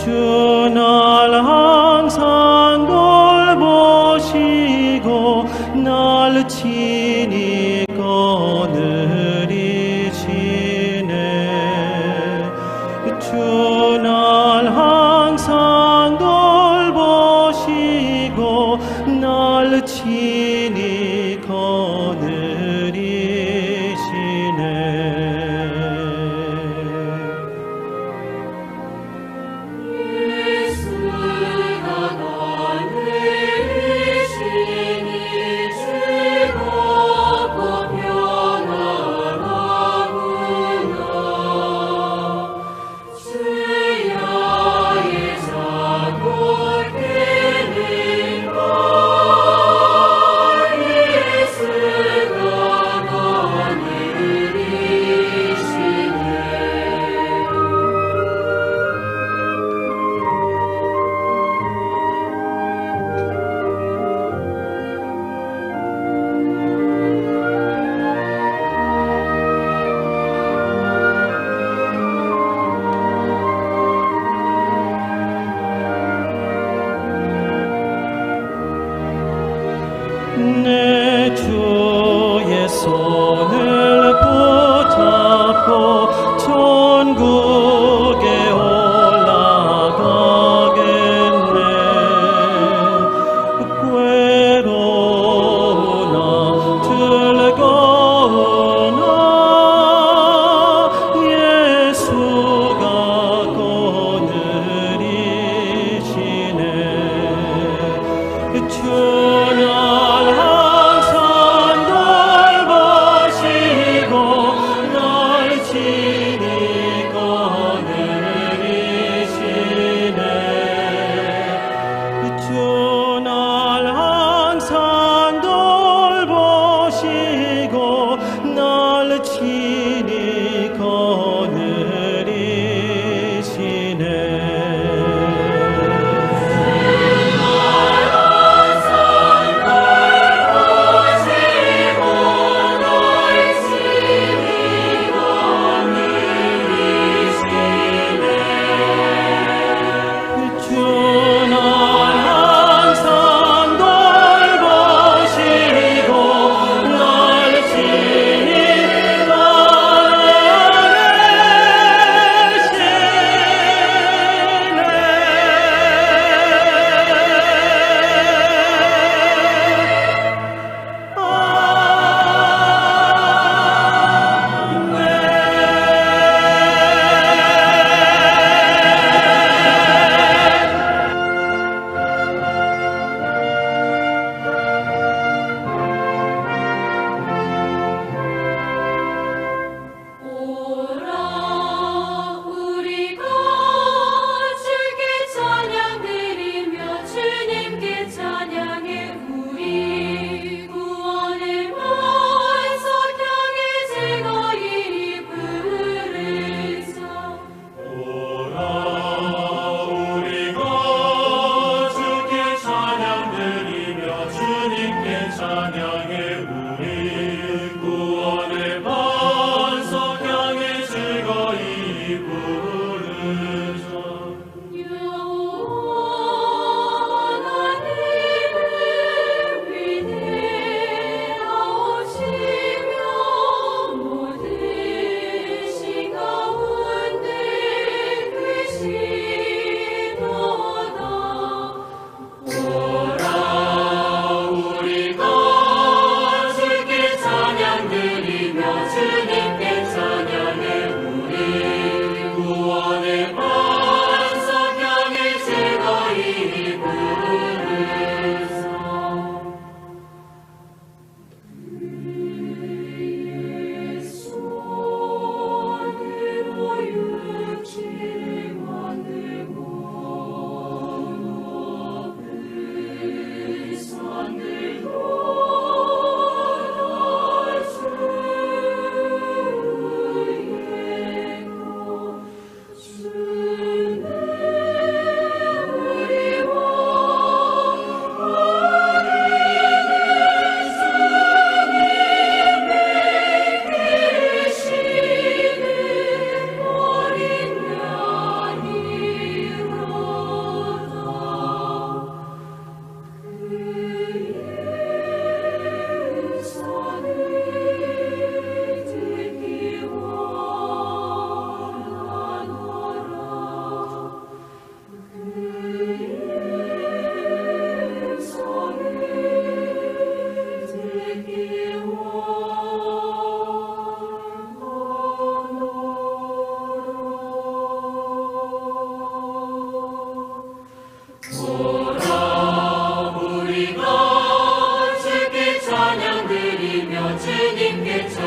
주 날 항상 돌보시고 날 친히 거느리시네. 주 날 항상 돌보시고 날 친히 거느리시네. 내 주의 손을 붙잡고 천국에 올라가겠네. 괴로우나 즐거우나 예수가 거느리시네. 주는 날 친히 거느리시네.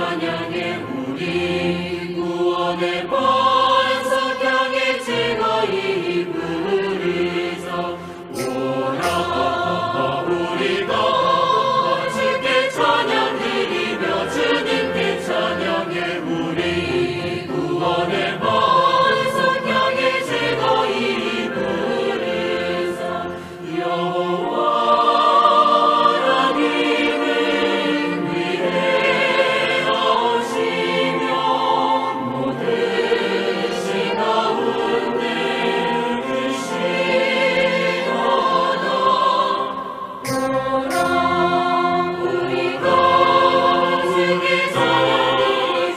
찬양해 우리 구원의 반석 향해 즐거이 부르자. 오라 우리가 주께 찬양 드리며 주님께 찬양해 우리 구원의 반석 향해 즐거이 부르자. 여호와라는 이름 위에 나오시며 모든 시 가운데 계시도다. 오라 우리가 주께 찬양해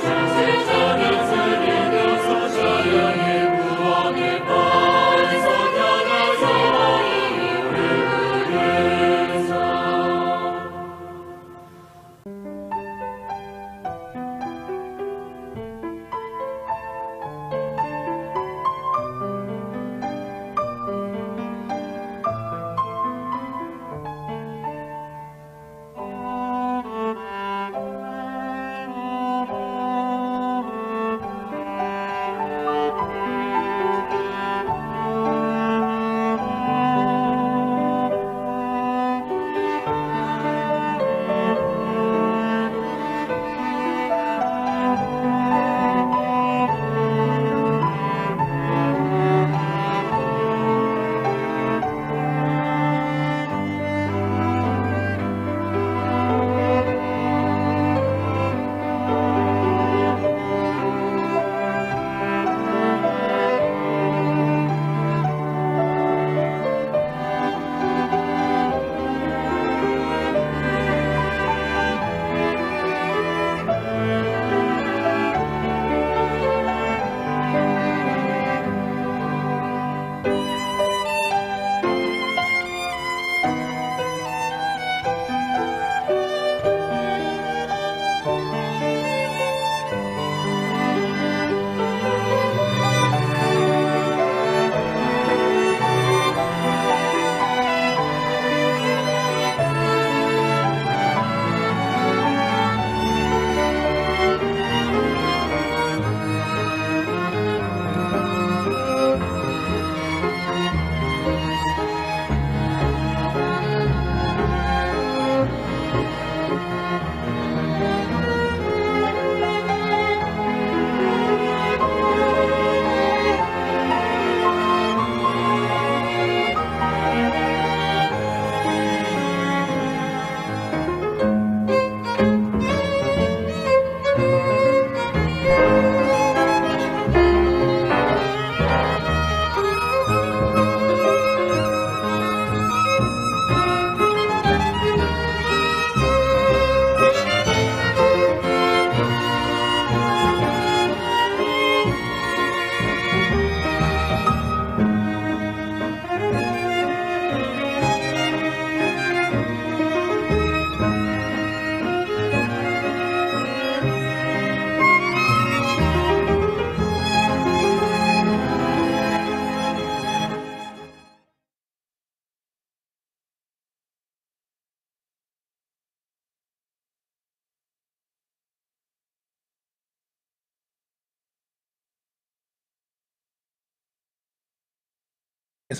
주시자니 주님께서 찬양해 구원의 반석 향해 즐거이 부르자.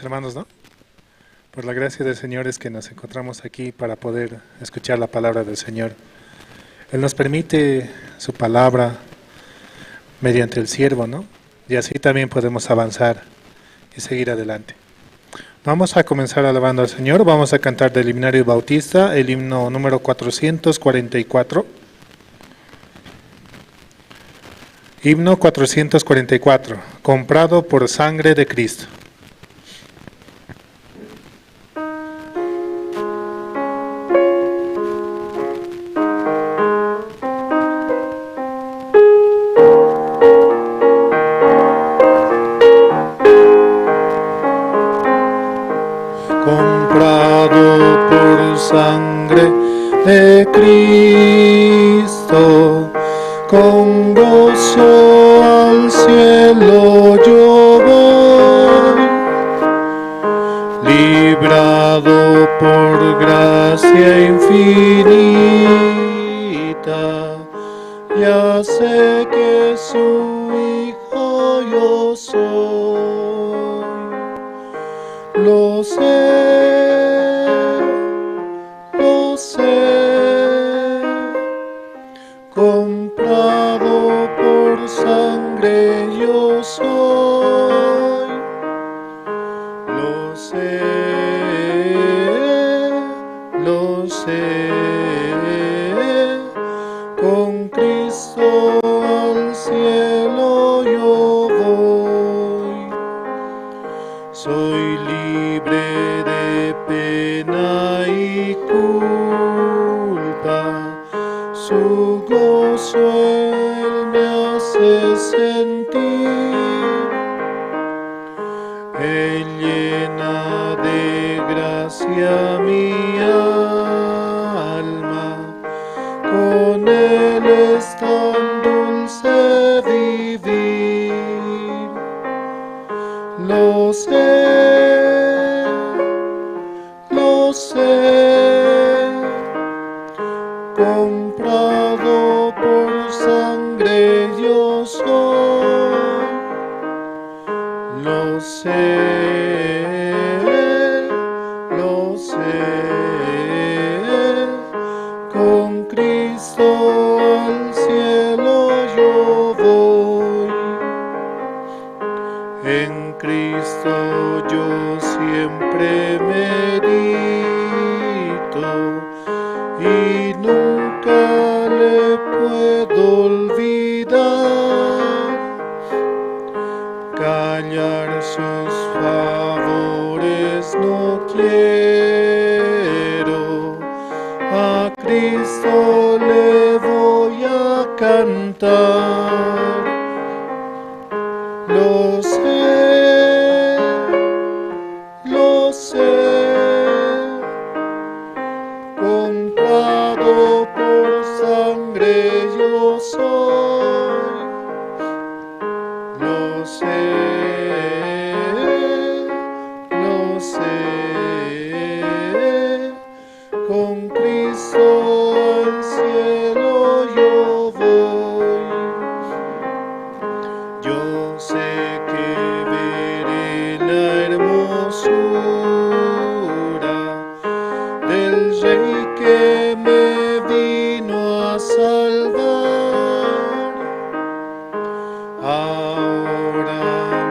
Hermanos, ¿no? Por la gracia del Señor es que nos encontramos aquí para poder escuchar la palabra del Señor. Él nos permite su palabra mediante el siervo, ¿no? Y así también podemos avanzar y seguir adelante. Vamos a comenzar alabando al Señor. Vamos a cantar del himnario bautista, el himno número 444. Himno 444, comprado por sangre de Cristo. Comprado por sangre de Cristo, con gozo al cielo yo voy, librado por gracia infinita y ya sé que su hijo yo soy. Lo sé, comprado por sangre yo soy. Lo sé, con Cristo al cielo yo voy. Soy libre de pena y culpa, su gozo Él me hace sentir. Él llena de gracia mi alma, con Él es tan dulce vivir. Lo sé, comprado por sangre yo soy. Lo sé, con Cristo al cielo yo voy. En Cristo yo siempre medito y nunca le puedo olvidar. Callar sus favores no quiero, a Cristo le voy a cantar. Lo sé, comprado por sangre yo soy. Lo sé, con Cristo al cielo yo voy. Yo sé que veré la hermosura del Rey que me vino a salvar. Ahora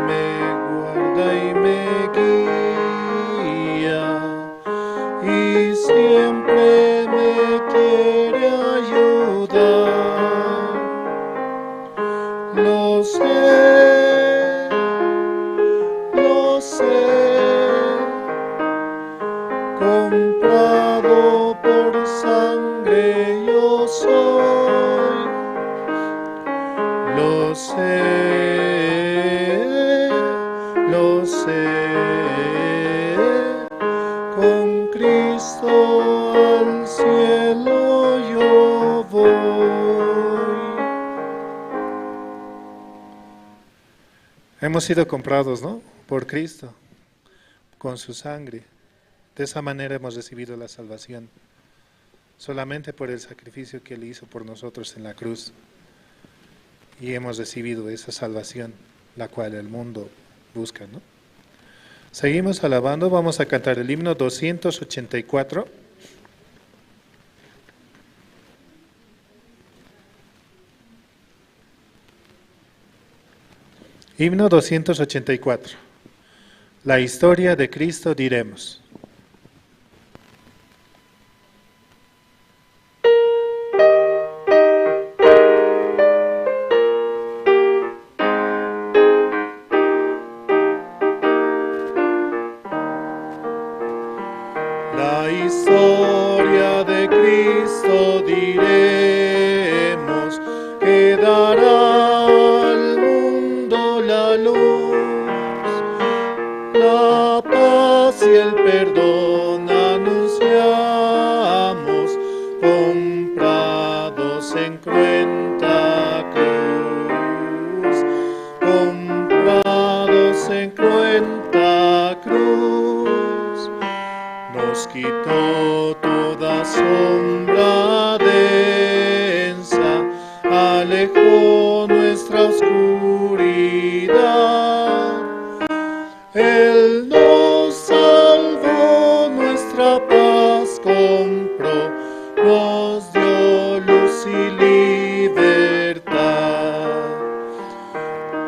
me guarda y me guía y siempre me quiere ayudar. Lo sé, comprado por sangre yo soy. Lo sé, con Cristo al cielo yo voy. Hemos sido comprados, ¿no? Por Cristo, con su sangre. De esa manera hemos recibido la salvación, solamente por el sacrificio que Él hizo por nosotros en la cruz. Y hemos recibido esa salvación, la cual el mundo busca, ¿no? Seguimos alabando, vamos a cantar el himno 284. Himno 284. La historia de Cristo diremos. La historia de Cristo diremos, que dará al mundo la luz, la paz y el perdón anunciamos, comprados en cruenta cruz, comprados en cruenta cruz. Nos quitó toda sombra densa, al alejó nuestra oscuridad. Él nos salvó, nuestra paz compró, nos dio luz y libertad.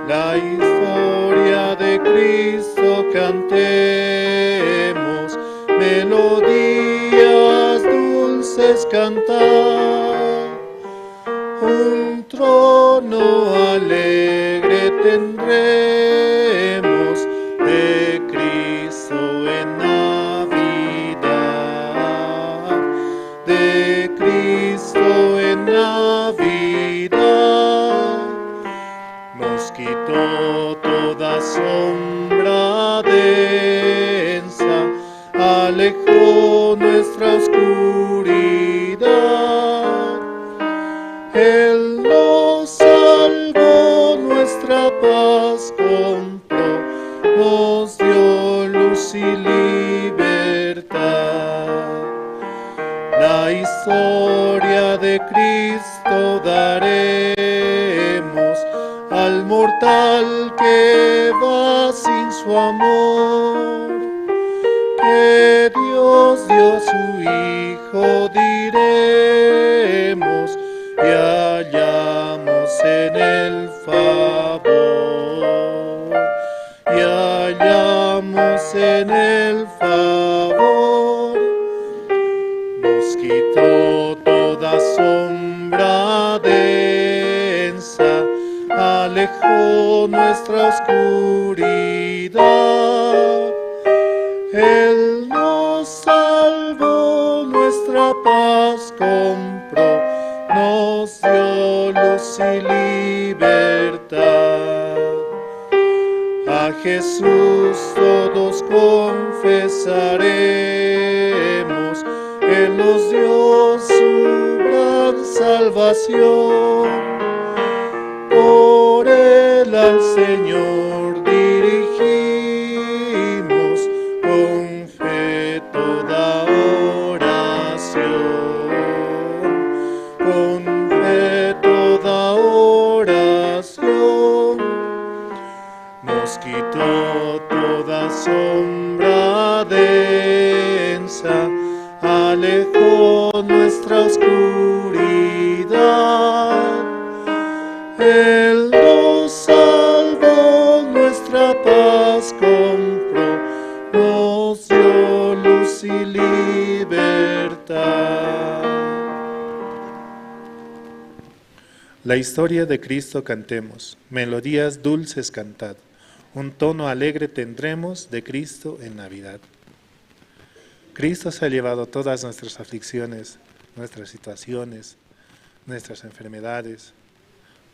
La historia de Cristo cantemos, melodías dulces cantar. Un trono alegre tendremos de Cristo en Navidad, de Cristo en Navidad. Nos quitó toda sombra densa, alejó nuestra oscuridad. Él nos salvó, nuestra paz compró, nos dio luz y libertad. La historia de Cristo daremos al mortal que va sin su amor. Que Dios dio su Hijo diremos y hallamos en el favor, y hallamos en el favor. Nos quitó toda sombra densa, alejó nuestra oscuridad. Él nos salvó, nuestra paz compró, nos dio luz y libertad. A Jesús todos confesaremos, Él nos dio su gran salvación. Por Él al Señor dirigimos con fe toda oración, con fe toda oración. Nos quitó toda sombra densa, alejó nuestra oscuridad. Él nos salvó, nuestra paz compró, nos dio luz y libertad. La historia de Cristo cantemos, melodías dulces cantad, un tono alegre tendremos de Cristo en Navidad. Cristo se ha llevado todas nuestras aflicciones, nuestras situaciones, nuestras enfermedades,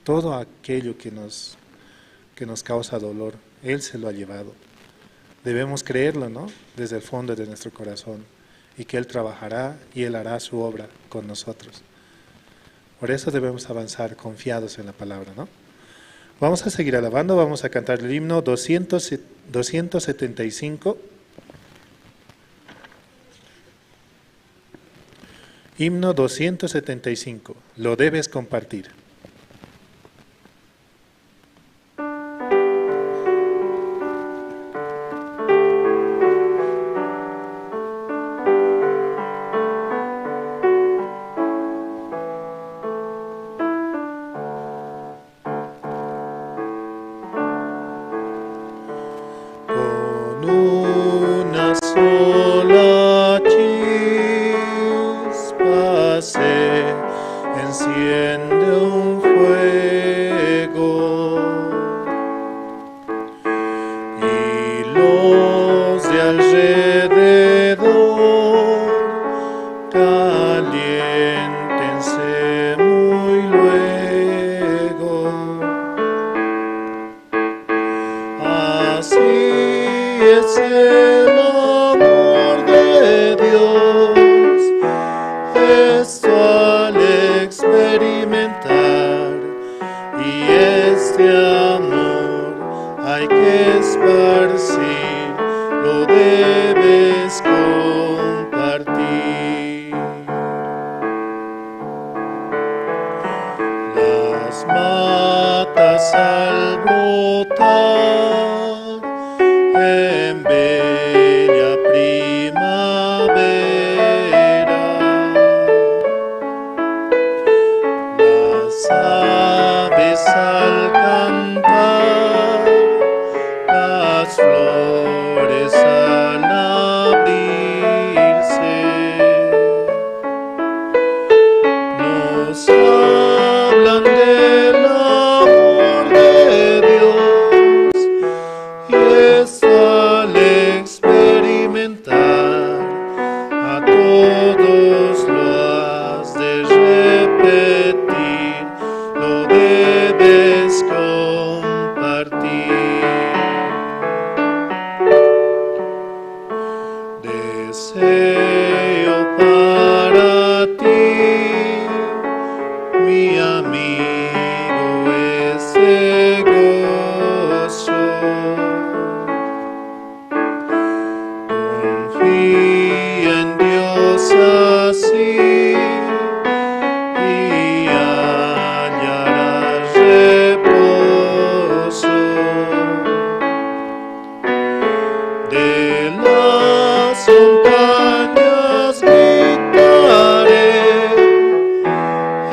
todo aquello que nos causa dolor, Él se lo ha llevado. Debemos creerlo, ¿no? Desde el fondo de nuestro corazón, y que Él trabajará y Él hará su obra con nosotros. Por eso debemos avanzar confiados en la palabra, ¿no? Vamos a seguir alabando, vamos a cantar el himno 275. Himno 275, lo debes compartir. Con una sola chispa se enciende un fuego y los de alrededor caliéntense muy luego. Así es el amor de Dios, esto al experimentar, y este amor hay que esparcir, lo debes compartir. Las matas al brotar en bella primavera. Las aves al cantar, las flores al abrirse, nos hablan del amor de Dios, y es al experimentar a todos lo has de repetir, lo debes compartir. Deseo para ti, mi amigo, ese gozo. Confía en Dios así y hallarás reposo. De las montañas gritaré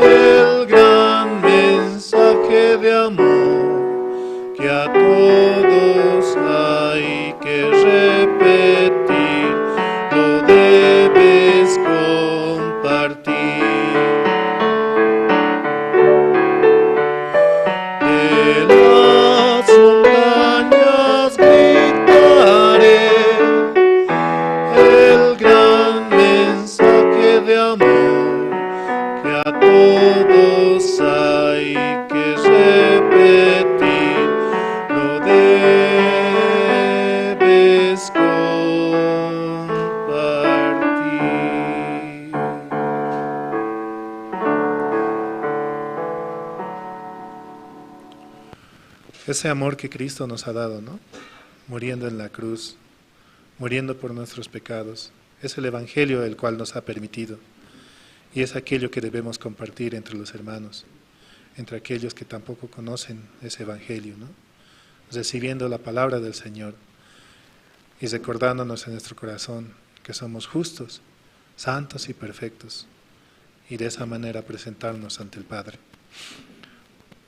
el gran mensaje de amor que a todos hay que repetir, lo debes compartir. De las montañas gritaré el gran mensaje de amor que a todos hay que repetir, lo debes compartir. Ese amor que Cristo nos ha dado, ¿no? Muriendo en la cruz, muriendo por nuestros pecados, es el Evangelio el cual nos ha permitido, y es aquello que debemos compartir entre los hermanos, entre aquellos que tampoco conocen ese Evangelio, ¿no? Recibiendo la palabra del Señor y recordándonos en nuestro corazón que somos justos, santos y perfectos, y de esa manera presentarnos ante el Padre.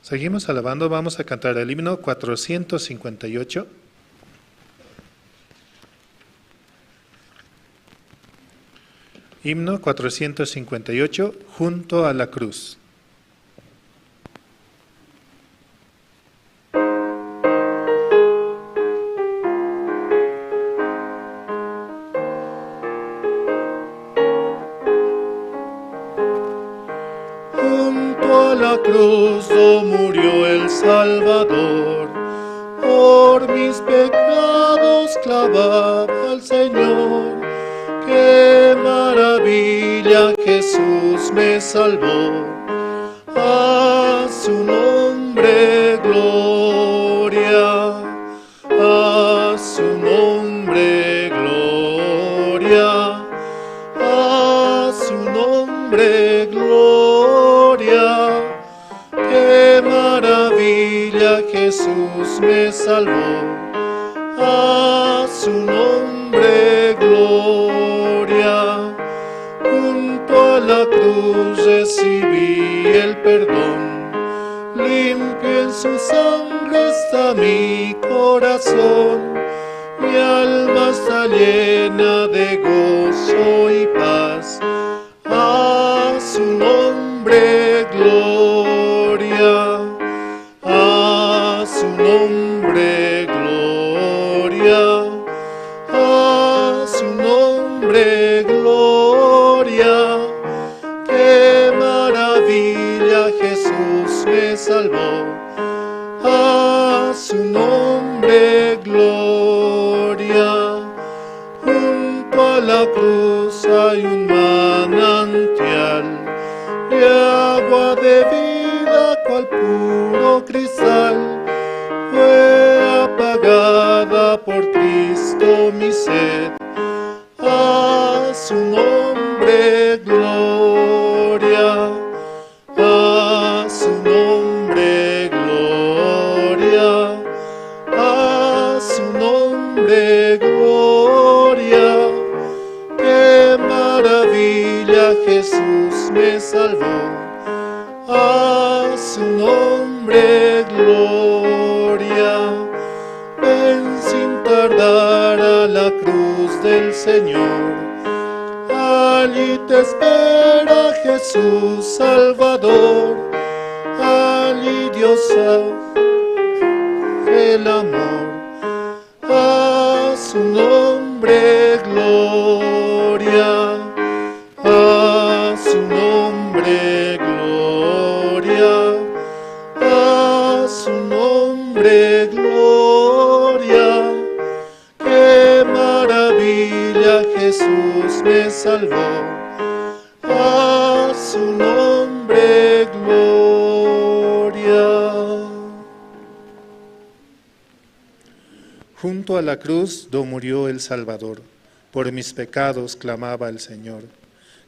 Seguimos alabando, vamos a cantar el himno 458. Himno 458, junto a la cruz. Junto a la cruz murió el Salvador, por mis pecados clavaba al Señor. ¡Qué maravilla! Jesús me salvó, a su nombre gloria, a su nombre gloria, a su nombre gloria. ¡Qué maravilla! Jesús me salvó, a su nombre gloria. Junto a la cruz recibí el perdón, limpio en su sangre está mi corazón. Mi alma está llena de gozo y paz, a su nombre gloria, a su nombre gloria, a su nombre gloria. ¡Qué maravilla! Jesús me salvó, a su nombre gloria. Junto a la cruz hay un manantial de agua de vida, cual puro cristal. Fue apagada por Cristo mi sed, a su nombre gloria, a su nombre salvó. A su nombre gloria. Ven sin tardar a la cruz del Señor. Allí te espera Jesús Salvador. Allí Dios hace el amor. A su nombre gloria. A su nombre gloria. A su nombre gloria. Qué maravilla, Jesús me salvó. A su nombre gloria. Junto a la cruz do murió el Salvador, por mis pecados clamaba el Señor.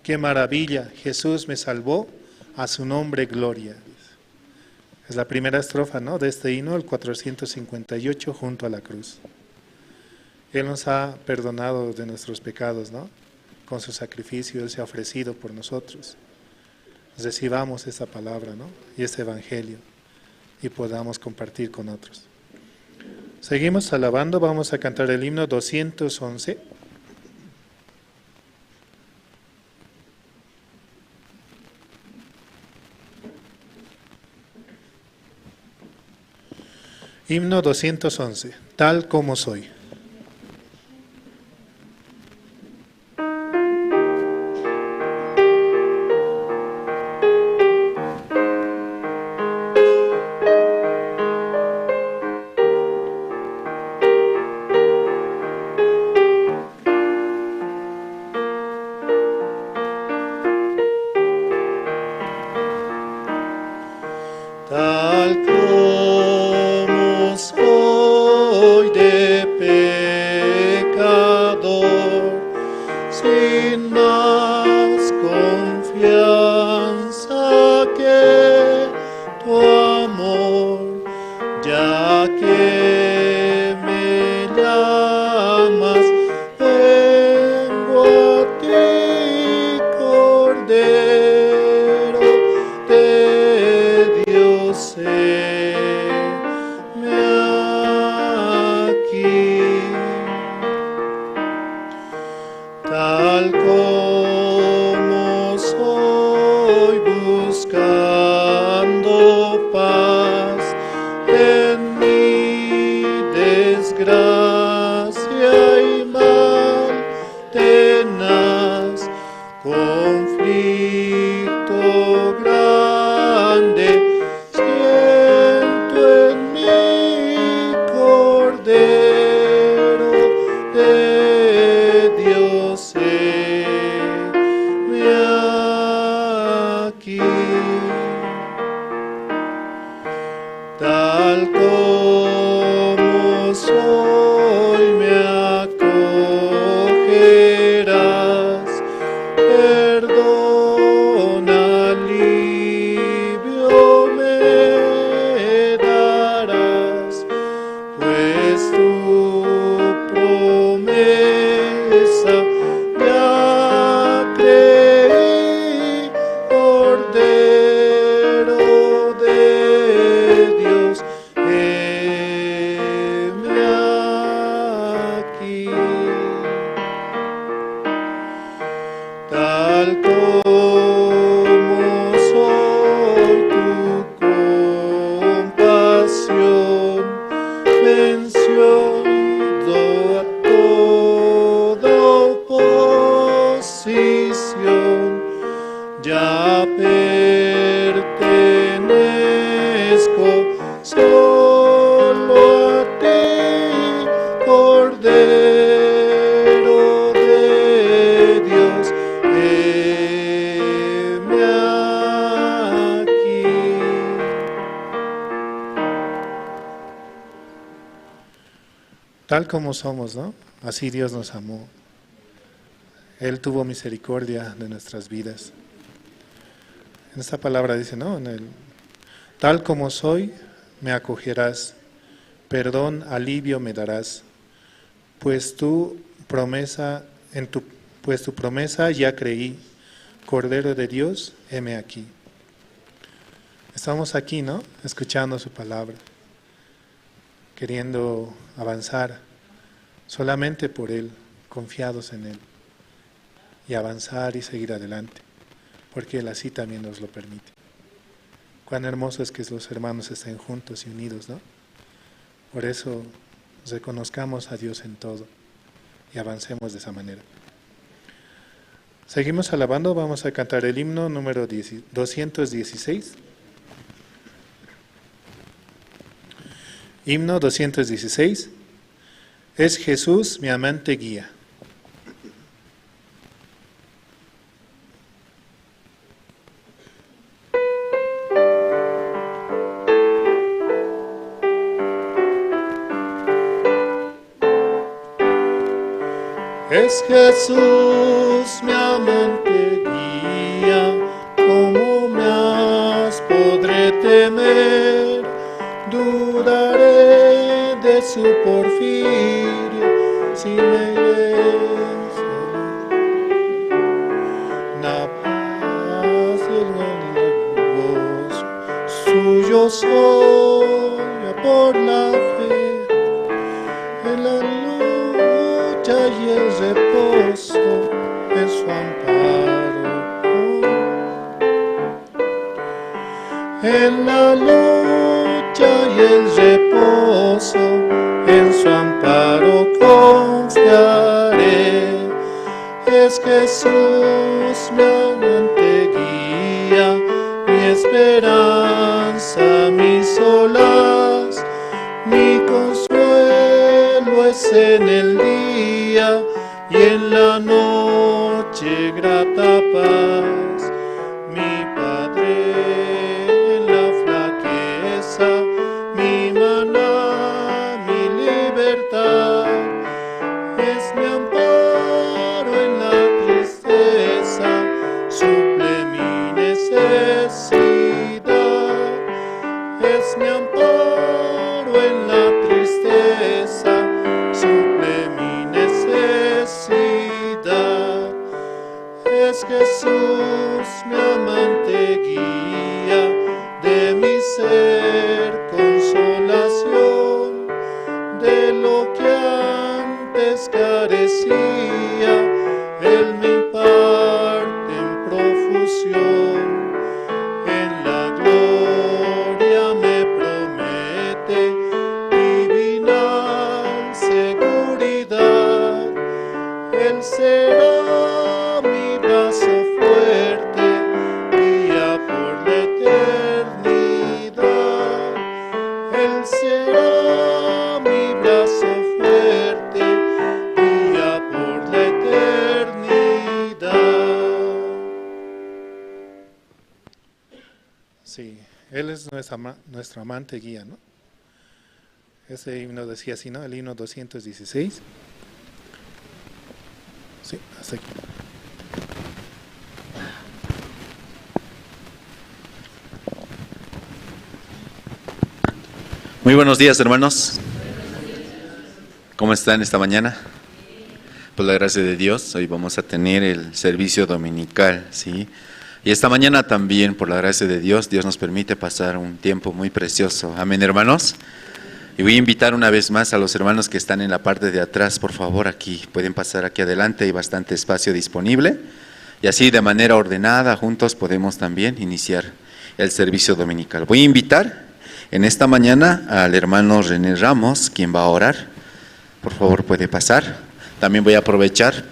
Qué maravilla, Jesús me salvó, a su nombre gloria. Es la primera estrofa, ¿no?, de este himno, el 458, junto a la cruz. Él nos ha perdonado de nuestros pecados, ¿no? Con su sacrificio, Él se ha ofrecido por nosotros. Recibamos esta palabra, ¿no?, y este evangelio, y podamos compartir con otros. Seguimos alabando, vamos a cantar el himno 211. Himno 211, tal como soy. Tal como soy de pecador, sin más confianza que tu amor, ya que me llamas, vengo a ti, Cordero de Dios, heme aquí. Tal como soy, buscando paz en mi desgracia y mal tenaz, conflicto grande siento en mi, Cordero de Dios, heme aquí. Tal como soy, me acogerás, perdón, alivio me darás, pues tu promesa ya creí, Cordero de Dios, heme aquí. Tal como soy, tu compasión venciendo a toda oposición, ya pertenezco solo a ti, Cordero de Dios, heme aquí. Tal como somos, ¿no? Así Dios nos amó. Él tuvo misericordia de nuestras vidas. En esta palabra dice, ¿no?, tal como soy, me acogerás, perdón, alivio me darás, pues tu promesa ya creí, Cordero de Dios, heme aquí. Estamos aquí, ¿no? Escuchando su palabra, queriendo avanzar solamente por Él, confiados en Él, y avanzar y seguir adelante, porque Él así también nos lo permite. Cuán hermoso es que los hermanos estén juntos y unidos, ¿no? Por eso reconozcamos a Dios en todo y avancemos de esa manera. Seguimos alabando, vamos a cantar el himno número 216. Himno 216. Es Jesús mi amante guía. Es Jesús mi amante guía, ¿cómo más podré temer? Dudaré de su porfirio si me iré. La paz y el gozo suyo soy por la fe, en la lucha y el reposo en su amparo. En la lucha y el reposo en su amparo confiaré. Es Jesús mi amante guía, mi esperanza, mi solaz, mi consuelo es en el día y en la noche grata paz. Mi Padre en la flaqueza, mi maná, mi libertad, es mi amparo en la tristeza, suple mi necesidad. Es mi amparo en la tristeza, suple mi necesidad. Es Jesús mi amante guía, de mi ser consolación, de lo que antes carecía, Él me imparte en profusión. En la gloria me promete divinal seguridad. Él será mi brazo fuerte, guía por la eternidad. Él será mi brazo fuerte, guía por la eternidad. Sí, Él es nuestro amante guía, ¿no? Ese himno decía así, ¿no? El himno 216. Sí, hasta aquí. Muy buenos días, hermanos. ¿Cómo están esta mañana? Por la gracia de Dios, hoy vamos a tener el servicio dominical, ¿sí? Y esta mañana también, por la gracia de Dios, Dios nos permite pasar un tiempo muy precioso. Amén, hermanos. Y voy a invitar una vez más a los hermanos que están en la parte de atrás, por favor, aquí. Pueden pasar aquí adelante, hay bastante espacio disponible. Y así, de manera ordenada, juntos podemos también iniciar el servicio dominical. Voy a invitar en esta mañana al hermano René Ramos, quien va a orar. Por favor, puede pasar. También voy a aprovechar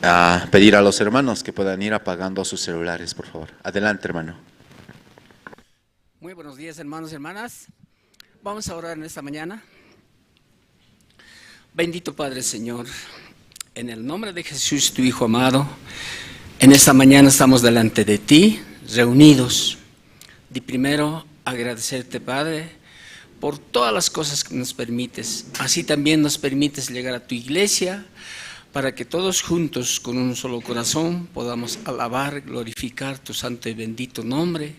a pedir a los hermanos que puedan ir apagando sus celulares, por favor. Adelante, hermano. Muy buenos días, hermanos y hermanas. Vamos a orar en esta mañana. Bendito Padre, Señor, en el nombre de Jesús, tu Hijo amado, en esta mañana estamos delante de ti, reunidos. De primero, agradecerte, Padre, por todas las cosas que nos permites. Así también nos permites llegar a tu iglesia, para que todos juntos, con un solo corazón, podamos alabar, glorificar tu santo y bendito nombre,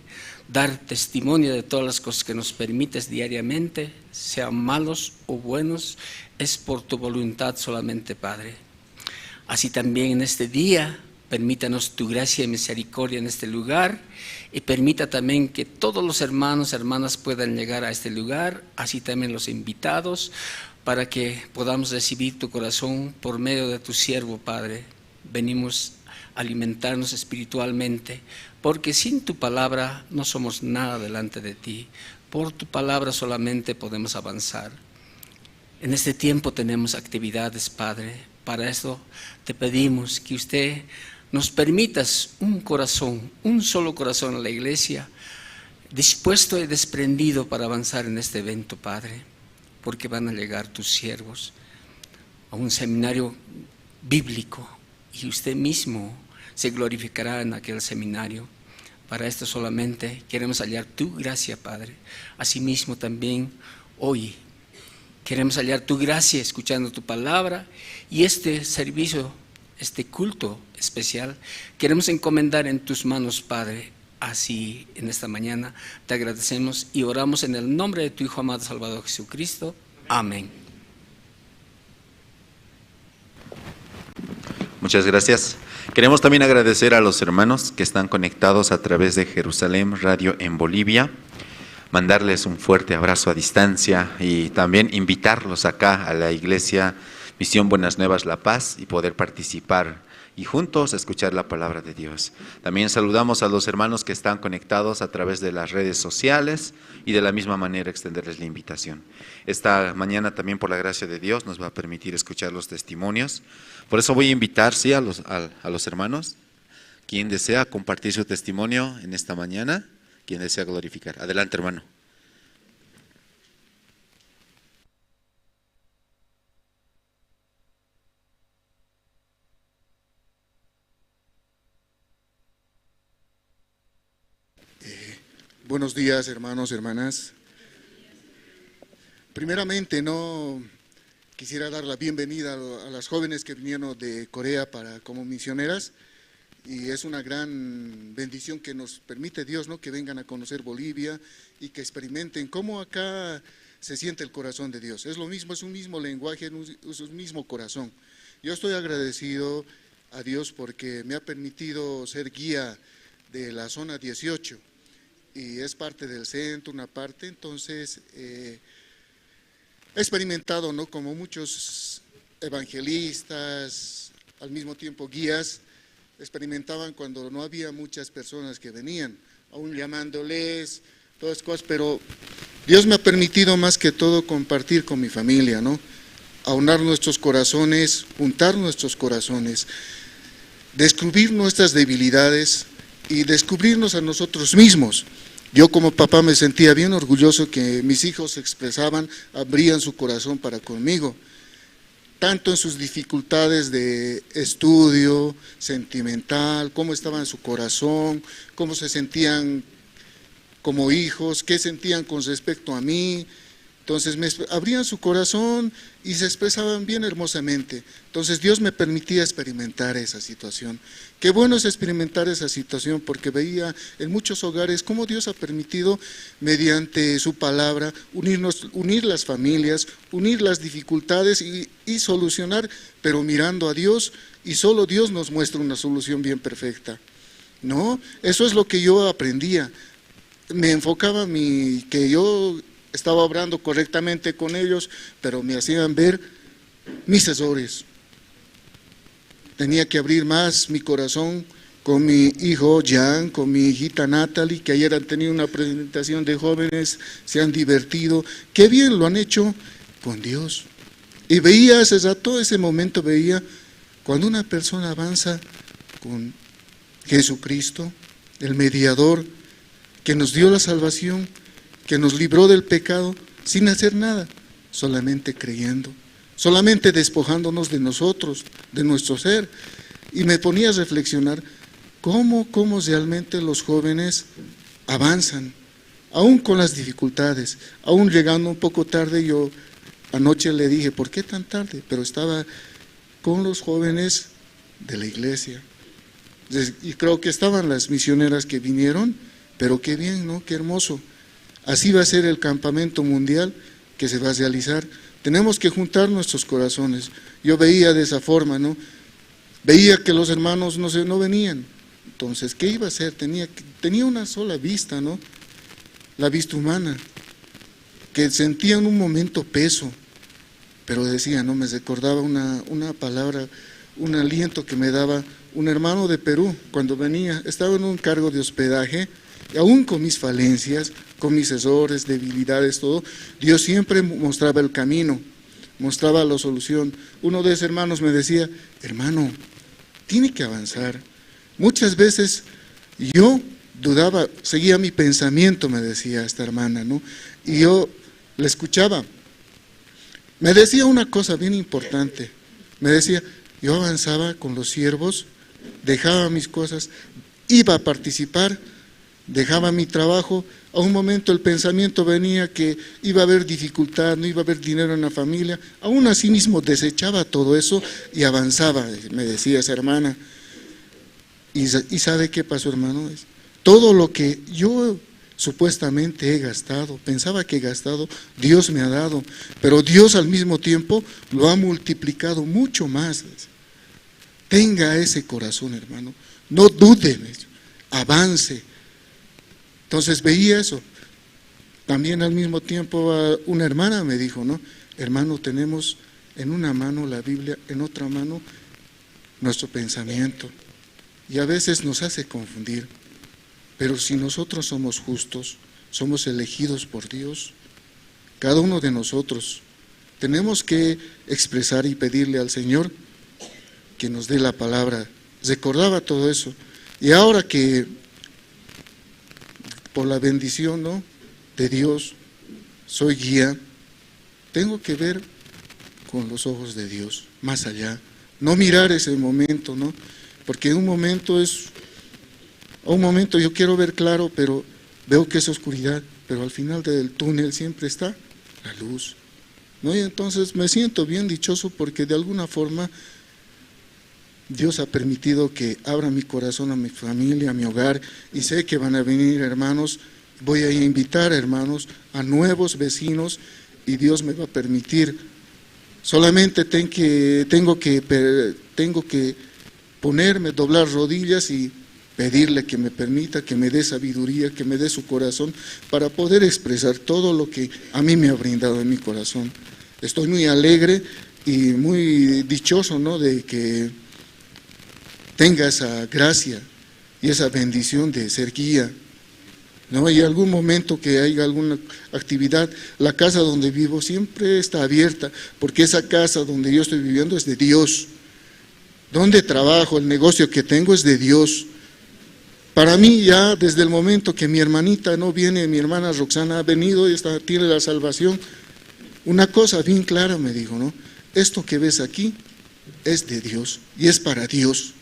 dar testimonio de todas las cosas que nos permites diariamente, sean malos o buenos, es por tu voluntad solamente, Padre. Así también en este día Permítanos tu gracia y misericordia en este lugar y permita también que todos los hermanos y hermanas puedan llegar a este lugar, así también los invitados, para que podamos recibir tu corazón por medio de tu siervo, Padre. Venimos a alimentarnos espiritualmente, porque sin tu palabra no somos nada delante de ti. Por tu palabra solamente podemos avanzar. En este tiempo tenemos actividades, Padre. Para eso te pedimos que usted nos permitas un corazón, un solo corazón a la iglesia, dispuesto y desprendido para avanzar en este evento, Padre, porque van a llegar tus siervos a un seminario bíblico y usted mismo se glorificará en aquel seminario. Para esto solamente queremos hallar tu gracia, Padre. Asimismo también hoy queremos hallar tu gracia escuchando tu palabra y este servicio, este culto especial, queremos encomendar en tus manos, Padre. Así en esta mañana te agradecemos y oramos en el nombre de tu Hijo amado Salvador Jesucristo. Amén. Muchas gracias. Queremos también agradecer a los hermanos que están conectados a través de Jerusalén Radio en Bolivia, mandarles un fuerte abrazo a distancia y también invitarlos acá a la iglesia Misión Buenas Nuevas La Paz y poder participar y juntos escuchar la palabra de Dios. También saludamos a los hermanos que están conectados a través de las redes sociales y de la misma manera extenderles la invitación. Esta mañana también por la gracia de Dios nos va a permitir escuchar los testimonios. Por eso voy a invitar ¿sí? a los hermanos, quien desea compartir su testimonio en esta mañana, quien desea glorificar. Adelante, hermano. Buenos días, hermanos, hermanas. Primeramente, quisiera dar la bienvenida a las jóvenes que vinieron de Corea como misioneras, y es una gran bendición que nos permite Dios, que vengan a conocer Bolivia y que experimenten cómo acá se siente el corazón de Dios. Es lo mismo, es un mismo lenguaje, es un mismo corazón. Yo estoy agradecido a Dios porque me ha permitido ser guía de la zona 18. Y es parte del centro, una parte, entonces he experimentado, como muchos evangelistas, al mismo tiempo guías, experimentaban cuando no había muchas personas que venían, aún llamándoles, todas las cosas, pero Dios me ha permitido más que todo compartir con mi familia, aunar nuestros corazones, juntar nuestros corazones, descubrir nuestras debilidades y descubrirnos a nosotros mismos. Yo como papá me sentía bien orgulloso que mis hijos se expresaban, abrían su corazón para conmigo, tanto en sus dificultades de estudio, sentimental, cómo estaba en su corazón, cómo se sentían como hijos, qué sentían con respecto a mí. Entonces me abrían su corazón y se expresaban bien hermosamente. Entonces Dios me permitía experimentar esa situación. Qué bueno es experimentar esa situación porque veía en muchos hogares cómo Dios ha permitido mediante su palabra unir las familias, unir las dificultades y solucionar, pero mirando a Dios, y solo Dios nos muestra una solución bien perfecta. Eso es lo que yo aprendía. Me enfocaba que yo estaba obrando correctamente con ellos, pero me hacían ver mis errores. Tenía que abrir más mi corazón con mi hijo Jan, con mi hijita Natalie, que ayer han tenido una presentación de jóvenes, se han divertido. Qué bien lo han hecho con Dios. Y veía todo ese momento, veía cuando una persona avanza con Jesucristo, el mediador, que nos dio la salvación, que nos libró del pecado sin hacer nada, solamente creyendo, solamente despojándonos de nosotros, de nuestro ser. Y me ponía a reflexionar cómo realmente los jóvenes avanzan, aún con las dificultades, aún llegando un poco tarde. Yo anoche le dije, ¿por qué tan tarde? Pero estaba con los jóvenes de la iglesia, y creo que estaban las misioneras que vinieron, pero qué bien, qué hermoso. Así va a ser el campamento mundial que se va a realizar. Tenemos que juntar nuestros corazones. Yo veía de esa forma, Veía que los hermanos no venían. Entonces, ¿qué iba a hacer? Tenía una sola vista, ¿no? La vista humana, que sentía en un momento peso, pero decía, no, me recordaba una palabra, un aliento que me daba un hermano de Perú cuando venía. Estaba en un cargo de hospedaje, y aún con mis falencias, con mis errores, debilidades, todo, Dios siempre mostraba el camino, mostraba la solución. Uno de esos hermanos me decía, hermano, tiene que avanzar. Muchas veces yo dudaba, seguía mi pensamiento, me decía esta hermana, ¿no? Y yo le escuchaba. Me decía una cosa bien importante, me decía, yo avanzaba con los siervos, dejaba mis cosas, iba a participar, dejaba mi trabajo, a un momento el pensamiento venía que iba a haber dificultad, no iba a haber dinero en la familia, aún así mismo desechaba todo eso y avanzaba, me decía esa hermana. ¿Y sabe qué pasó, hermano? Todo lo que yo supuestamente he gastado, pensaba que he gastado, Dios me ha dado, pero Dios al mismo tiempo lo ha multiplicado mucho más. Tenga ese corazón, hermano, no dude, avance. Entonces veía eso. También al mismo tiempo una hermana me dijo, ¿no? Hermano, tenemos en una mano la Biblia, en otra mano nuestro pensamiento. Y a veces nos hace confundir, pero si nosotros somos justos, somos elegidos por Dios, cada uno de nosotros tenemos que expresar y pedirle al Señor que nos dé la palabra. Recordaba todo eso, y ahora que por la bendición, ¿no?, de Dios soy guía, tengo que ver con los ojos de Dios, más allá, no mirar ese momento, ¿no?, porque un momento yo quiero ver claro, pero veo que es oscuridad, pero al final del túnel siempre está la luz, ¿no? Y entonces me siento bien dichoso porque de alguna forma Dios ha permitido que abra mi corazón a mi familia, a mi hogar, y sé que van a venir hermanos, voy a invitar hermanos a nuevos vecinos, y Dios me va a permitir. Solamente tengo que ponerme, doblar rodillas y pedirle que me permita, que me dé sabiduría, que me dé su corazón para poder expresar todo lo que a mí me ha brindado en mi corazón. Estoy muy alegre y muy dichoso, ¿no?, de que tenga esa gracia y esa bendición de ser guía, ¿no? Y algún momento que haya alguna actividad, la casa donde vivo siempre está abierta, porque esa casa donde yo estoy viviendo es de Dios. Donde trabajo, el negocio que tengo es de Dios. Para mí ya desde el momento que mi hermanita no viene, mi hermana Roxana ha venido y tiene la salvación, una cosa bien clara me dijo, ¿no? Esto que ves aquí es de Dios y es para Dios.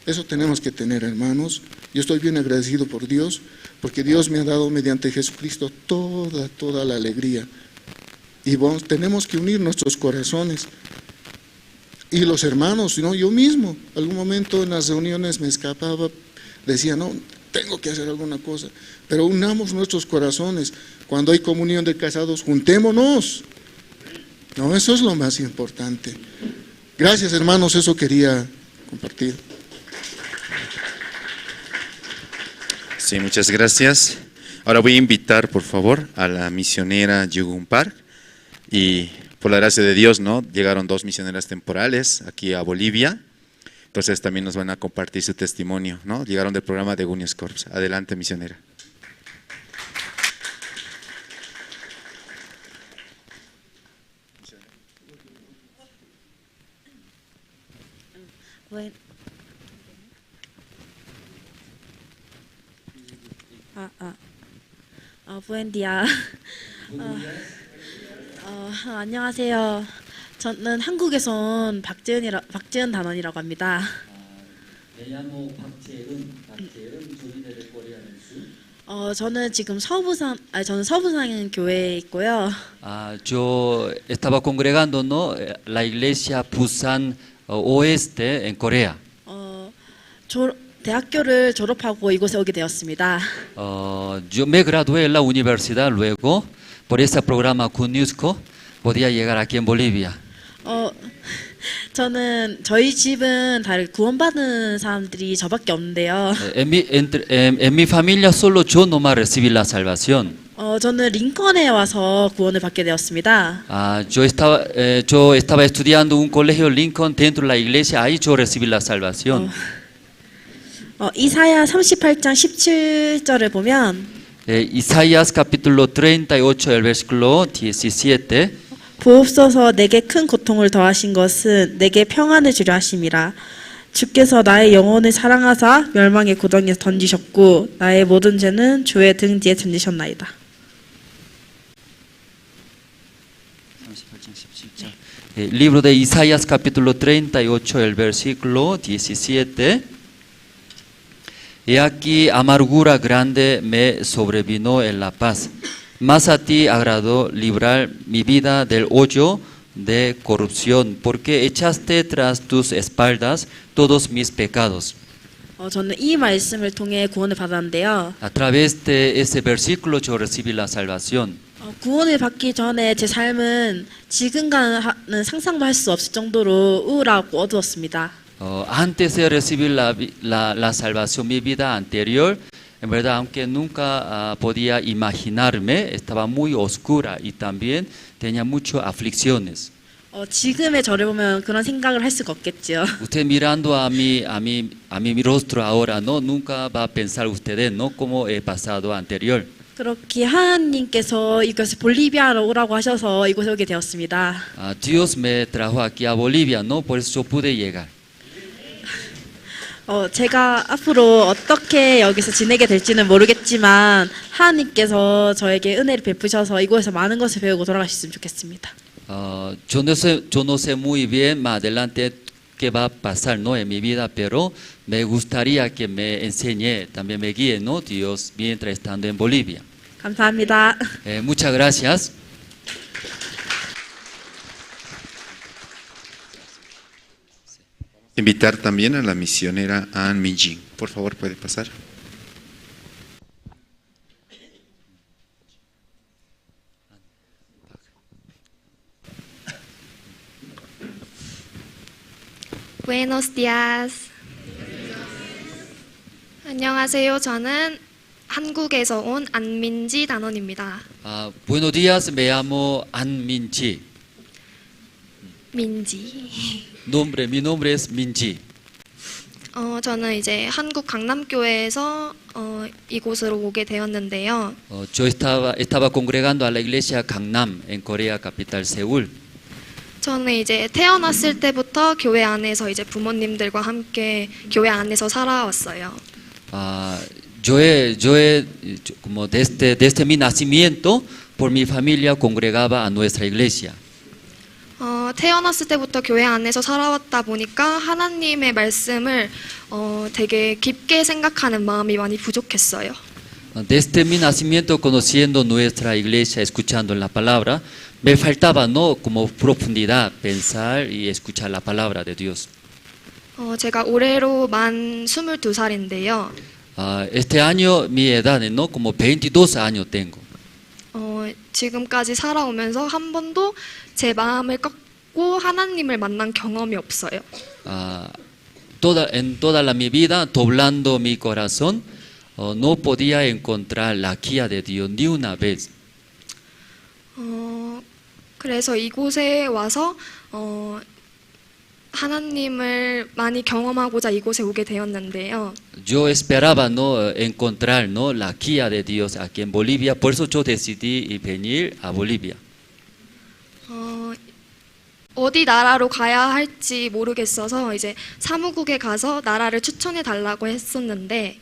Eso tenemos que tener, hermanos. Yo estoy bien agradecido por Dios, porque Dios me ha dado mediante Jesucristo toda la alegría. Y tenemos que unir nuestros corazones. Y los hermanos, ¿no? Yo mismo, algún momento en las reuniones me escapaba, decía, no, tengo que hacer alguna cosa, pero unamos nuestros corazones. Cuando hay comunión de casados, juntémonos. No, eso es lo más importante. Gracias, hermanos, eso quería compartir. Sí, muchas gracias. Ahora voy a invitar, por favor, a la misionera Yugun Park. Y por la gracia de Dios, ¿no?, llegaron 2 misioneras temporales aquí a Bolivia. Entonces también nos van a compartir su testimonio, ¿no? Llegaron del programa de Gunius Corps. Adelante, misionera. Bueno. Buen día. 안녕하세요. 저는 한국에서 온 박재은 단원이라고 합니다. 저는 지금 저는 서부산 교회에 있고요. Yo estaba congregando, ¿no?, la iglesia Busan Oeste en Corea. 대학교를 졸업하고 이곳에 오게 되었습니다. Yo me gradué en la universidad, luego por ese programa CUNYUSCO podía llegar aquí en Bolivia. 어, 저는 저희 집은 다 구원받은 사람들이 저밖에 없는데요. En mi familia solo yo nomás recibí la salvación. 저는 링컨에 와서 구원을 받게 되었습니다. Yo estaba estudiando un colegio Lincoln dentro de la iglesia, ahí yo recibí la salvación. 이사야 38장 17절을 보면 Isaías capítulo 38, el versículo 17. 보옵소서 내게 큰 고통을 더하신 것은 내게 평안을 주려 하심이라. 주께서 나의 영혼을 사랑하사 멸망의 고덩이에 던지셨고 나의 모든 죄는 주의 등 뒤에 던지셨나이다. El libro de Isaías capítulo 38, el versículo 17. He aquí amargura grande me sobrevino en la paz, mas a ti agradó librar mi vida del hoyo de corrupción, porque echaste tras tus espaldas todos mis pecados. 저는 이 말씀을 통해 구원을 받았는데요. A través de ese versículo yo recibí la salvación. 구원을 받기 전에 제 삶은 지금과는 상상도 할 수 없을 정도로 우울하고 어두웠습니다. Antes de recibir la salvación, mi vida anterior, en verdad, aunque nunca podía imaginarme, estaba muy oscura y también tenía muchas aflicciones. 지금의 저를 보면 그런 생각을 할 수가 없겠죠. Usted mirando a mi rostro ahora, no, nunca va a pensar ustedes, no, como he pasado anterior. 그렇게 하나님께서 이곳에 볼리비아로 오라고 하셔서 이곳에 오게 되었습니다. Dios me trajo aquí a Bolivia, no, por eso yo pude llegar. 제가 앞으로 어떻게 여기서 지내게 될지는 모르겠지만 하나님께서 저에게 은혜를 베푸셔서 이곳에서 많은 것을 배우고 돌아가셨으면 좋겠습니다. Yo no sé muy bien más adelante qué va a pasar, ¿no? En mi vida, pero me gustaría que me enseñe, también me guíe, ¿no? Dios, mientras estando en Bolivia. 감사합니다. Muchas gracias. Invitar también a la misionera Ann Minjin. Por favor, puede pasar. Buenos días. 안녕하세요. 저는 한국에서 온 안민지 단원입니다. Buenos días, me llamo An Minji. 민지. Mi nombre es Minji. 저는 이제 한국 강남교회에서 이곳으로 오게 되었는데요. Yo estaba congregando a la iglesia Gangnam en Corea capital Seúl. 저는 이제 태어났을 때부터 교회 안에서 이제 부모님들과 함께 교회 안에서 살아왔어요. Como desde mi nacimiento, por mi familia congregaba a nuestra iglesia. 태어났을 때부터 교회 안에서 살아왔다 보니까 하나님의 말씀을 되게 깊게 생각하는 마음이 많이 부족했어요. Desde mi nacimiento, conociendo nuestra iglesia, escuchando la palabra, me faltaba, ¿no? Como profundidad, pensar y escuchar la palabra de Dios. 제가 올해로 만 22살인데요. Este año mi edad, ¿no? Como 22 años tengo. 지금까지 살아오면서 한 번도 제 마음을 꺾고 하나님을 만난 경험이 없어요. En toda mi vida, doblando mi corazón, no podía encontrar la guía de Dios ni una vez. 그래서 이곳에 와서 하나님을 많이 경험하고자 이곳에 오게 되었는데요. Yo esperaba no encontrar no la guía de Dios aquí en Bolivia, por eso yo decidí venir a Bolivia. 어디 나라로 가야 할지 모르겠어서 이제 사무국에 가서 나라를 추천해 달라고 했었는데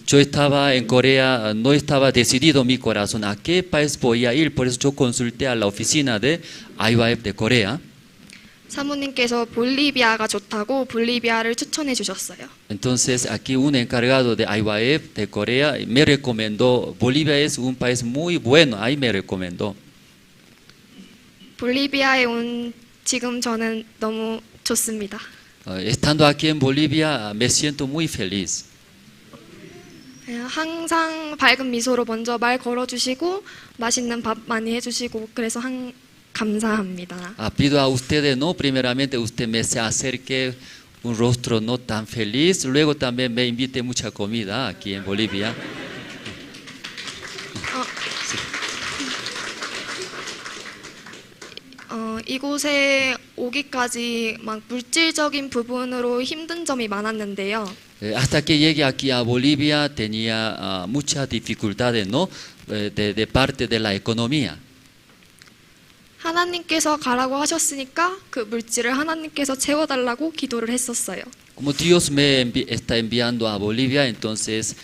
yo estaba en Corea, no estaba decidido mi corazón a qué país voy a ir, por eso yo consulté a la oficina de IYF de Corea. 사모님께서 볼리비아가 좋다고 볼리비아를 추천해 주셨어요. Entonces aquí un encargado de IYF de Corea me recomendó, Bolivia es un país muy bueno, ahí me recomendó. 볼리비아에 온 지금 저는 너무 좋습니다. Estando aquí en Bolivia me siento muy feliz. 항상 밝은 미소로 먼저 말 걸어주시고 맛있는 밥 많이 해주시고 그래서 감사합니다. Pido a ustedes, no, primeramente usted me se acerque un rostro no tan feliz, luego también me invite mucha comida aquí en Bolivia. 이곳에 오기까지 막 물질적인 부분으로 힘든 점이 많았는데요. Hasta que llegué aquí a Bolivia tenía muchas dificultades, ¿no? De parte de la economía. 하나님께서 가라고 하셨으니까 그 물질을 하나님께서 채워달라고 기도를 했었어요. Como Dios me está enviando a Bolivia, entonces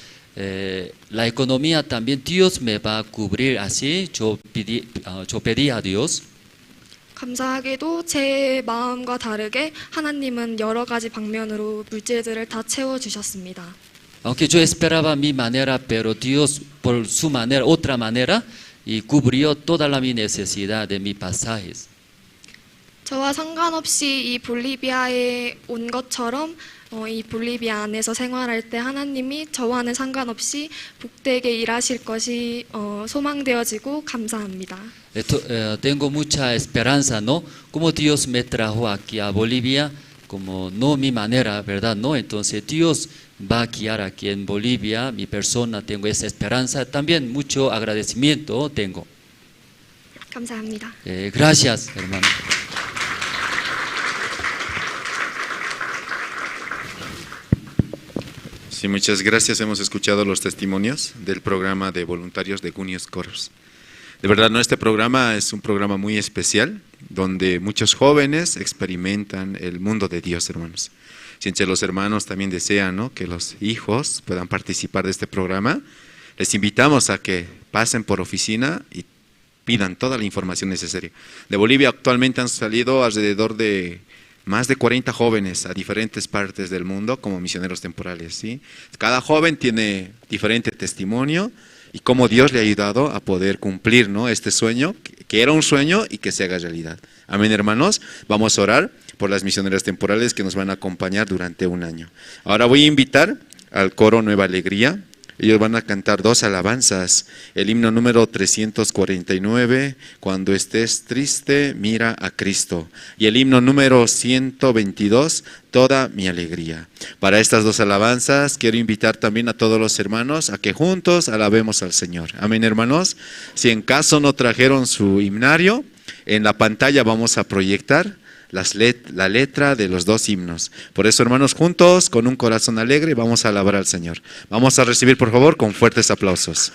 la economía también Dios me va a cubrir. Así yo pedí a Dios. 감사하게도 제 마음과 다르게 하나님은 여러 가지 방면으로 물질들을 다 채워주셨습니다. Aunque yo esperaba mi manera, pero Dios por su manera, otra manera, y cubrió toda mi necesidad de mis pasajes. 저와 상관없이 이 볼리비아에 온 것처럼 이 볼리비아 안에서 생활할 때 하나님이 저와는 상관없이 복되게 일하실 것이 소망되어지고 감사합니다. Tengo mucha esperanza, ¿no? Como Dios me trajo aquí a Bolivia, como no mi manera, ¿verdad? No, entonces Dios va a guiar aquí en Bolivia, mi persona, tengo esa esperanza, también mucho agradecimiento tengo. 감사합니다. Gracias, hermano. Sí, muchas gracias. Hemos escuchado los testimonios del programa de voluntarios de Gunius Corps. De verdad, ¿no? Este programa es un programa muy especial, donde muchos jóvenes experimentan el mundo de Dios, hermanos. Si entre los hermanos también desean, ¿no?, que los hijos puedan participar de este programa, les invitamos a que pasen por oficina y pidan toda la información necesaria. De Bolivia actualmente han salido alrededor de más de 40 jóvenes a diferentes partes del mundo como misioneros temporales, ¿sí? Cada joven tiene diferente testimonio y cómo Dios le ha ayudado a poder cumplir, ¿no?, este sueño, que era un sueño y que se haga realidad. Amén, hermanos. Vamos a orar por las misioneras temporales que nos van a acompañar durante un año. Ahora voy a invitar al coro Nueva Alegría. Ellos van a cantar 2 alabanzas, el himno número 349, Cuando estés triste, mira a Cristo, y el himno número 122, Toda mi alegría. Para estas 2 alabanzas quiero invitar también a todos los hermanos a que juntos alabemos al Señor. Amén, hermanos. Si en caso no trajeron su himnario, en la pantalla vamos a proyectar la letra de los 2 himnos. Por eso, hermanos, juntos, con un corazón alegre, vamos a alabar al Señor. Vamos a recibir, por favor, con fuertes aplausos.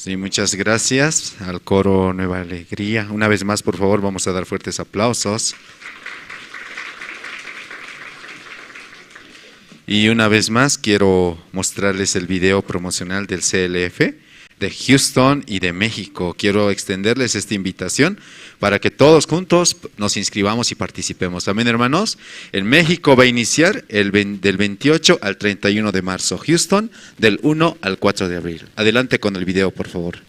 Sí, muchas gracias al coro Nueva Alegría. Una vez más, por favor, vamos a dar fuertes aplausos. Y una vez más quiero mostrarles el video promocional del CLF de Houston y de México. Quiero extenderles esta invitación para que todos juntos nos inscribamos y participemos. Amén, hermanos. En México va a iniciar del 28 al 31 de marzo. Houston del 1 al 4 de abril. Adelante con el video, por favor.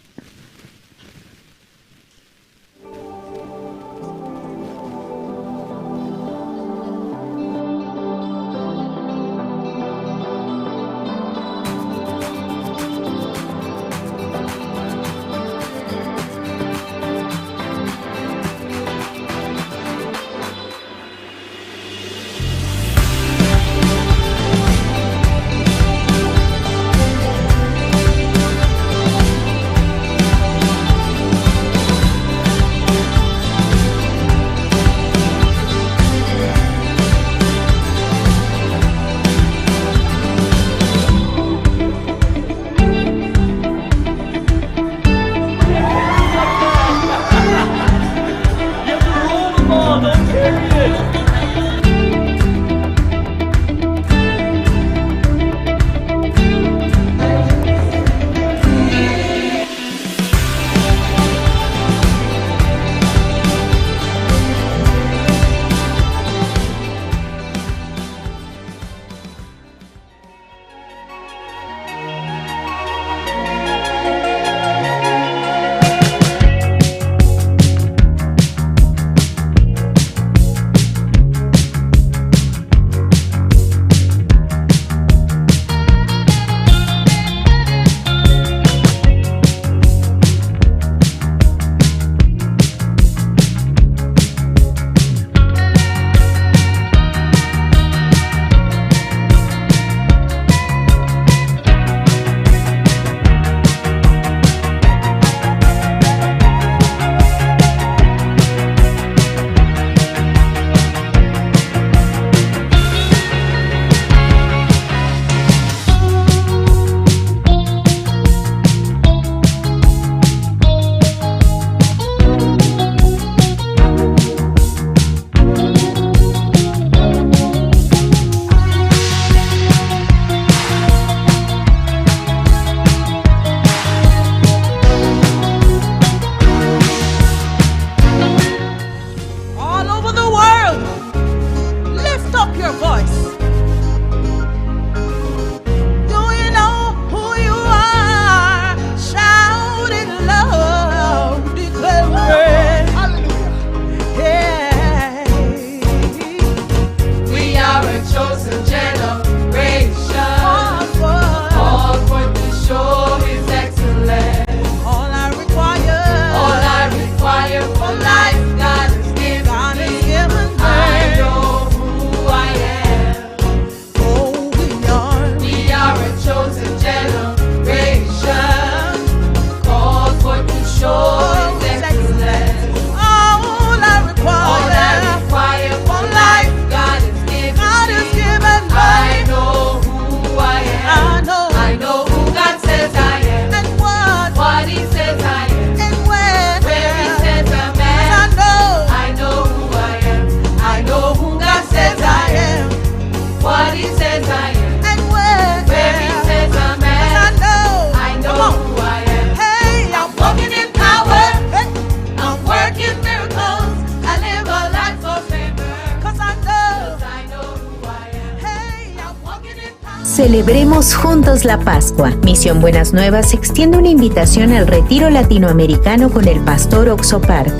Celebremos juntos la Pascua. Misión Buenas Nuevas extiende una invitación al retiro latinoamericano con el pastor Oxo Park.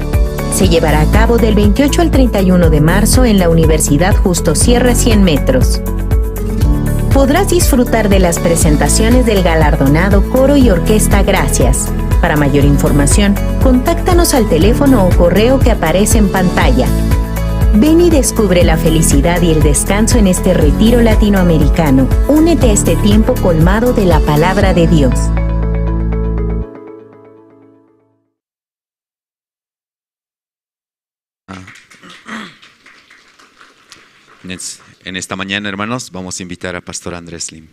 Se llevará a cabo del 28 al 31 de marzo en la Universidad Justo Sierra 100 metros. Podrás disfrutar de las presentaciones del galardonado coro y orquesta Gracias. Para mayor información, contáctanos al teléfono o correo que aparece en pantalla. Ven y descubre la felicidad y el descanso en este retiro latinoamericano. Únete a este tiempo colmado de la palabra de Dios. En esta mañana, hermanos, vamos a invitar a Pastor Andrés Lim.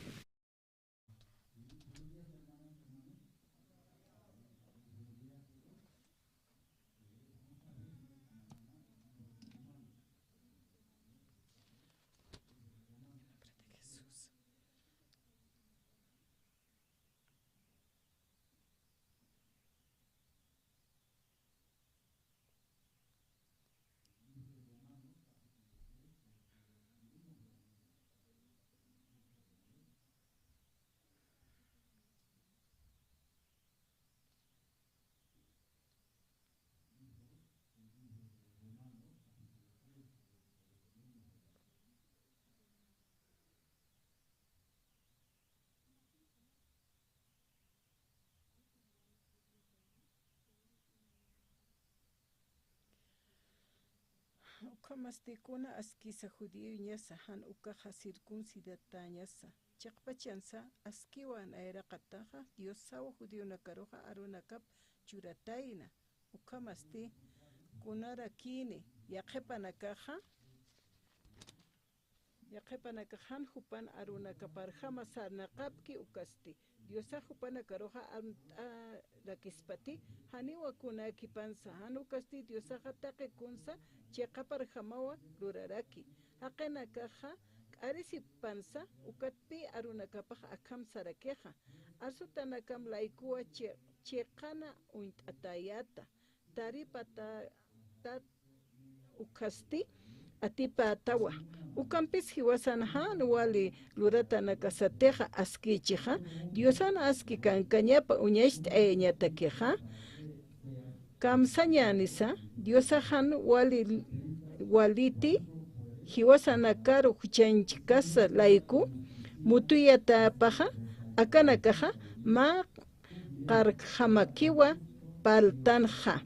Ukamastikuna askisa judío ñasa han ukaja circuncidata ñasa. Chakpachansa askiwan aeraqataja Dios sawa judío nakaroja arunakap churataina. Ukamasti kunara kini yaqepanakaja yaqepanakajan hupan arunakaparjama sarnaqapki ukasti. Diosa hupana karoja lakispati haniwa kuna kipansa hanukasti diosa hatake kunsa chiaqapar hamawa ruraraki haqena kaja arisi pansa ukatpi arunakapaj akam sarakeja asutanakam laikua chiqana atayata taripata ukasti atipa atawa ukampis hiwasan han wali lurata nakasateja askichija diosan aski kankañapa uñaist ñatakeja kamsañanisa diosa han waliti hiwasan akaro huchanchikasa laiku mutuyata paja akanakaja ma qarjamakiwa paltanja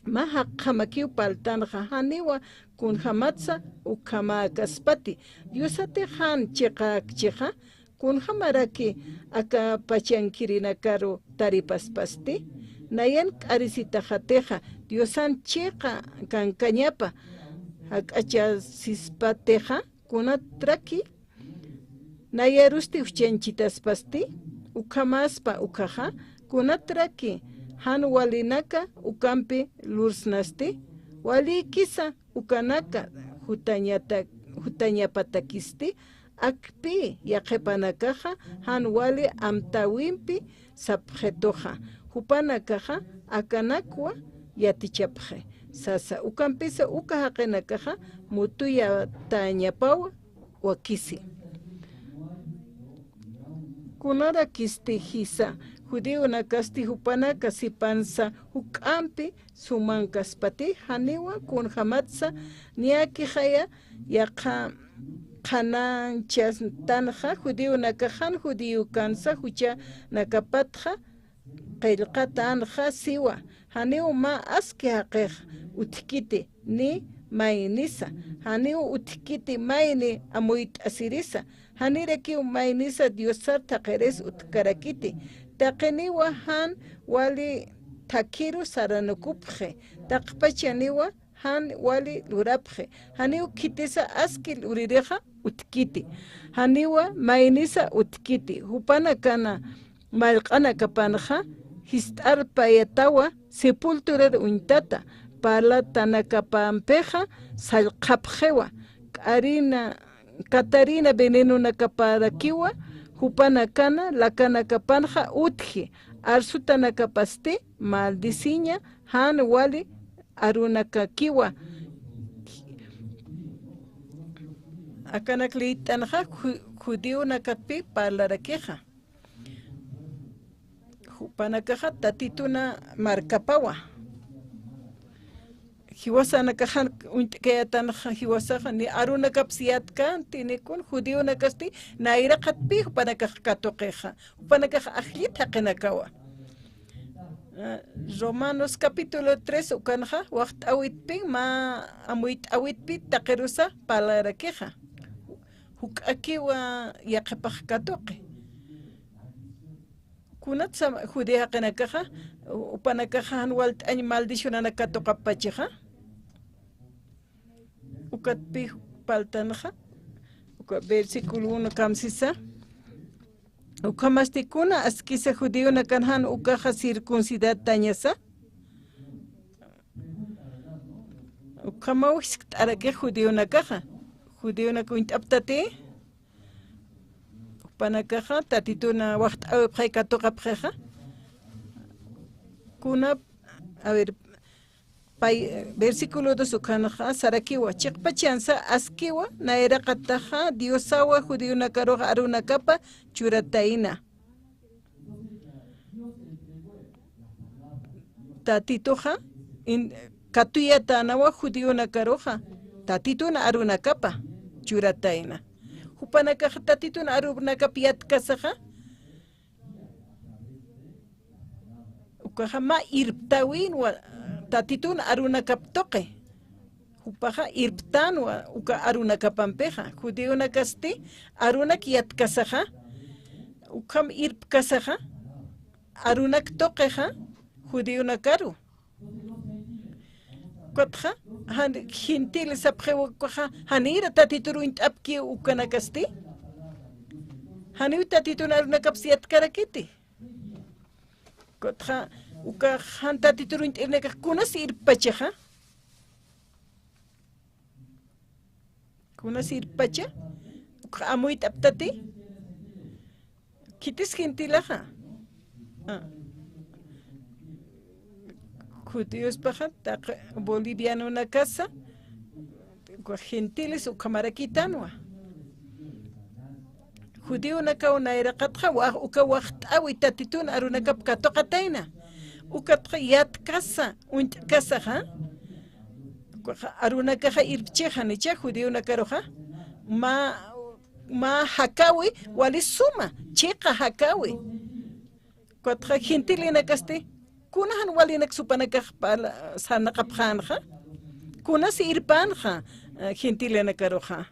maha qamakiw paltanja haniwa kun hamatsa ukama kaspati diosate han chiqa kun hamaraki aka pachankirina karo taripaspasti nayan arisita jateja diosan chiqa kankañapa hakacha sispateja kunatraki nayarusti uchanchitaspasti ukamaspa ukaja kunatraki han walinaka ukampi lursnasti wali kisa ukanaka hutañapatakisti akpi yaqepanakaja han wali amtawimpi sapjetoja hupanakaja akanakwa yatichapje sasa ukampisa ukahaqenakaja mutuya tañapawa wakisi kunara kisti hisa judío nakasti hupanaka sipansa hukampi sumankaspati haniwa kun hamatsa niaki haya yaqa qananchas tanja judío nakajan judío kansa hucha nakapatja qillqata anja siwa haniwa ma aski haqej utkiti ni mainisa haniwa utkiti maini amuit asirisa hanireki mainisa diosar taqeres utkarakiti taqeniwa han wali takiru saranukupje taqpachaniwa han wali lurapje haniu kitisa askil urireja utkiti haniwa mainisa utkiti hupana kana malqana kapanja histar payatawa sepultura untata pala tanakapampeja salqapjewa Catarina veneno nakaparakiwa hupana kana lakana kapanja utji arsuta nakapasti maldiciña han wali arunakakiwa akanakliitanja judío nakapi parlarakeja hupanakaja tatituna markapawa hiwasana kajan untkeatan hiwasaja ni aruna kapsiatkan tinikun judío nakasti naira qatpi para katoqeja para ajita qenakawa Romanos capítulo 3 ukanja waqt awitpi ma amuit awitpi taqerusa palarakeja hukakiwa yaqipaj katoqe kunat sama judía qenakaja upanakajan walt animal dishunana katoqapacheja ukatpi paltanja versículo 1 kamsisa ukamastikuna askisa judío nakanjan ukaja circuncidad tañasa ukamawis arake judío nakaja judío nakuintaptate upanakaja tatituna waqt awpje katoqapjeja kuna a ver versículo 2 ukanja sarakiwa chiqpachansa askiwa nairaqataja diosawa judío nakaroja arunakapa churataina tatitoja katuyatanawa judío nakaroja tatituna arunakapa churataina hupanakaja tatituna arunakapa yatkasaja ukajama irtawin tatitun aruna kaptoqe Hupaja irptanwa uka aruna kapampeja. Judío nakasti arunak yatkasaja. Ukam irpkasaja. Arunak toqueja. Judío nakaru. Kotja han gentil sapjewaja hanira tatituru apki ukanakasti. Hanu tatituna arunakapsiat karakiti. Kotja uka han tatituru kunas irpacheja. Kunas irpacha. Uka amuit aptati. Kitis gentilaja. Judíos baja, boliviano una casa, gentiles o camaraquitanua. Judío una cauna era catjawa, uka wachtawi tatitun aruna capcato cataina. Uka yat casa, un casa ha. Aruna caja ircheja nicha, judío una caroja. Ma hakawi, wali suma, checa hakawi. Cuatra gentilina casti. Kunahan wali nagsupanagkak pala sa nakaphan ka? Kuna si irpan ka, hintila na karo ka.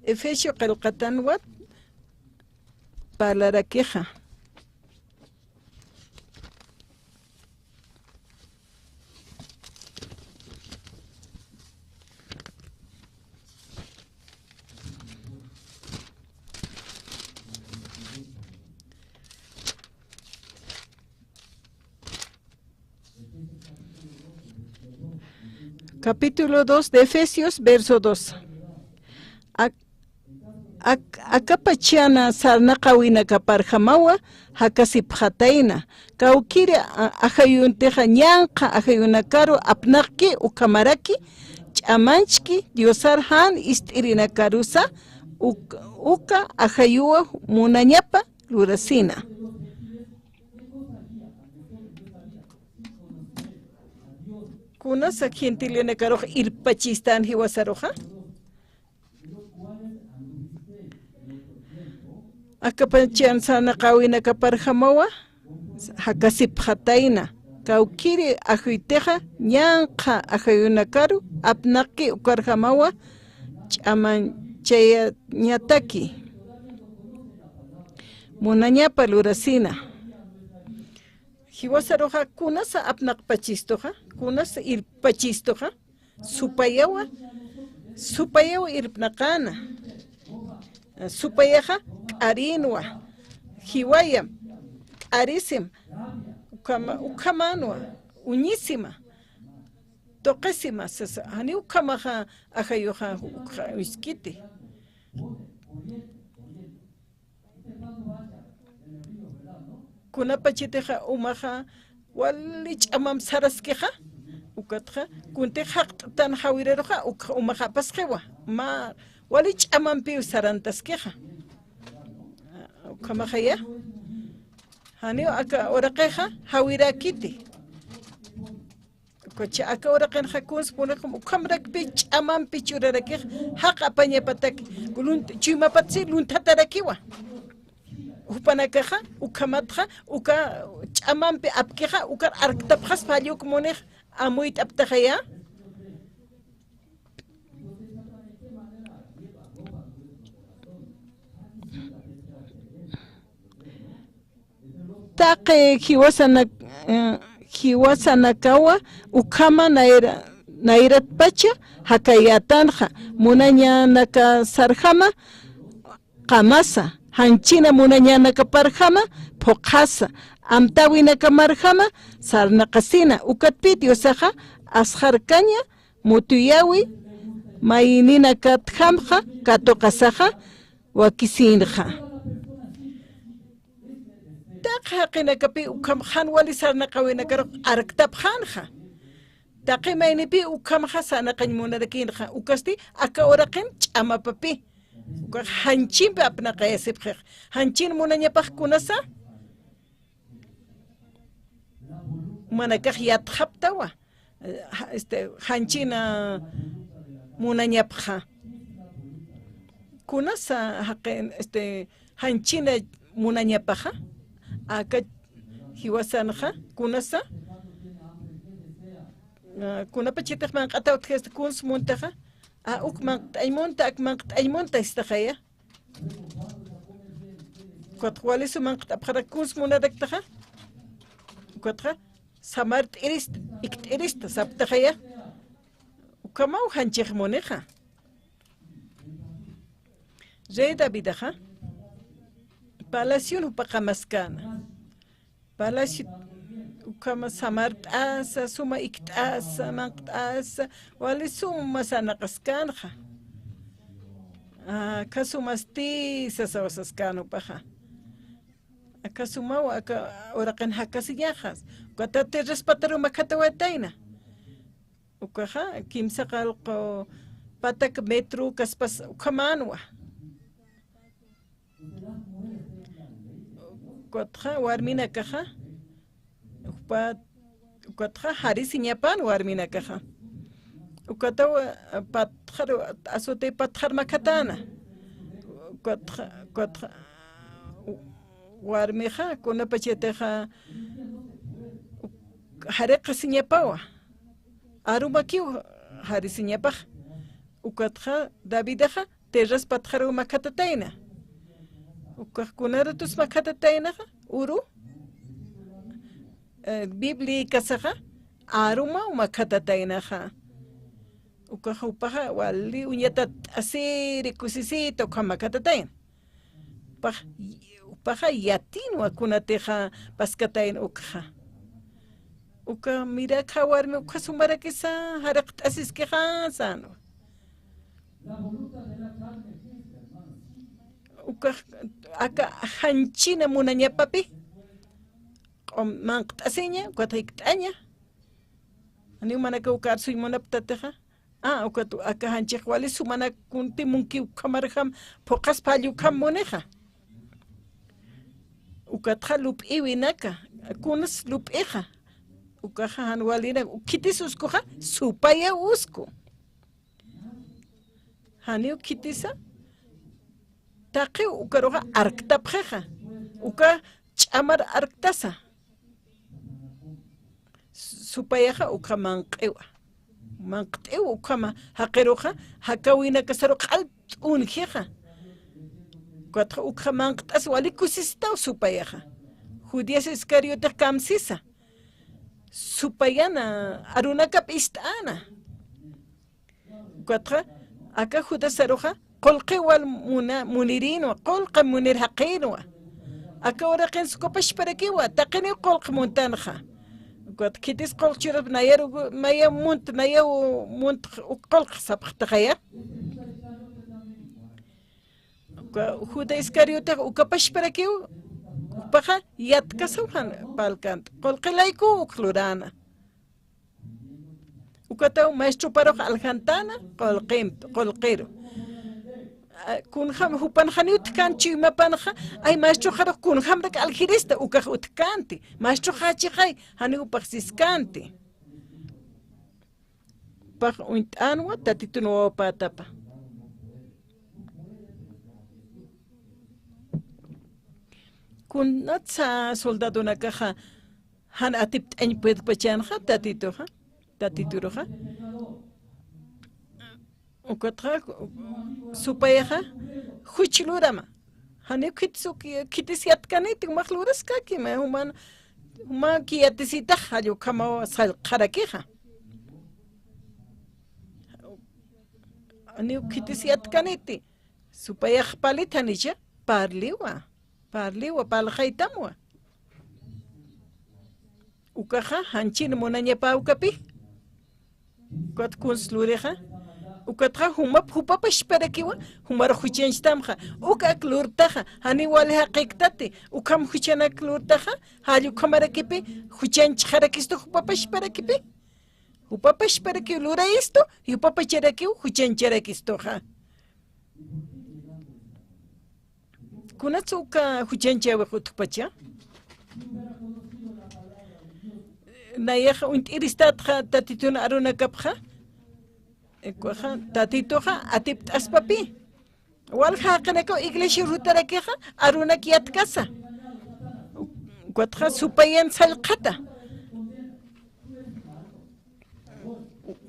Efesio karukatanwat palarakeja. Capítulo 2 de Efesios, verso 2. Akapachana sarnaqawina kaparjamawa hakasipjataina. Kaukiri ajayunteja ñanqa ajayunakaru apnaqki ukamaraki ch'amanchki diosarhan ist'irinakarusa uka ajayuwa munañapa lurasina. Kuna sa gentilene karoja irpachistan hiwasaroja. Akapachian sana kawina kaparjamawa hakasipjataina. Kaukiri ajuiteja ñanqa ajayunakaru apnaqki ukarjamawa ch'amanchaya ñataki. Munañapa lurasina. Hiwasaroja kunasa apnaqpachistoja, kunasa irpachistoja, supayawa irpnaqana, supayaja k'arinwa, hiwayam, k'arisim, ukamanwa, uñísima, toqésima, hani ukamaja ajayuja uiskiti. Kuna pachiteja umaja walich amam saraskeja ukatja kunte tan hawireroja umaja paskewa ma walich amam piu sarantaskeja ukamajaya hani aka orakeja hawirakiti kocha aka oraken hakuns punakum ukamrak pich amam pichurarakej haqa pañapatak lunt chimapatsi luntatarakiwa upanakaja ukamatja uka chamampe apkeja ukar arktapjas paliuk monej amuit aptajaya taqe hiwasanakawa ukama nairat pacha hakayatanja munaña naka sarjama qamasa hanchina munañana kaparjama phoqasa amtawina kamarjama sarnaqasina ukatpiti usaja asjarcaña mutuyawi mainina katjamja katoqasaja wakisinja taqhaqina kapi ukamjan wali sarnaqawina karo arktapjanja taqimaynipi ukamja sanaqañmunarakinja ukasti aka oraqin ch'amapapi hanchin pe apnaqayasipjej hanchin munañapaj kunasa manakaj yatjaptawa hanchina munañapja kunasa hanchina munañapaja aka hiwasanja kunasa kunapa chitak man qataw tkesta kuns muntaja uk man aymonta ak man aymonta istajaya kwatwalisu man qatapkhara kuns munadaktaja kwatra samart irist saptajaya ukamau hanchig moneja Rey Davidaja Palacio upaqamaskana Palacio ukama samart asa suma iktasa maqtasa wali suma sanaqaskanja kasumastisa sawasaskano paja akasumawa aka oraqan hakasiyajas qatate respetaru makatawataina ukaja kimsa qalqo patak metro kaspas ukamanwa Kotra warmina kaja Kotra harisiñapan warmina kaja Ukataw patjar azote patjar makatana Kotra warmija kuna pacheteja hareqa siñapawa arumakiw harisiñapaj ukatja Davidaja terras patjar makatataina Ukahkunara tus makatatainaja uru Biblia kasaja aruma makatatainaja ukahupaja wali uñata asiri kusisito kamakatatain paja yatinwa kunateja paskatain ukja uka mira kawarmi ukasumara kisa haraqt asiskeja sano aka hanchina munañapapi manqt'asiña ukataykt'aña ani manaka ukarsuy munaptateja ukatu aka hanchik wali sumana kunti munki ukamarjam poqas palliukam muneja ukatja lup'iwinaka kunas lup'ija ukaja han walina ukitis uskuja supaya usku hani ukitisa Taqi ukaroja arktapjeja uka ch'amar arktasa supayaja uka manq'iwa manqt'iwa ukama haqiruja hakawina kasaro q'alt'unjija Cuatro uka manqt'as wali kusisitaw supayaja Judias Iscariote kamsisa supayana arunaka p'ist'ana Cuatro aka judasaroja قلقي والمنيرين وقلق منير حقينوا أكورا قنس كوبش بركيوا تقني قلق منتنخا قد كيدس قلق شرب نايرو ما يمونت نايو مونت قلق سبخ تخيا هودا إسكاريوتا وكوبش بركيو بخا يتكسوهن بالكانت قلق لايكو وكلورانا وكتاو مايسترو باروخ الخانتانا قلقيرو kun ham hupan hani utkanchi mapanja ay maestro jaro kun hamrak algirista uka utkanti maestro hachi hay hani upaxiskanti pa uintanwa tatituno patapa kun natsa soldado na caja han atipt en ped pachanja tatituroja ukatra supayaja huchilurama hani kitis yatkanit makhluras kaki me human ki yatisita hayo kama sal kharakeja ani kitis yatkaniti supayaj palitanicha parliwa palkhaitamwa ukaja hanchin monaña paukapi kot kunslureja ukatra hupa pashparakiwa humar huchenchtamja uka klurtaja hani wali haqiqtati ukam huchana klurtaja hayu kamarakipi huchencharakisto hupa pashparakiwa lura isto y hupa pacharakiwa huchencharakistoja kunatsuka huchenchawa hutpacha nayaja untiristatja tatituna aruna kapja tatitoja atipt aspapi wal haqanako iglesia rutarakeja aruna kiatkasa Ukatja supayan salqata.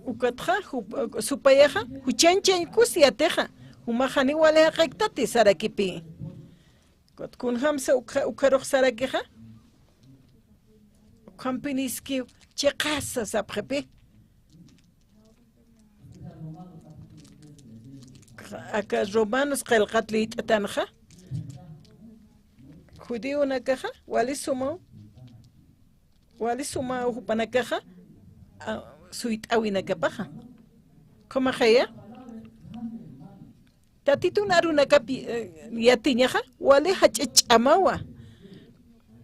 Ukatja supayaja huchanchan kusiateja. Humajani wale rectati sarakipi. Kun hamsa ukaroj sarakeja. Kampiniski chekasa sapjepi. Acá romanos qalqatli tanja. Judío nakaja, wali suma hupanakaja, suit awinakapaja. ¿Cómo jaya? Tatito narunakapi yatiñaja, wali hachamawa.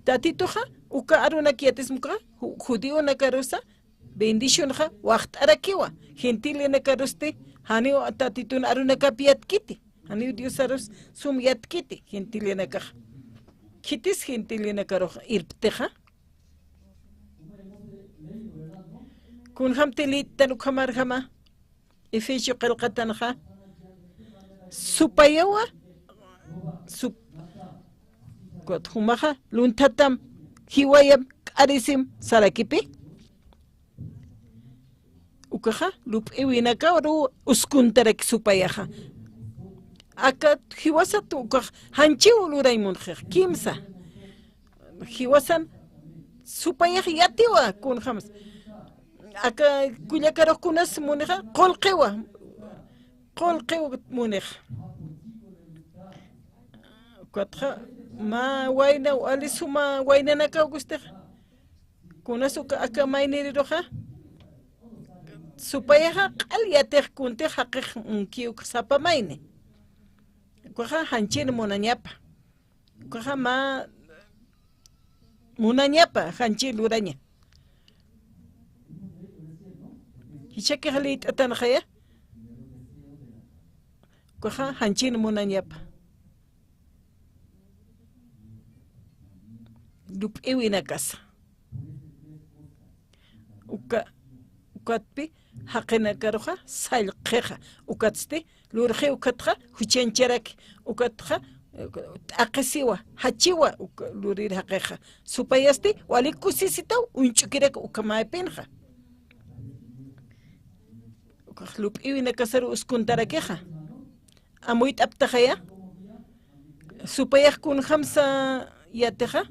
Tatito ja, uka arunakiatismuka, judío nakarusa, bendición ja, wacht arakiwa, gentil nakaruste, hani tatito narunakapi yatkiti, hani Dios arus sum yatkiti, gentil nakaja. Kitis gentilina karo irpteja. Kun hamtelit tanu kamar hama. Efecio qalqatanja. Supayawa. Kot humaja luntatam hiwayam arisim sarakipi. Ukaja lup ewinaka oru uskuntarek supayaja. Acá hiwasa tu hanchi uluray munjer kimsa hiwasan supayaj yatiwa kun jamas acá kuyakaro kunas muneja qolqewa muneja kwatja ma wayna alisuma wayna naka gusteja kunas acá mayniri roja supayaja qal kunte haqej kiuk sapa mayne Kuja hanchin munañapa. Kuja ma munañapa hanchin luraña. Hicha que halit atanjaya. Kuja hanchin munañapa. Lup ewina casa. Ukatpi haqina karoja salqeja. Ukatste lurje ukatja huchencherak ukatja aqesiwa hachiwa lurir haqeja supayasti walikusisita unchukirek ukamapenja ukajlup iwina kasaru uskuntarakeja amuit aptajaya supayaj kun hamsa yateja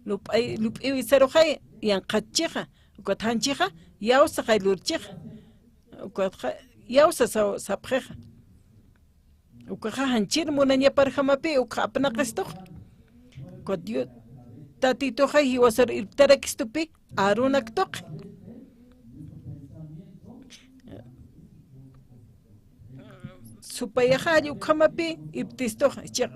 lup iwi sarojaya yanqatcheja ukathancheja yawsa qaylurcheja ukatja yawsa sapjeja. Ukaja hanchir munaña parjamapi ukapna qestoq. Kodyo tatitoja hiwasar irtarakistupi arunak toq. Supayaja ukamapi irtistoja.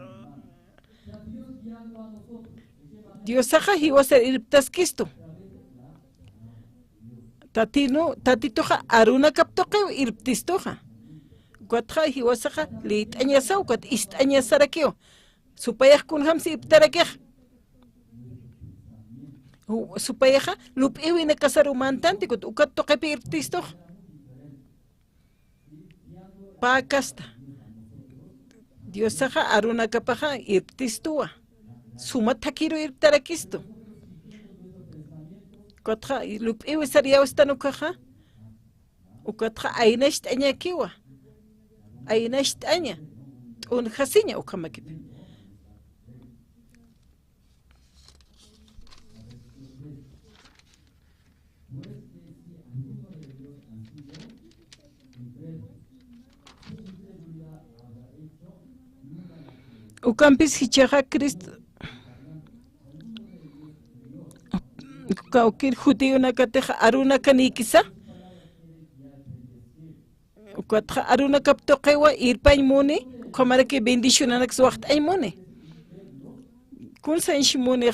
Diosaja hiwasar irtaskistu. Tatitoja aruna kaptoque irptistoja. Cuatja hiwasaja lit añasau cuat ist añasaraqueo. Supayaj kun hamsi irptaraquej. Supayaja lup iwina casaru mantante cuat ucat toquepi irptistoja. Pa casta. Diosaja aruna kapaja irptistua. Sumatakiru irptarakisto. Kotja lup iwi sariyaw stanukaja ukatja aynasht anya kiwa aynasht anya un hasinya ukamakip ukampis hichaja Cristo Kaukir judío nakateja aruna kanikisa. Ukatja aruna kaptoqewa irpañ mune, kamara que bendición anak suacht ay mune. Kun sanshi mune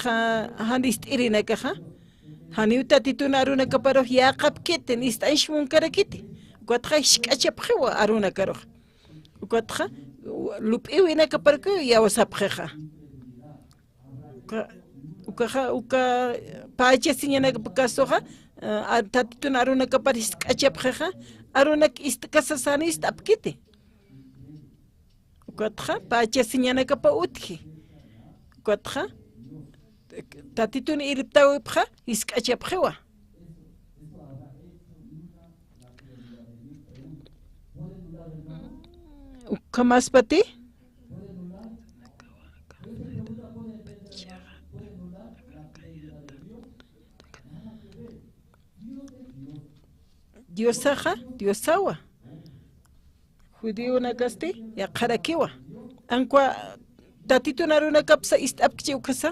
handist irina kaja. Hani utatitun aruna kaparo ya kapkete nist ansh mun karakiti. Ukatja shkachapjewa aruna karo. Ukatja lup iwina kaparko ya wasapjeja. Uka pache sinyana kasoja tatitun aruna kaparis kachapjeja aruna istkasasani istapkiti. Ukatja pache sinyana kapa utji. Ukatja tatitun iliptawipja isk'achapjewa. Ukamaspati Diosaja, Diosawa. Judío nakasti, ya karakiwa. Ankwa tatito naruna kapsa istapkichiw kasa.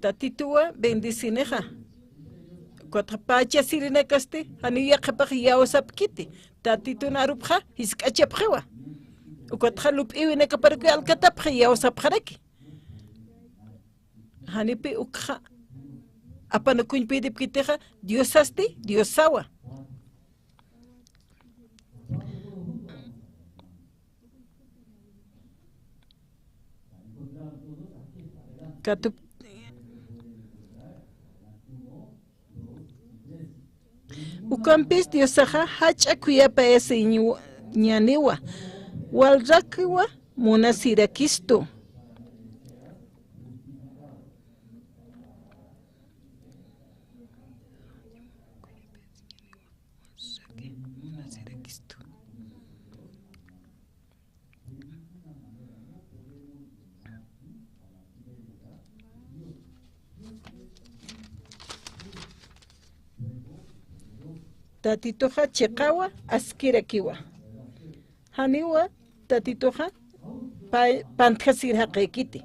Tatituwa bendicineja. Cuatrapacha sirina kasti, aniya kapag yaosapkiti. Tatito narupja, iskachapjewa. Cuatralup iwina kaparku alkatapja yaosapjaraki. Hanipi ukja. Apanakuñ pidipkiteja, Diosasti, Diosawa. Katup Ukampis Diosaja hacha kuyapa ese ñaniwa. Walrakiwa munasirakisto. Tatitoja chekawa askirakiwa. Haniwa tatitoja pantjasir haqekiti.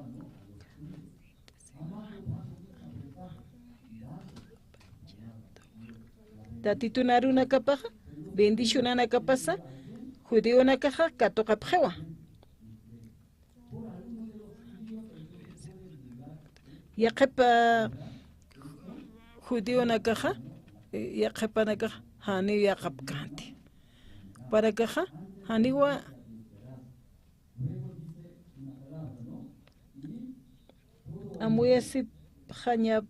Tatitunaruna kapaja, bendicionana kapasa, judío nakaja katokapjewa. Yakepa judío nakaja, yakepa nakaja. Hani yakapkanti. Para kaja, haniwa amuyasip hanya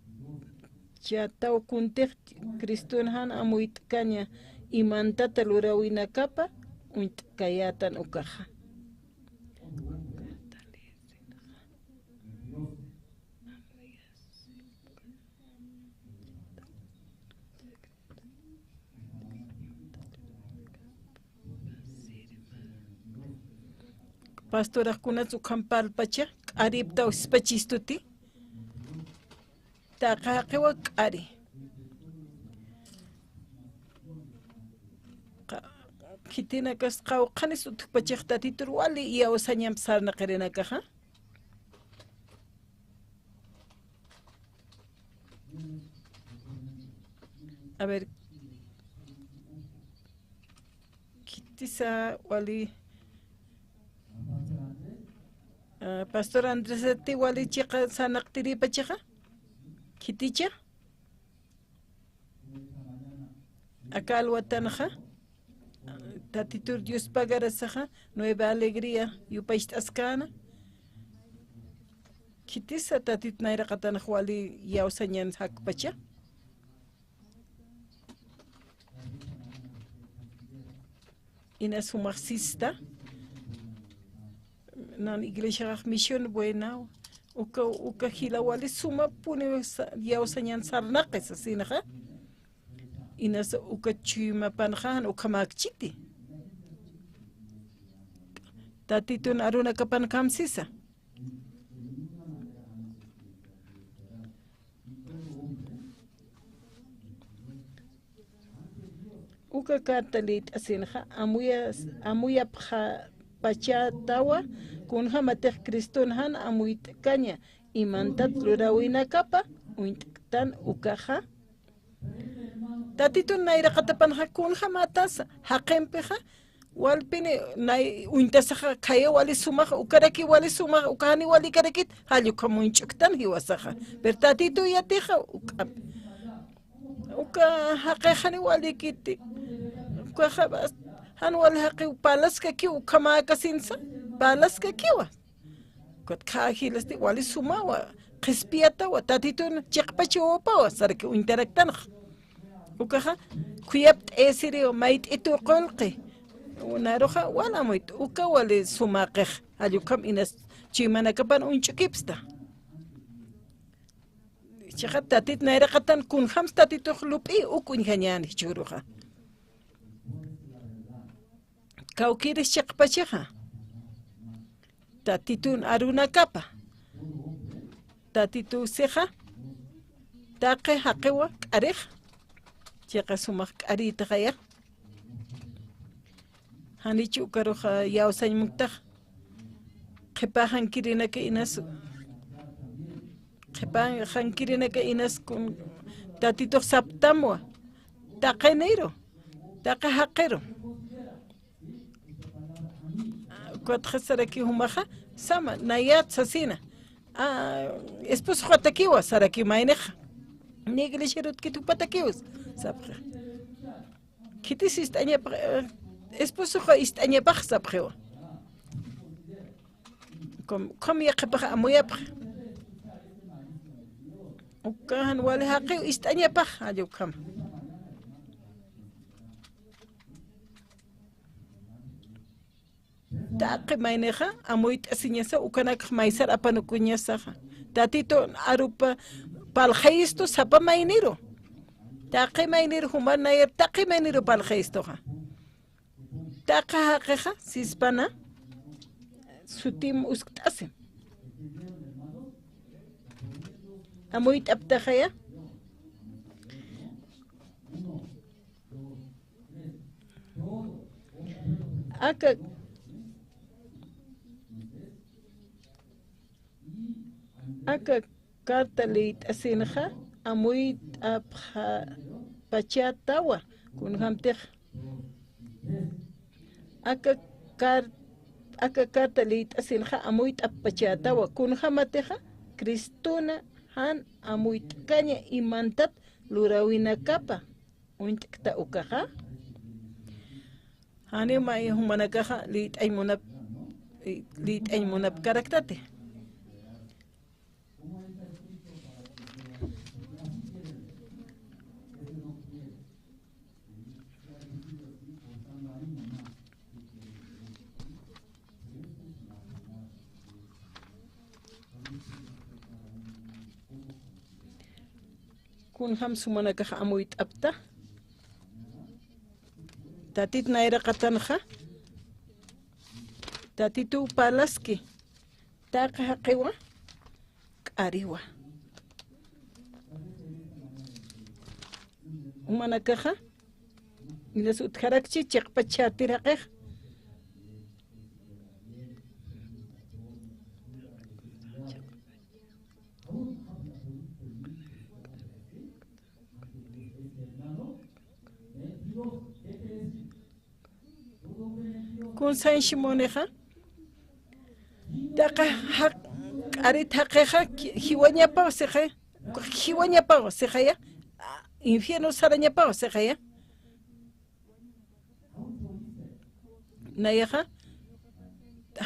chatao kuntek Kristun han amuit kanya imanta talurawina kapa unt kayatan ukaja. Pastora kunatsu kampalpacha aripta uspachistuti taqaqiwa qari kitina kas qawqanis utukpachaqta titur wali yawsañam sarna qirinakaja a ver kitisa wali Pastor Andrés wali chiqa sanaqtiri pachaqa kiticha akal watanaja tatitur Dios pagarasaja nueva alegría yupaist askana kitisa tatit naira qatana wali yawsañan hak pacha ina sumarxista nan iglesia misión buena uka hilawali suma pune yawsañan sarnaqes asinaja inas uka chima panjan uka makchiti tatitun aruna kapan kamsisa uka katalit asinaja amuya pachatawa kunja matek Kriston han amuit kanya imantat lurawina kapa uintan ukaja tatitun naira katapan kunja matas haqempeja walpine nay uintasaja kaya wali sumaja ukaraki wali sumaja ukani wali karakit halyuka muinchuktan hiwasaja pero tatitu yateja uka haqejani wali kiti ukaja han wali haqi palaska ki ukama kasinsa palaska kiwa kot khahilasti wali sumawa qispiata wa tatitun chiqpachopa wa sarki interaktan ukaja kuyapt esiri mait itu qolqi unaroja wala moit uka wali sumaqej alyukam inas chimana kapan unchukipsta chiqa tatit nayraqatan kun hams tatituq lupi ukun hañani churuqa kawkiris chiqpachiqa tatitun aruna kapa tatitu siqa taqe haqiwa k'ariq chiqa sumaq k'arita qayaq hanichu ukaruqa yawsañmuntaq qhipa hankirinaka inas qhipa hankirinaka inas kun tatituq saptamwa taqe niro taqe haqiro kuatqa saraki humaqa sama nayat sasina esposo qatakiwa saraki mayniqa neglisherut kitupatakiwas sabqa kitis istañapa esposo qa istañapaq sabqiwa kom yaqipaq amuyapaq ukahan wali haqi istañapaq allukama taqi mayniqa amuyta asiñasa ukanakaq maysar apanukuñasaqa tatito arupa palqayisto sapa mayniro taqi mayniro humanayar taqi mayniro palqayistoqa taqa haqiqa sispana sutim usktasim amuyta aptaqaya aka karta liitasinqa amuyt apqa pachatawa kunhamtiq aka karta liitasinqa amuyt apachatawa kunhamatiqa Cristuna han amuyt kaña imantat lurawinakapa unt'ikta ukaqa hani may humanakaqa liit'aymunap karaktate kun ham sumanakaqa amuyt apta tatit nayraqatanqa tatitu palaski taqa haqiwa k'ariwa umanakaqa inas utqarakchi chiqpachatiraqej kun San Shimoneja taqa k'arit haqiqa hiwañapaw siqaya infierno sarañapaw siqaya nayaqa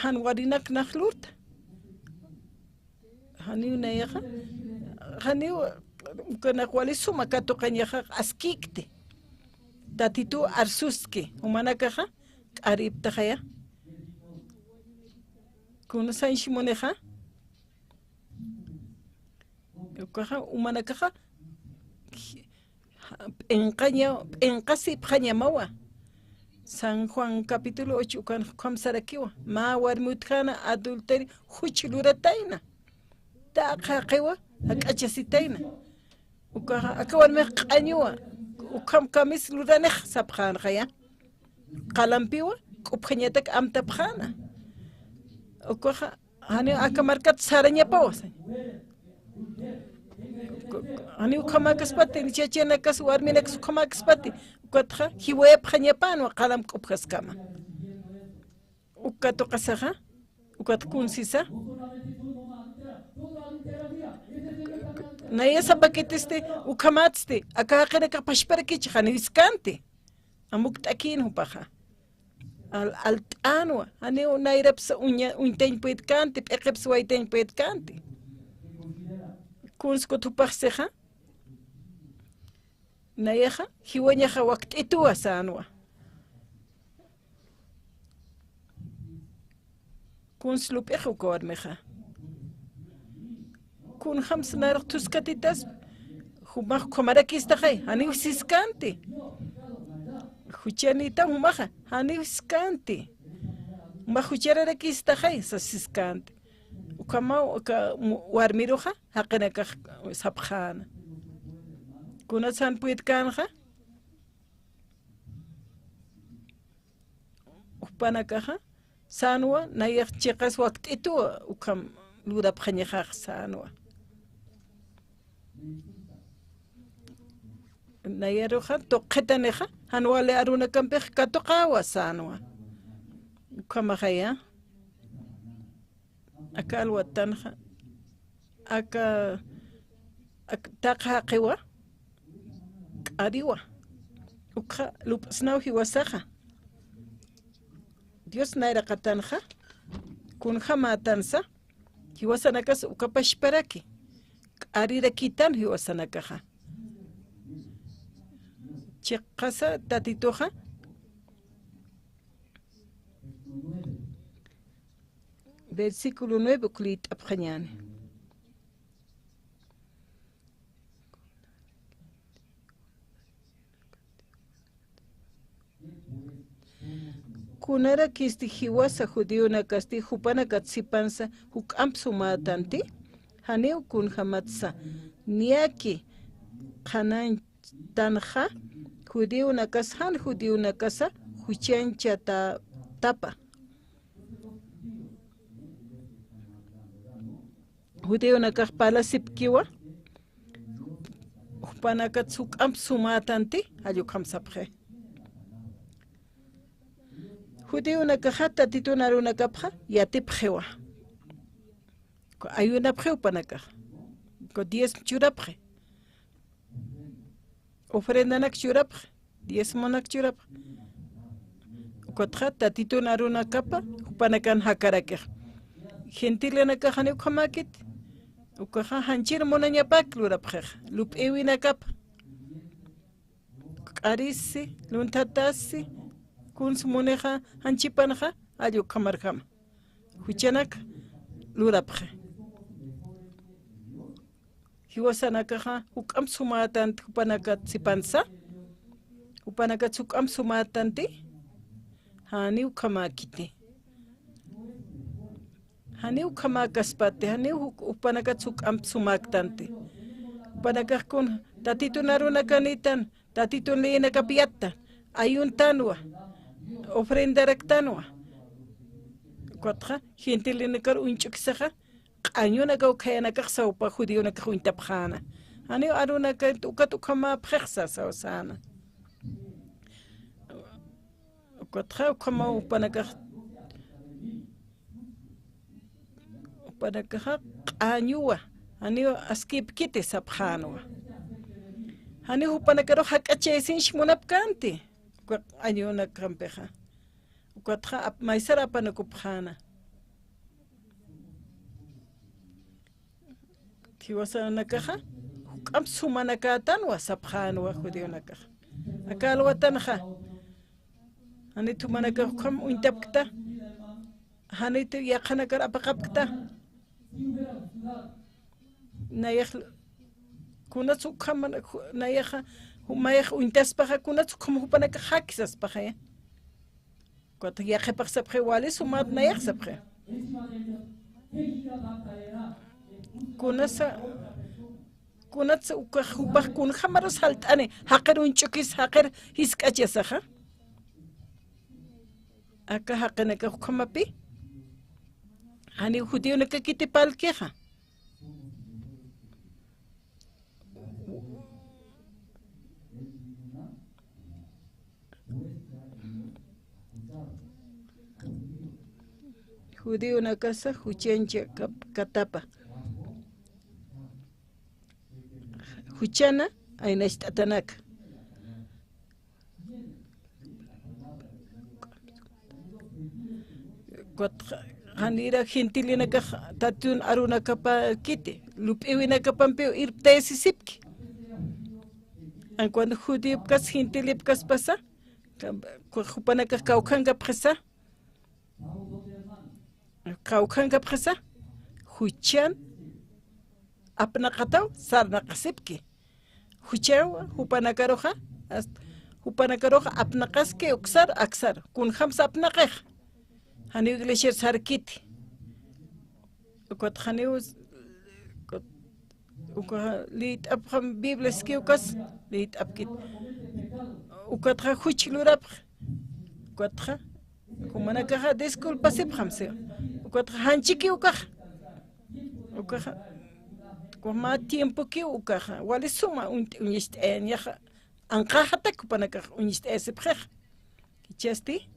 han warinak naqlurta haniw nayaqa haniw ukanaq wali suma katuqañaqa askikti tatitu arsuski humanakaqa k'ariptaqaya kun San Shimoneja ukaqa umanakaqa p'inqasi p'qañamawa San Juan capítulo 8 ukan qamsarakiwa ma warmutqana adulterio huchluratayna taqaqiwa ak'achasitayna ukaqa akawarmi q'añuwa ukam kamis luranej sapqanqaya qalampiwa k'upqañataq amtapqana ukaqa hani akamarkat sarañapawas hani ukhamakaspati nichachanakas warminakas ukhamakaspati ukatqa hiwayapqañapanwa qalam k'upqaskama ukatuqasaqa ukat kunsisa nayasa pakitiste ukhamatiste akaqiraka pashparkichaq hani iskanti amuk t'akin hupaqa alt'anwa hani nayrapsa uñtañpuyta kanti p'iqipas waytañpuyta kanti kunskut hupaqsiqa nayaqa hiwañaqa wakt'ituwa sanwa kunslup'iqa ukawarmiqa kun hamsanaraq tuskatitas Humaj komarakistajay, hanif siskanti. Huchanita humaja, hanif siskanti. Humaj huchararakistajay, sa siskanti. Ukama warmiruja, haqenaka sapjana. Kuna san puitkanja. Upanakaja, sanwa, nayak chikas waktitu, ukam luda pjanejaj sanwa. Nayaruja, toqetaneja, hanwale aruna kampej katoqawa sanwa. Ukamajaya. Aka alwatanja. Aka taqaqiwa. Ariwa. Ukha lupsnau hiwasaja. Dios naira katanja. Kunja matanza. Hiwasanakas ukapashperaki. Arira kitan hiwasanakaja. Chiqasa tatitoja. Versículo 9, Kulit Abjañane. Kunara kisti hiwasa judío na kasti jupana katsipansa huk ampsumatanti. Haneu kun hamatsa. Niaki hanan tanja. Judío na kashan judío na kasa. Huchancha tapa. Judío na kahpala sipkiwa. Hupana katsuk ampsumatanti. Ayuk hamsapje. Judío na kahata titunaru na kapja. Yatipjewa. Ayuna pjeupanaka. Ko 10 churapje. Ofrenda nak churapje. 10 monak churapje. Ko trata titunaru na kapa. Hupanakan hakarakej. Gentile na kahane ukamakit. Ukaha hanchir monanya paklurapje. Lup ewi na kapa. Arisi, luntatasi. Kuns moneja hanchipanaja. Ayo kamarkam. Huchanak lurapje. Hiwasanakaja ukam sumatan upanakat sipansa. Upanakat sukam sumatanti. Hani ukamakiti. Hani ukamakaspate. Hani upanakat sukam sumaktante. Upanakat kun tatito naruna kanitan. Tatito leena kapiata. Ayun tanwa. Ofrenda rectanwa. Cuatro. Gente leena kar unchuksaja. Añona ka ukayana ka sa upa judío na ka huintapjana. Ani aruna ka ukama prexsa sa osana. Kuatra ukama upana ka anyua. Ani askip kite sa pjanwa. Ani upana ka hakache sin shmunapkanti. Añona kampeja. Kuatra maisara pana kupjana. Hiwasa nakaja, hukam sumanakatan wa sapjan wa judío nakaja. Akal watanja. Hanitu manaka hukam uintapkta. Hanitu yakanakar apakapkta. Nayah kunat hukam nayah humayah uintaspaja kunat hukam hupanaka hakisaspaja ya. Kuat yakepak sapje wali sumat nayah sapje. Kunatsa ukahubah kun hamaros haltane haker unchukis haker hiskachasaja. Aka hakenaka hukamapi. Hani judío naka kiti palkeja. Judío naka sa huchencha katapa. Huchana ay nashtatanaka. Hanira gentilina ka tatun aruna kapa kite. Lupewina kapampeo irptesi sipki. An cuando judío kas gentilip kas pasa. Kupanaka kaukanga presa. Kaukanga presa. Huchan apnaqataw sarnaqasipki. huchawa hupanakaroja hasta hupanakaroja apnaqaske uksar aksar kun hamsa apnaqej hani iglesia sarkiti ukot hani lit abham bibles ki ukas lit abkit ukot ha huchilurap ukot ha kumana kaha disculpa sip hamse ukot hanchiki ukaj ukaj kuma tiempo ki ukaj wali suma unist en ya anqahatak kupanaka unist esiprej kichasti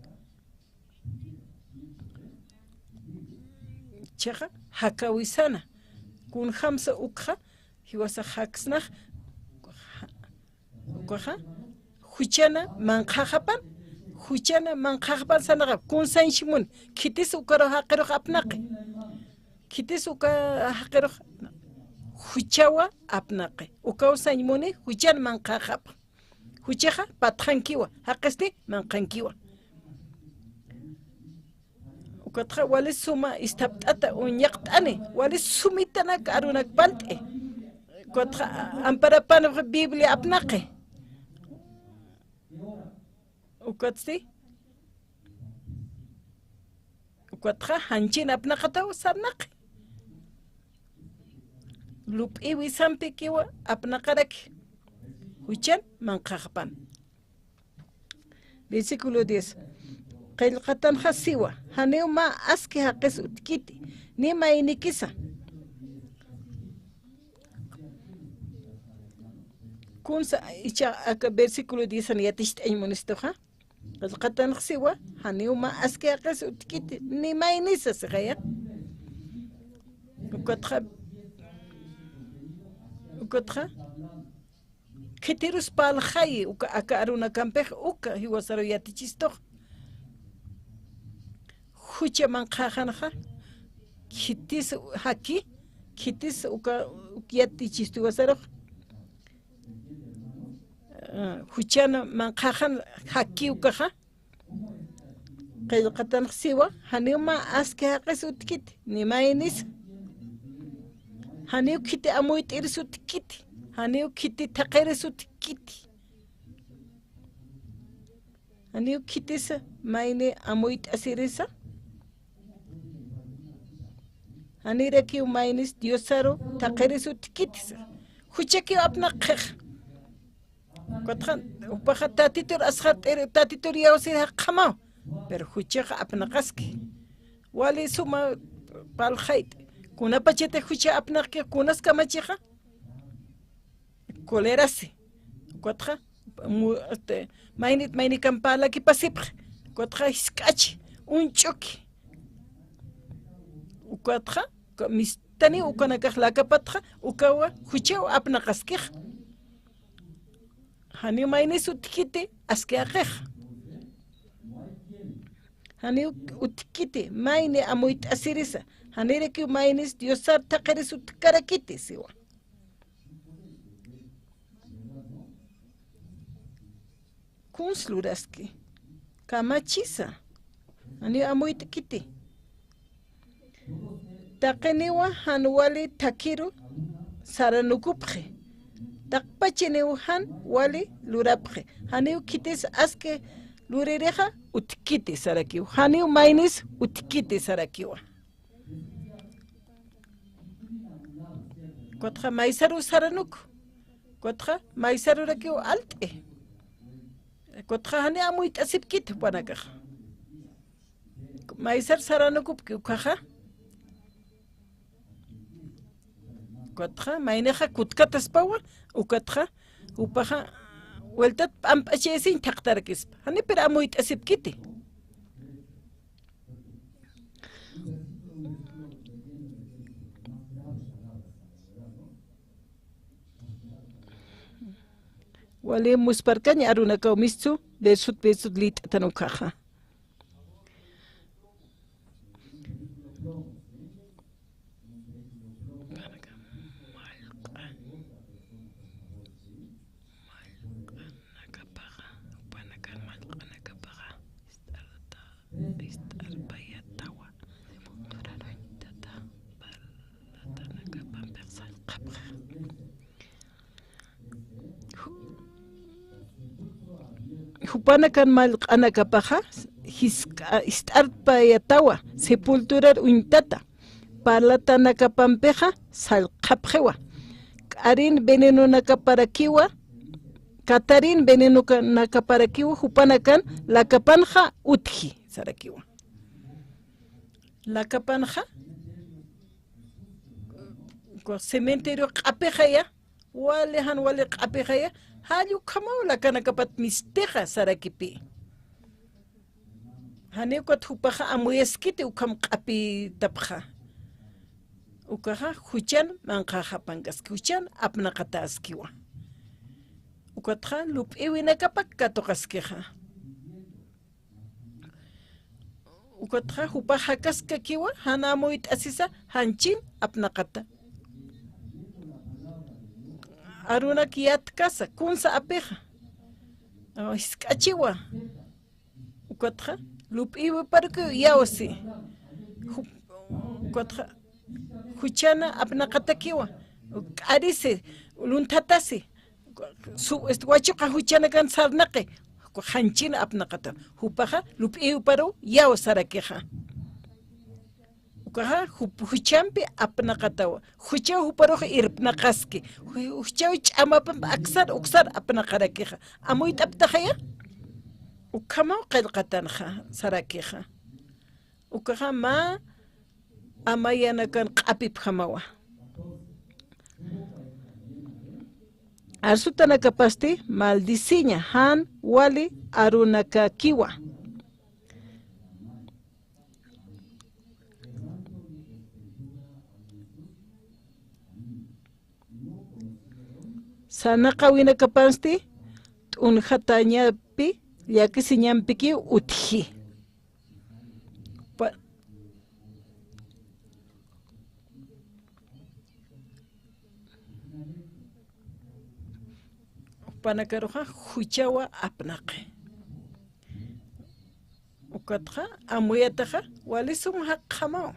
chaja hakawisana kun hamsa ukja hiwasa haksnaj ukja huchana manqajapan sanaqa kun sanshimun kitis ukaro haqiro apnaqi kitis uka haqiro huchawa apnaqi ukaw sanmuni huchan manqajapan huchaja patjankiwa haqesti manqankiwa ukatja wali suma istapt'ata unyaqt'ani wali sumitana k'arunak palt'e ukatja amparapanaj biblia apnaqi ukatsti ukatja hanchin apnaqataw sarnaqi lup'iwi sampikiwa apnaqaraki huchan manqajapan versículo 10 qillqatan hasiwa haniw ma aski haqis utkiti ni mainikisa kunsa icha aka versículo 10 ani yatist aymunistoja qillqatan hasiwa haniw ma aski haqis utkiti ni mainisa sigaya ukatja kitirus palhay uka aka aruna kampej uka hiwasaro yatichistoj hucha manqajanja kitis haki kitis uka yatichistu wasaro huchana manqajan haki ukaja qillqatan siwa hanima aske haqis utkit nimainis haniu kiti amuit irisut kiti haniu kiti taqerisut kiti haniu kitisa maine amuit asirisa hanira kiu mainis diosaro taqerisut kitisa huchaki apna qeq kotjan upaja tatitor ashat tatitor yausir haqama pero huchaqa apna qaski wali suma palhait kuna pachete hucha apnaqi kunas kamachiqa kolerasi kotja maini kampala ki pasipq kotja iskachi unchuki ukotja mistani ukanakaj lakapatja ukawa hucha apnaqaskij hani maini sutkiti askeaqej hani utkiti maini amuit asirisa hanire ki mainis diosar taqerisut karakiti siwa kunsluraski kamachisa ani amuit kiti taqeniwa hanwali takiru saranukupje taqpachiniw han wali lurapje haniw kitis aske lurireja utkiti sarakiw haniw mainis utkiti sarakiwa kotja maisaru saranuk kotja maisaru rakiw alte kotja hani amuit asipkit panakaj maisar saranukup ukaja kotja maineja kutkataspawa ukatja upaja vueltat ampachesin taqtarakispa hani pero amuit asipkiti wali musparkaña arunakaw mischu besut lit tanukaja hupanakan malq'anakapaqa istarpayatawa sepulturar uintata palatanakapampeqa salqapqewa k'arin veneno nakaparakiwa katarin veneno nakaparakiwa hupanakan lakapanja utji sarakiwa lakapanja cementerio q'apejaya wale q'apejaya hallu kamaw lakanakapat misteja sarakipi hanewkat hupaja amuyeskiti ukam q'api tapja ukaja huchan manqaja pankaski huchan apnaqata askiwa ukatja lup'iwinakapak katoqaskija ukatja hupaja kaskakiwa hana amuyt asisa hanchin apnaqata aruna kiyat casa kunsa apeja iskachiwa ukatja lup'iwi parku yawsi ukatja huchana apnaqatakiwa k'arise luntatasi wachuqa huchana kan sarnaqi hanchina apnaqata hupaja lup'iwi paru yaw sarakiqa ukaja huchampi apnaqatawa huchaw huparuqa irpnaqaski huchaw ch'amapan aksar uksar apnaqarakiqa amuy t'aptajaya ukamaw qillqatanqa sarakiqa ukaja ma amayana kan q'apip hamawa arsutanakapasti maldiciña han wali arunakakiwa sanaqa winakapasti t'unjatañapi llakisiñanpiki utji panakaruja huchawa apnaqi ukatja amuyataja wali sumhaq qhamaw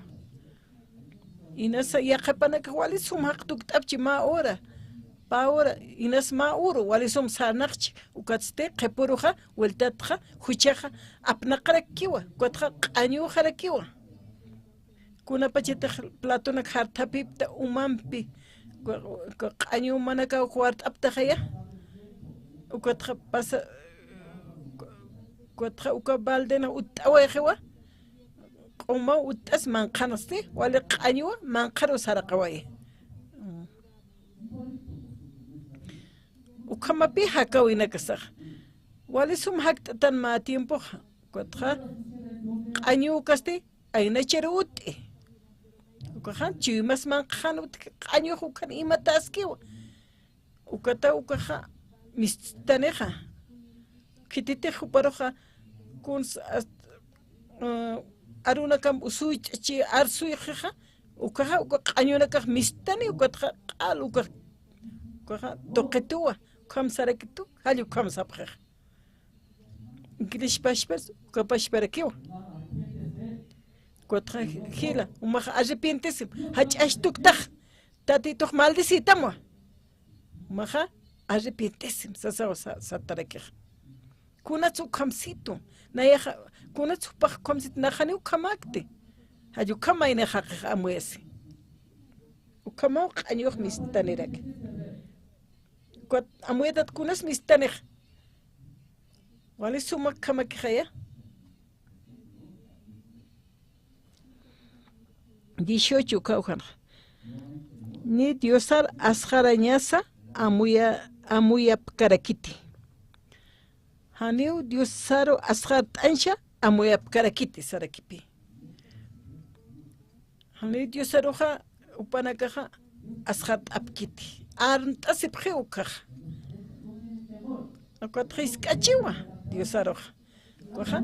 inasa yaqapanaka wali sumhaq tukt'apchi ma hora pa hora inas ma uru wali sum sanaqchi ukatste qhipuruja vueltatja huchaja apnaqarakiwa ukatja q'añujarakiwa kunapachita platonak hartapipta umanpi q'añu manaka huart'aptajaya ukatja pasa ukatja uka baldena ut'awajewa q'uma ut'as manqanasti wali q'añuwa manqaru saraqawaya ukamapi hakawina kasaq wali sum hakt'atan ma tiempo ukatja q'añu kasti aynachir ut'i ukaja chimas manqan ut'i q'añu ukan imata askiwa ukata ukaja mistaneja kitite huparoja kun aruna kam usuy chi arsuy khija ukaja q'añunaka mistani ukatja q'al ukaja toqetuwa kam sarakitu hallu kam sapja ingilish pashpas ukapashparakiwa ukatja hila umaja arrepientesim hach'ashtuktaj tatituj maldicitamwa umaja arrepientesim sasawa satarakij kunatsu kamsitu nayaja kunatsu paj kamsit najani ukamakte hayu kamay najaqij amuesi ukamaw q'añuj mistanerak kuat amuetat kunas mistanej wali sumak kamakijaya 18 kawjan ni diosar asjarañasa amuya karakiti haniu diosaro asjar tansha amuya karakiti sarakipi hani diosaroja upanakaja asjar apkiti arntasipje ukaj akwatris kachiwa diosaroja ukaja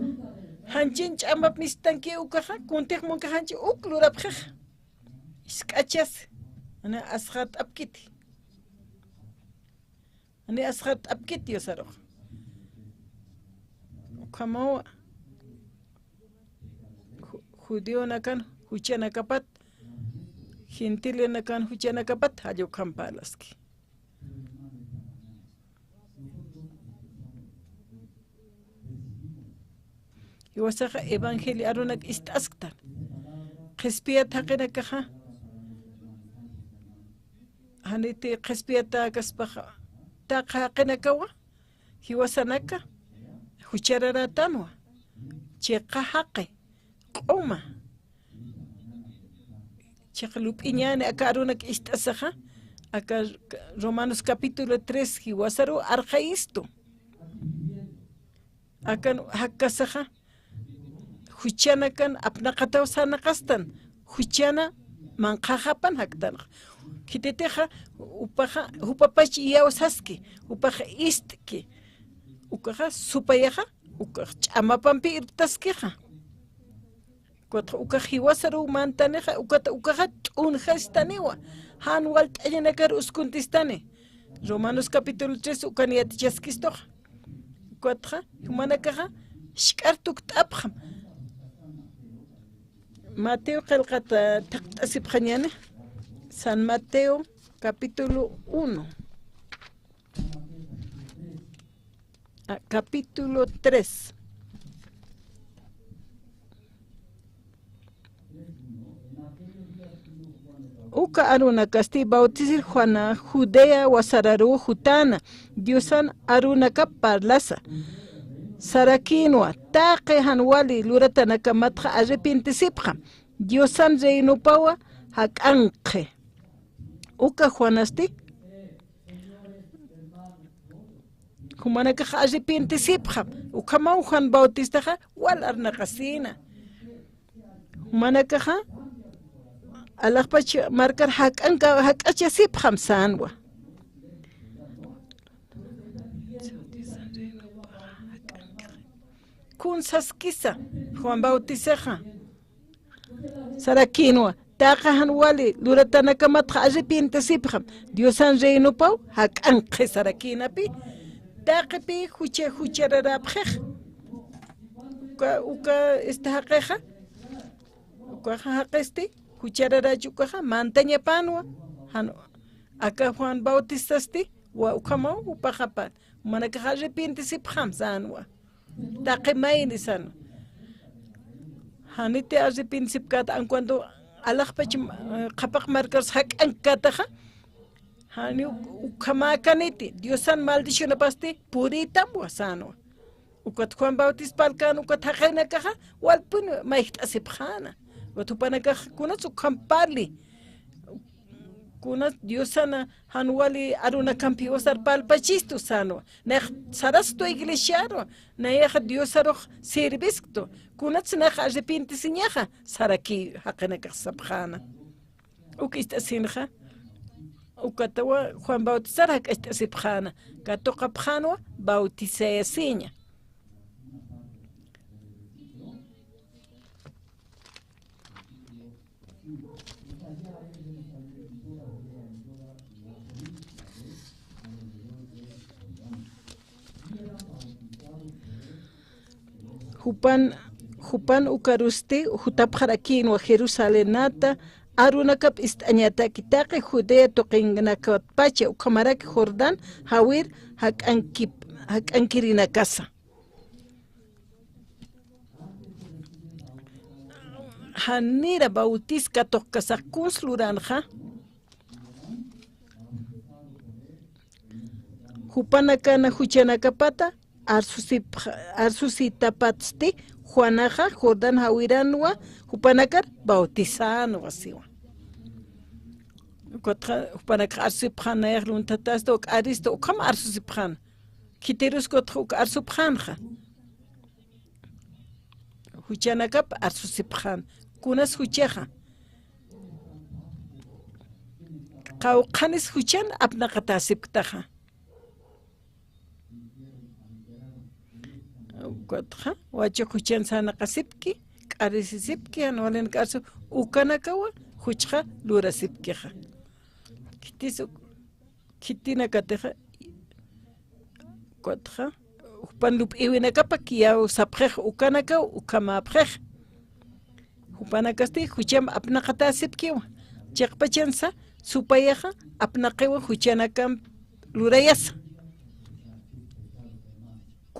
hanchin ch'amap mistanki ukaja kuntej monka hanchi uklurapje iskachas ana asjar apkiti ani asjar apkiti diosaroja ukamawa judío nakan huchanakapat gentil nakan huchanakapat hayo kampalaski hiwasaqa evangelio arunak ist'asktan qhispiyata haqinakaqa haniti qhispiyata kaspaqa taqa haqinakawa hiwasanaka huchararatanwa chiqa haqi q'uma chiqa lup'iñani aka arunak ist'asaqa aka Romanos capítulo 3 hiwasaru arqaistu akan hakkasaqa huchana kan apnaqataw sanaqastan huchana manqahapan haktanaq kititeqa upapachi iyawasaski upaqa istki ukaqa supayaqa ukaqa ch'amapampi irtaskiqa kuatqa ukaqa hiwasaru mantaniqa ukaqa t'unjastaniwa hanwal t'ayanakar uskuntistani Romanos capítulo 3 ukani yatichaskistoqa kuatqa humanakaqa shk'artuk t'apqam Mateo qillqata taqt'asipqañani San Mateo capítulo 1 capítulo 3 Uka aruna kasti bautisir Juana Judea wasararu jutana Diosan arunaka parlasa Sarakinwa taqe hanwali luratanaka matqa arrepintisipqa Diosan reinupawa hak'anqe Uka Juanastik humanaka arrepintisipqa ukamaw Juan Bautistaqa wal arnaqasina humanaka alaqpach markar hak'achasipqam sanwa kun saskisa Juan Bautistaqa sarakinwa taqa hanwali luratanaka matqa arrepintisipqam Diosan reinupaw hak'anqe sarakinapi taqipi huchararapqej uka haqeqa uka haqesti huchararachukaqa mantañapanwa aka Juan Bautistasти wa ukamaw upaqapan manaka arrepintisipqam sanwa taqi mayni sanu haniti arrepintisipkata ancuando alaqpach qhapaq markas hak'ankataqa hani ukamakaniti Diosan maldicionapasti puritamwa sanwa ukat Juan Bautista palkan ukat haqinakaqa walpuni mayht'asipqana watupanakaqa kunas ukhampali kunas Diosana hanwali arunakampi wasar palpachistu sanwa naq sarasto iglesiaro nayaqa Diosaruq servisto kunas naqa arrepintisiñaqa saraki haqinakaq sapqana ukist'asinqa ukatawa Juan Bautista hak'asipqana katuqapqanwa bautisayasiña Jupan ukarusti jutapqarakinwa Jerusalenata arunakap ist'añataki taqi Judea tuqinnapacha ukamaraki Jordán hawir hak'ankirinakasa hanira bautiska toqkasaqkuns luranja hupanakana huchanakapata arsusitapatsti Juanaja Jordán hawiranwa hupanakar bautizanwa siwa hupanaka arsupqana yaqluntatasta uk arista ukama arsusipqana kitiruskotqa uk arsupqanja huchanakap arsusipqana kunas huchaqa qawqanis huchan apnaqatasiptaqa Kotja, wacho huchan sana kasipki, karisipki, anwalen karso, ukanakawa, huchja, lurasipkiha. Kitina kateja, kotja, upanlup iwinakapa kiyaw saprej, ukanakaw, ukamaprej. Upanakasti, hucham apnakatasipkiwa. Chakpachansa, supayaja, apnakewa, huchanakam, lurayasa.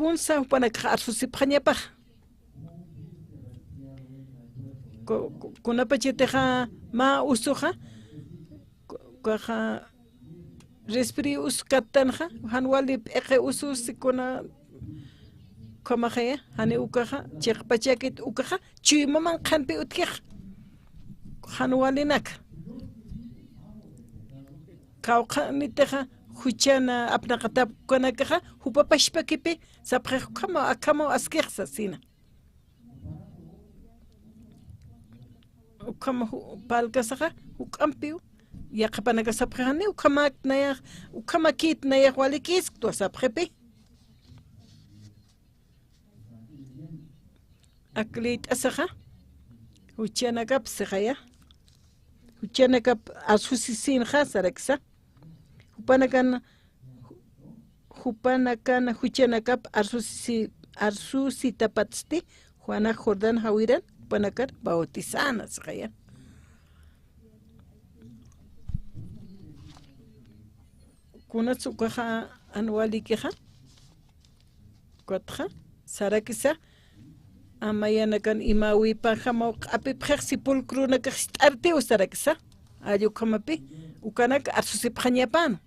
Kunsa upanaka arsusipqañapaq kunapachiteja ma usuja kaja respiri uskatanja hanwali eke usus kuna kamaja hani ukaja chekpachakit ukaja chuymaman kanpi utkij hanwalinak kawqaniteja huchana apnaqatap kanakaja hupapashpakipi saprej kama askirsa sina ukama palkasaja ukampiu yaqapanaka saprejani ukamak nayaq ukamakit nayaq walikis tu saprepi aklit asaja huchanakap sejaya huchanakap asusisin jasareksa hupanakan huchanakap arsusitapatsti Juana Jordán Jawiran panakar bautizanas kaya kuna tsukaja anuali keja kwatja sarakisa amayanakan imawi panjama api pjex sepulcro nakastarte usarakisa ayukamapi ukanak arsusipjañapano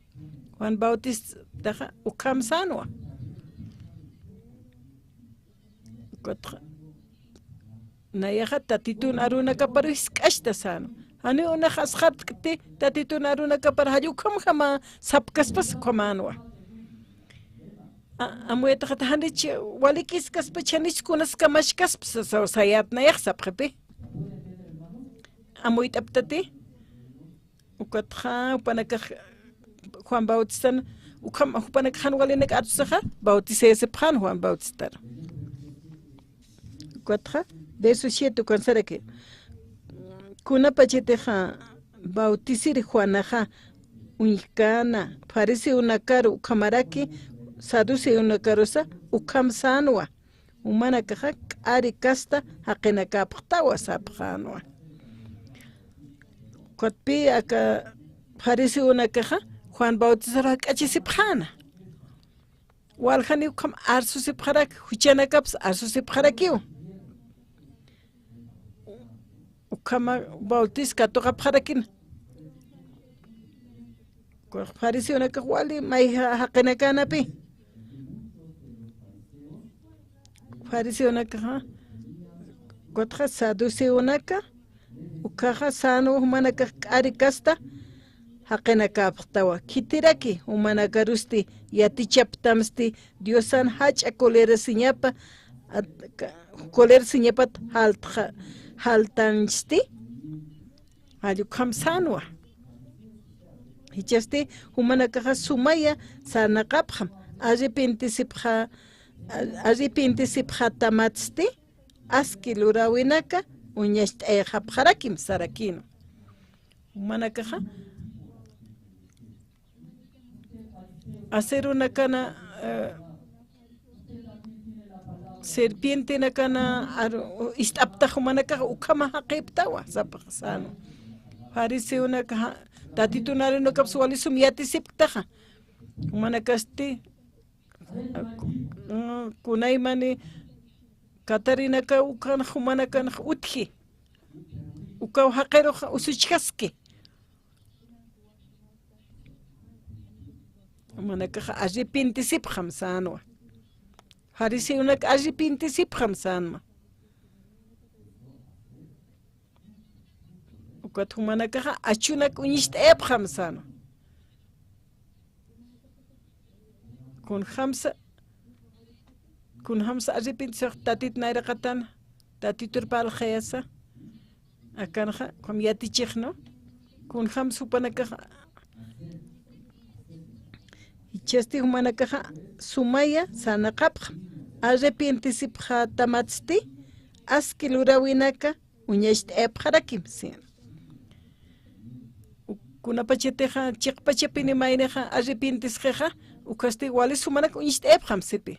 Juan Bautista taja ukam sanwa kwatja nayaja tatitun arunaka paris kashta sano ani una khashat kte tatitun arunaka par hayukam jama sapkaspas komanwa amueta khathandich walikis kaspachanich kunas kamashkaspas sayat nayaj sapjepe amuit aptate ukatja upanaka Juan Bautista ukam upanaka hanwalinek atsaja bautizese phan Juan Bautista ukatja de eso siete cansara que kuna pacheteja bautizir Juanaja unicana parece una caro camaraki saduce una carosa ukamsanwa umana caja ari casta haqena captawa sapjanwa kotpi aka parece una caja Juan Bautista cachisipjana waljani ukam arsu sipjarak huchana caps arsu sipjarakiu Ukama Bautista toca para kin. Parece una cahuali mai haqena canapi. Parece una caja. Gotra saduce una ca. Ukaja sano humana aricasta. Haqena captawa. Kitiraki humana garusti yatichaptamsti diosan hach a colera siñapa. Colera siñapat haltansti ayukam sanwa hichasti humana caja sumaya sanaqapjam arrepintisipja tamatsti askilurawinaka uñasht'ayqapjarakim sarakino humana caja hacer una cana serpiente nakana istapta humanaka ukama haqiptawa sapasano parece una tatitunare no kapsuali sumiati siptaja humanakasti kunaimani Katarina ka ukan humanakan utji ukaw haqero usuchkaski humanaka arrepintisipjam sanwa Harisi unak arrepintisipjam sanma. Ukat humanaka achunak unishtepjam sana. Kun hamsa arrepintisip tatit nairaqatan tatitur pal khayasa. Akanja kom yatichigno. Kun hamsa upanaka Chesti humanakaja sumaya sanaqapja arrepintisipja tamatsti askilurawinaka uñasht'epjarakim sin kunapacheteja chiqpachapini mayneja arrepintisjeja ukasti walis humanaka uñasht'epjam sipi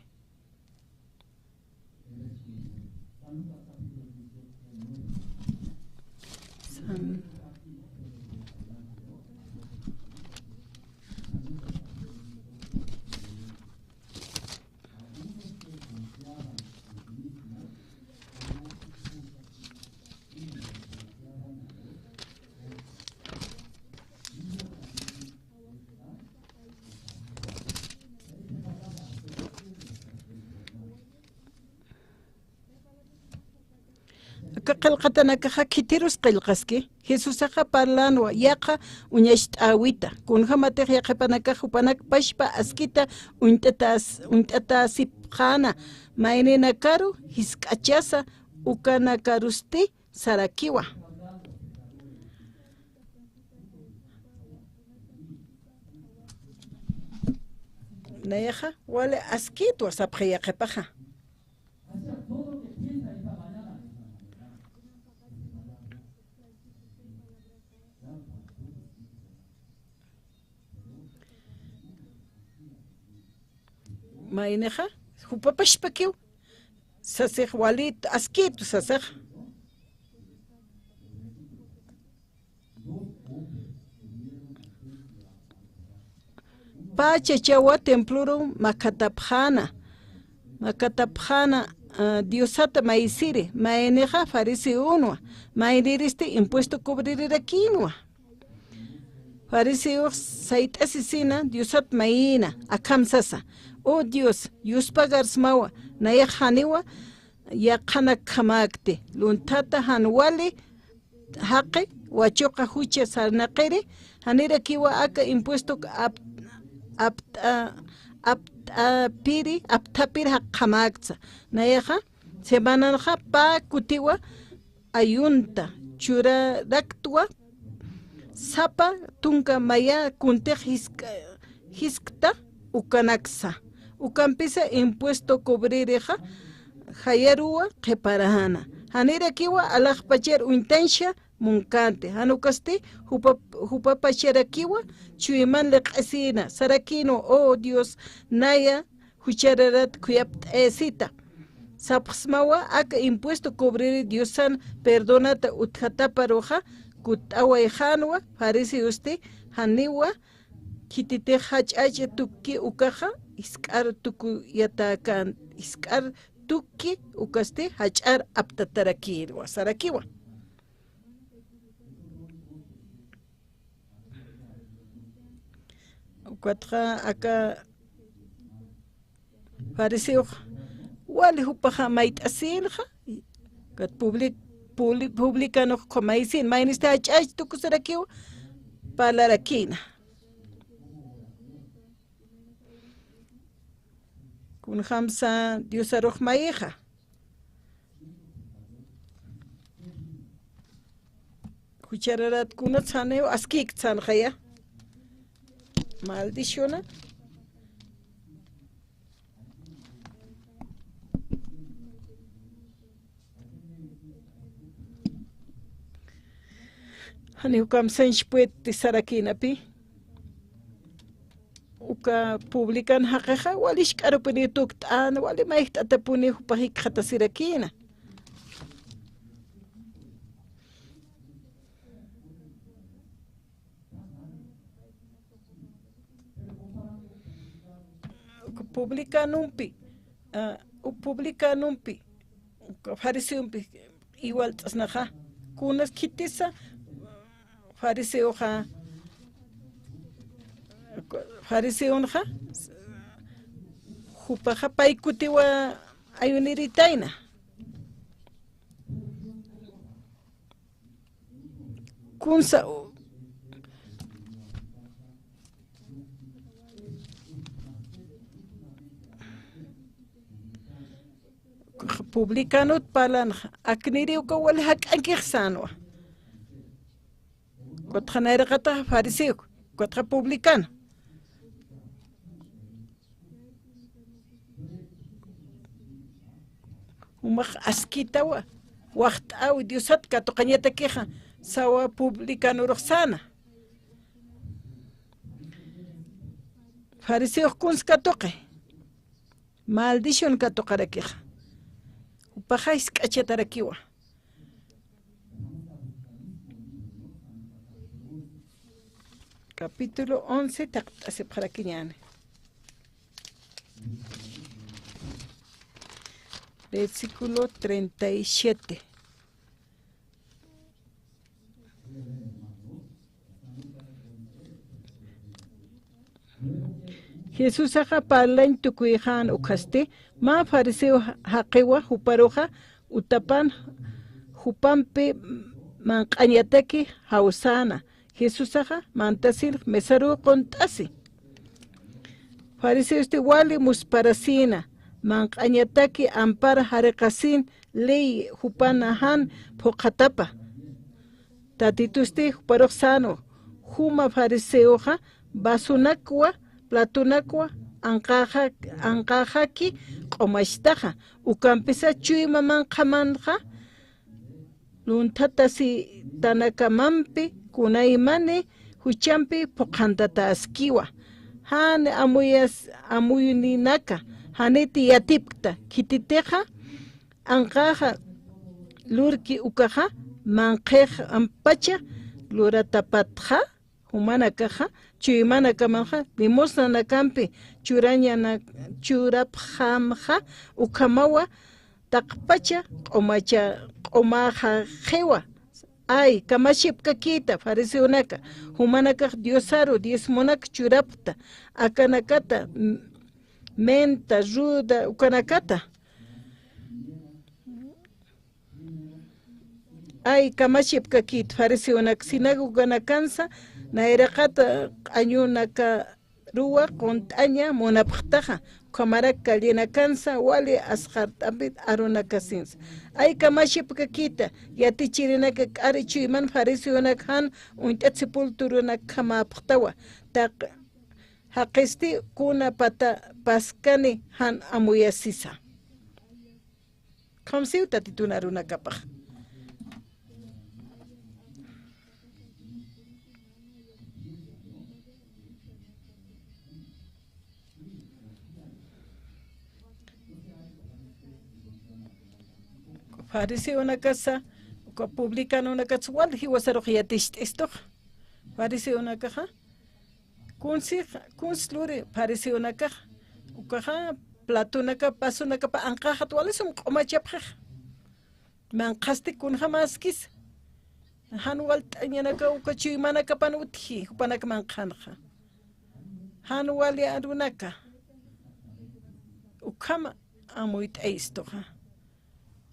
Uka qillqatanakaqa kitirus qillqaski. Jesusaqa parlanwa yaqa uñasht'awita. Kunqa matiq yaqapanakaqa hupanak pashpa askita unt'ata sipqana. Maynina karu hisk'achasa ukana karusti sarakiwa. Nayaqa wale askitwa sapqa yaqapaqa. Mayneja, hupapashpakiw, sasej walito, askito sasej. Pachachawa templuro makatapjana diosata maisiri, mayneja farisi unwa, mayniriste impuesto cubririrakinwa. Farisi sait asesina, diosat maina, akamsasa. Oh Dios, yuspagars mawa, naya haniwa, yakana kamakte, luntata hanwali, haqe, wachoka hucha sarnaqere, hanira kiwa aka impuesto aptapir haqamakta, nayaha, semananja pa kutiwa, ayunta, churaraktua, sapa, tunka maya, kunte hiskta, ukanaksa. Ukampisa impuesto cobrireja, hayarua keparahana. Hanira kiwa alakpacher uintensha munkante. Hanukasti hupapachera kiwa chuiman lekasina. Sarakino, oh Dios, naya huchararat kuyapt esita. Sapsmawa aka impuesto cobrire Diosan perdonata utjataparoja kutawaijanwa, parece usted, haniwa, kitite hachach tuki ukaja, iskar tuku yatakan, iskar tuki ukaste hachar aptatarakirwa, sarakiwa. Ukatra aka parece wali hupaja mait asilja, kat publica no comaisin, mainista hachach tuku sarakiwa, palarakina. Kun hamsa diusaruch maija. Kuchararat kunat saneo askik sanjaya. Maldiciona. Hani ukam senchpuet tisarakina pi. Uka publican haqqaqa walish k'arupuni tukt'ana wali mayht'atapuni hupajik qhatasirakina. Publicanumpi farisiumpi igual t'asnaqa kunas kitisa fariseoqa fariseonja hupaja paikutiwa ayuniritaina kunsa publicanut palan akniri uka wal hak sanwa kotjanera kata fariseo kotja publicano umaq askitawa waqt'aw diosat katoqañata queja sawa publicano roxana fariseo kuns katoqe maldición katoqara queja upajais k'achatarakiwa capítulo 11 taqt'asip qarakiñani versículo 37. Jesús aja parlain tukuijan ukaste ma fariseo haqiwa huparoja utapan Jupampe manqañataki hausana. Jesusaja mantasil mesaru contasi. Fariseos de wali musparasina. Manqañataki ampara harekasin ley jupanahan pokatapa. Tatitusti juparoxano. Juma fariseoja basunakwa platunakwa anqajaki q'umashtaja ukampisa chuyma manqamanja luntata si tanakamampi kunaymani huchampi puqantata askiwa han amuyninaka haniti yatipta kititeja anqaja lurki ukaja manqeja ampacha luratapatja humana caja, chuimana camanja, limosna na campi, churaña na churapjamja, ukamawa, takpacha, omaja jewa. Ay, kamaship kakita, fariseonaka, humana caja, diosaro, diezmonak churapta, akanakata, menta, ruda, ukanakata. Ay, kamaship kakit, fariseonak, sinagoga na kansa, Nairakata añunaka ruwa kontaña monapjtaja kamaraka llena cansa wali asjartambit arunakasins ay kamashipkakita yatichirinaka arichiman fariseonakan untatsipulturuna kamapjtawa tak haqisti kuna pata paskani han amuyasisa kamsiuta titunarunakapaj. Fariseo una casa, publican una casa, igual, y was er ook is toch? Fariseo una caja, kunslure, fariseo una caja, ukaja, platunaka, pasunaka, ankaja, tual es omachapja. Mankaste kun hamaskis, hanual tanyanaka, ukachu manaka panuti, upanak mankanja. Hanual ya adunaka, ukama amuit eistoja.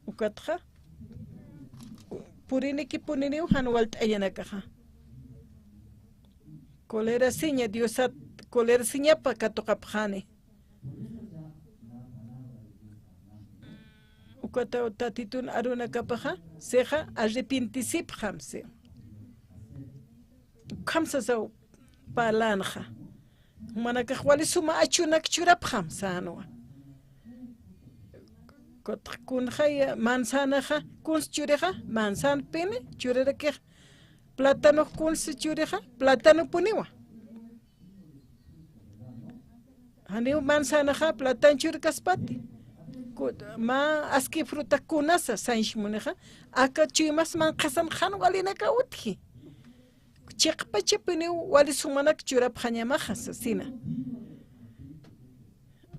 Ukatja puriniki puniniu hanualt ayanakaja kolera siña diosat kolera siña pa katokapjani ukata tatitun arunakapaja seja arrepintisipjamse kamsa sa palanja manakajwali suma achunak churapjam sanwa kunjaya manzanaja kuns chureja manzan pene churereke plátano kuns chureja plátano puniwa haniu manzanaja plátano churkaspati ma aski fruta kunasa sanshmuneja aka chimas man qasan khan walina ka uthi chiqpache puniu wali sumanak churap khanyamaja sina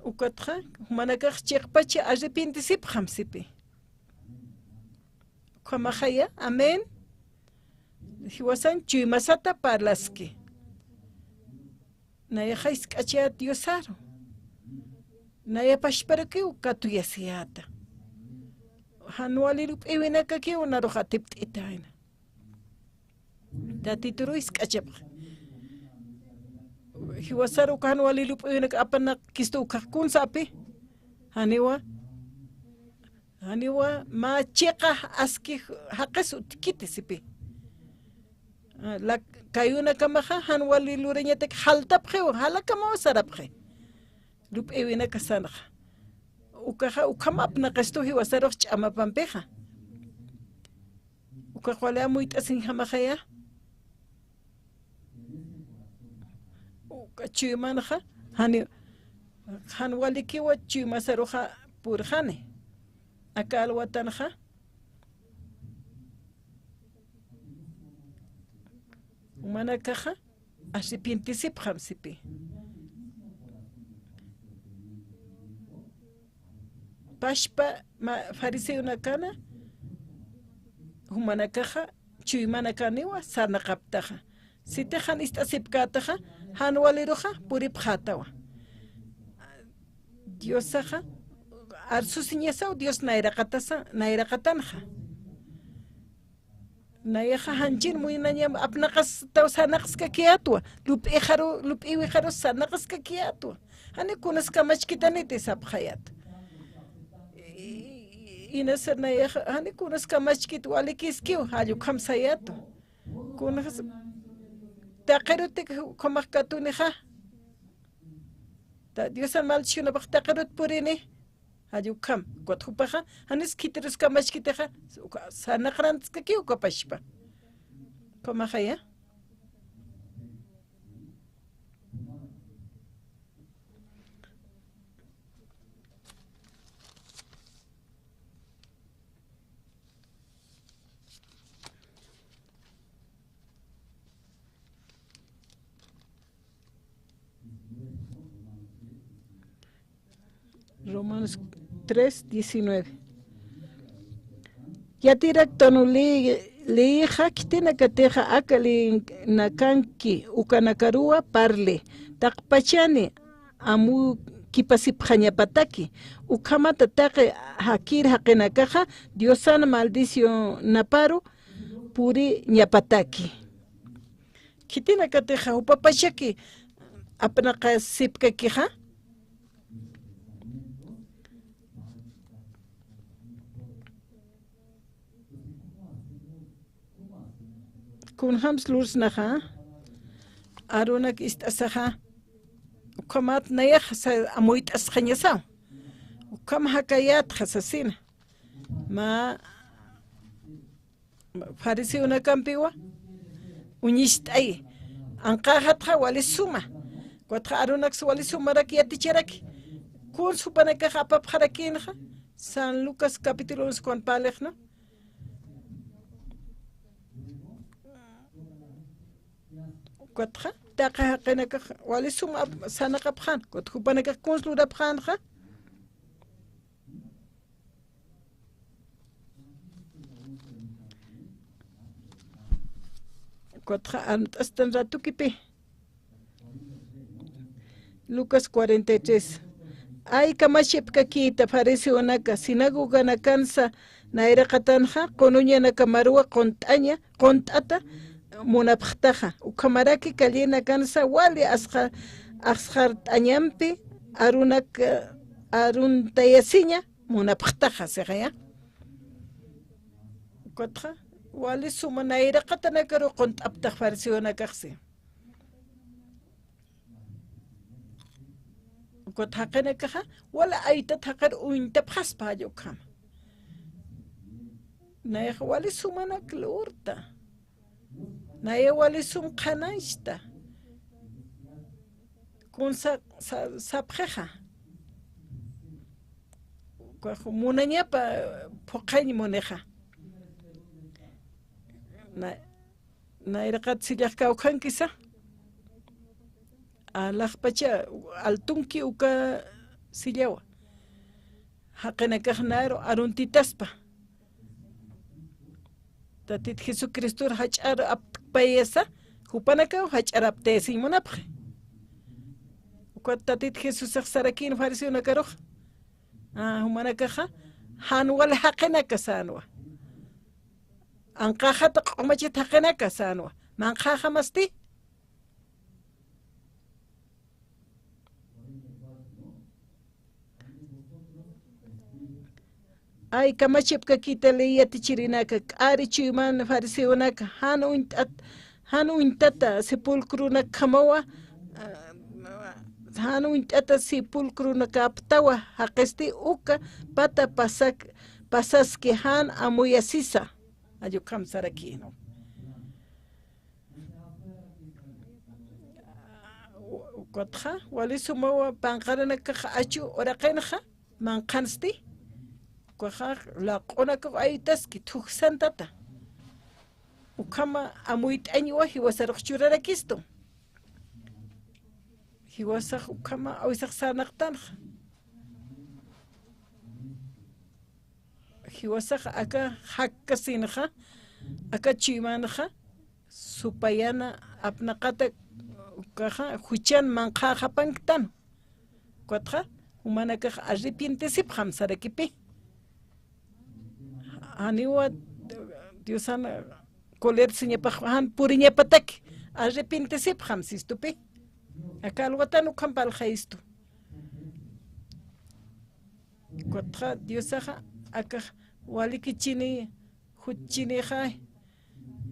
ukatja manakaj chiqpachi arrepintisip hamsipi kamajaya amen hiwasan chuymasata parlaski naya jaiskachia diosaro naya pashparaki ukatuyasiata hanualilup iwinakaki unarohatip itaina datituru iskachapja hiwasaru kanwali lup unak apana kisto kakun sapi haniwa ma cheqa aski haqas utkiti sipi la kayuna kamaja hanwali lureñatek haltapje halakama sarapje lup ewina kasanaja ukaja ukamapna qasto hiwasaru chamapampeja ukajwala muit asin hamajaya chuymanja hanwalikiwa chuymasaruja purjane akalwatanja manakaja arrepintisipjamsipi pashpa fariseo nakana humanakaja chuymanakaniwa sanaqaptaja sitejan istasipkataja hanwaliroja puripjatawa diosaja arsusiñasao dios nairaqatanja Nayaja hanchin muy nanyam apnakas taw sanakas kakiatwa. Lup iwi jaro sanakas kakiatwa. Hani kunas kamachkitanite sapjayat. Inasar nayaja hani kunas kamachkit walikiskiw hayu kamsayato. Kunas taqirutik komakkatunija. Ta Dios al mal chuna bak taqirut purini. Hayu kam kothupaja hanis kitirus kamachkiteja sanaqrants kakiw kopashpa. Komajaya. Romanos 3:19. Ya tirak tonu le haktina kateja akali nakanki ukanakarua parle takpachani amu kipasipjañapataki ukamata taqe hakir haqinakaja diosana maldición naparo puri ñapataki kitina kateja upapachaki apnaqa sipkakija kun hams lurs naja arunak istasaja ukamat nayaj sa amuit asjañasao ukam hakayat jasasina ma parece una campiwa uñistay anqajatja wali suma cuatro arunak wali sumaraki yaticharaki kun supanaka japap jarakinja San Lucas capítulo 11 con palejno Kotha taqa qenaka wali suma sanaqa phan kothu panaka konslura phan kha kotha astan ratu kipi Lucas 43 ay kamashipka kita parece una sinagoga na kansa na era katanja konunya na kamarua kontaña kontata munapjtaja ukamaraki kallina kansa wali asjar tañampi arunak aruntayasiña munapjtaja segaya kotja wali sumanaira qatanakaru qontaptaj versiona kaxi kotja qenakaja wala aita taqar uintapjaspa yokam nayaj wali sumanak lurta Naya wali sum khanashta kun sapjeja kwa munanya pa pokani moneja na iraqat silaq kawkhan kisa alaqpacha altunki uka sillawa haqina kahnaro aruntitaspa tatit Jesucristo hachar apayesa hupanaka hachar aptesi monapje tatit Jesus sarakin farisi una karoj humanaka han wal haqina kasanwa anqaja taqmachi haqina kasanwa manqaja masti ay kamachipka kitale yatichirinaka ari chiman fariseonaka hanu intata sepulcruna kamawa hanu intata sepulcruna kaptawa haqesti uka pata pasaski han amuyasisa ayo kamsarakino kotja wali sumawa panqaranaka achu oraqenja manqansti la qonaka aytaski tuksantata ukama amuit añwa hiwasarqchurarakisto hiwasaq ukama awisaq sanaqtan hiwasaq aka hakkasinja aka chimanja supayana apnaqata ukaja huchan manqaja panktan kotja humanaka arrepientesip hamsarakipi aniwa Diosana coler señapajan puriñapatak arrepintesip hamsistupi acá alwatanu kampalja isto cuatra diosaja acá walikichini huchinija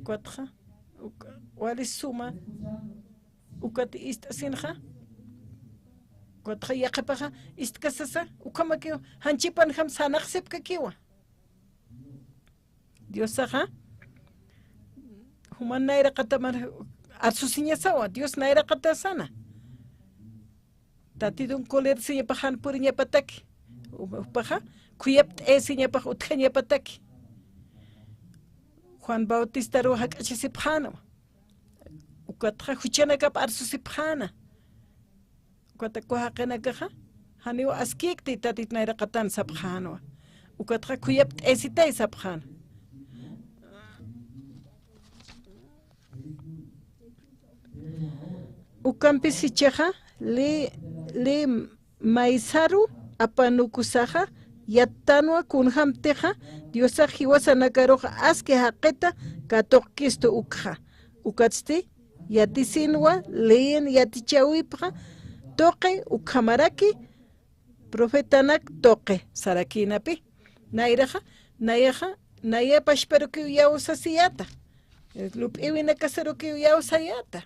cuatra wali suma ukat istasinja cuatra yaqapaja istkasasa ukamakio hanchipan ham sanaxip kakiwa diosaja human naira katamar arsusinya sawa Dios naira katasana tatidun koler sinya pahan purinya pataki paha kuyapt sinya pah utkanya pataki Juan Bautista ro hakachisiphana ukatra huchana kap arsusiphana ukatako hakena kaha haniwa askikti tatit naira katan saphana ukatra kuyapt sitay saphana ukampi sichaja le maisaru apanukusaja yatanwa kunhamteja diosa jiwasa nakaroja aske haqeta katokkisto ukja ukatsti yatisinwa leen yatichawipja toque ukhamaraki profetanak toque sarakinapi nairaja naya pashperuki yausa siyata lup iwina kasaruki yausa yata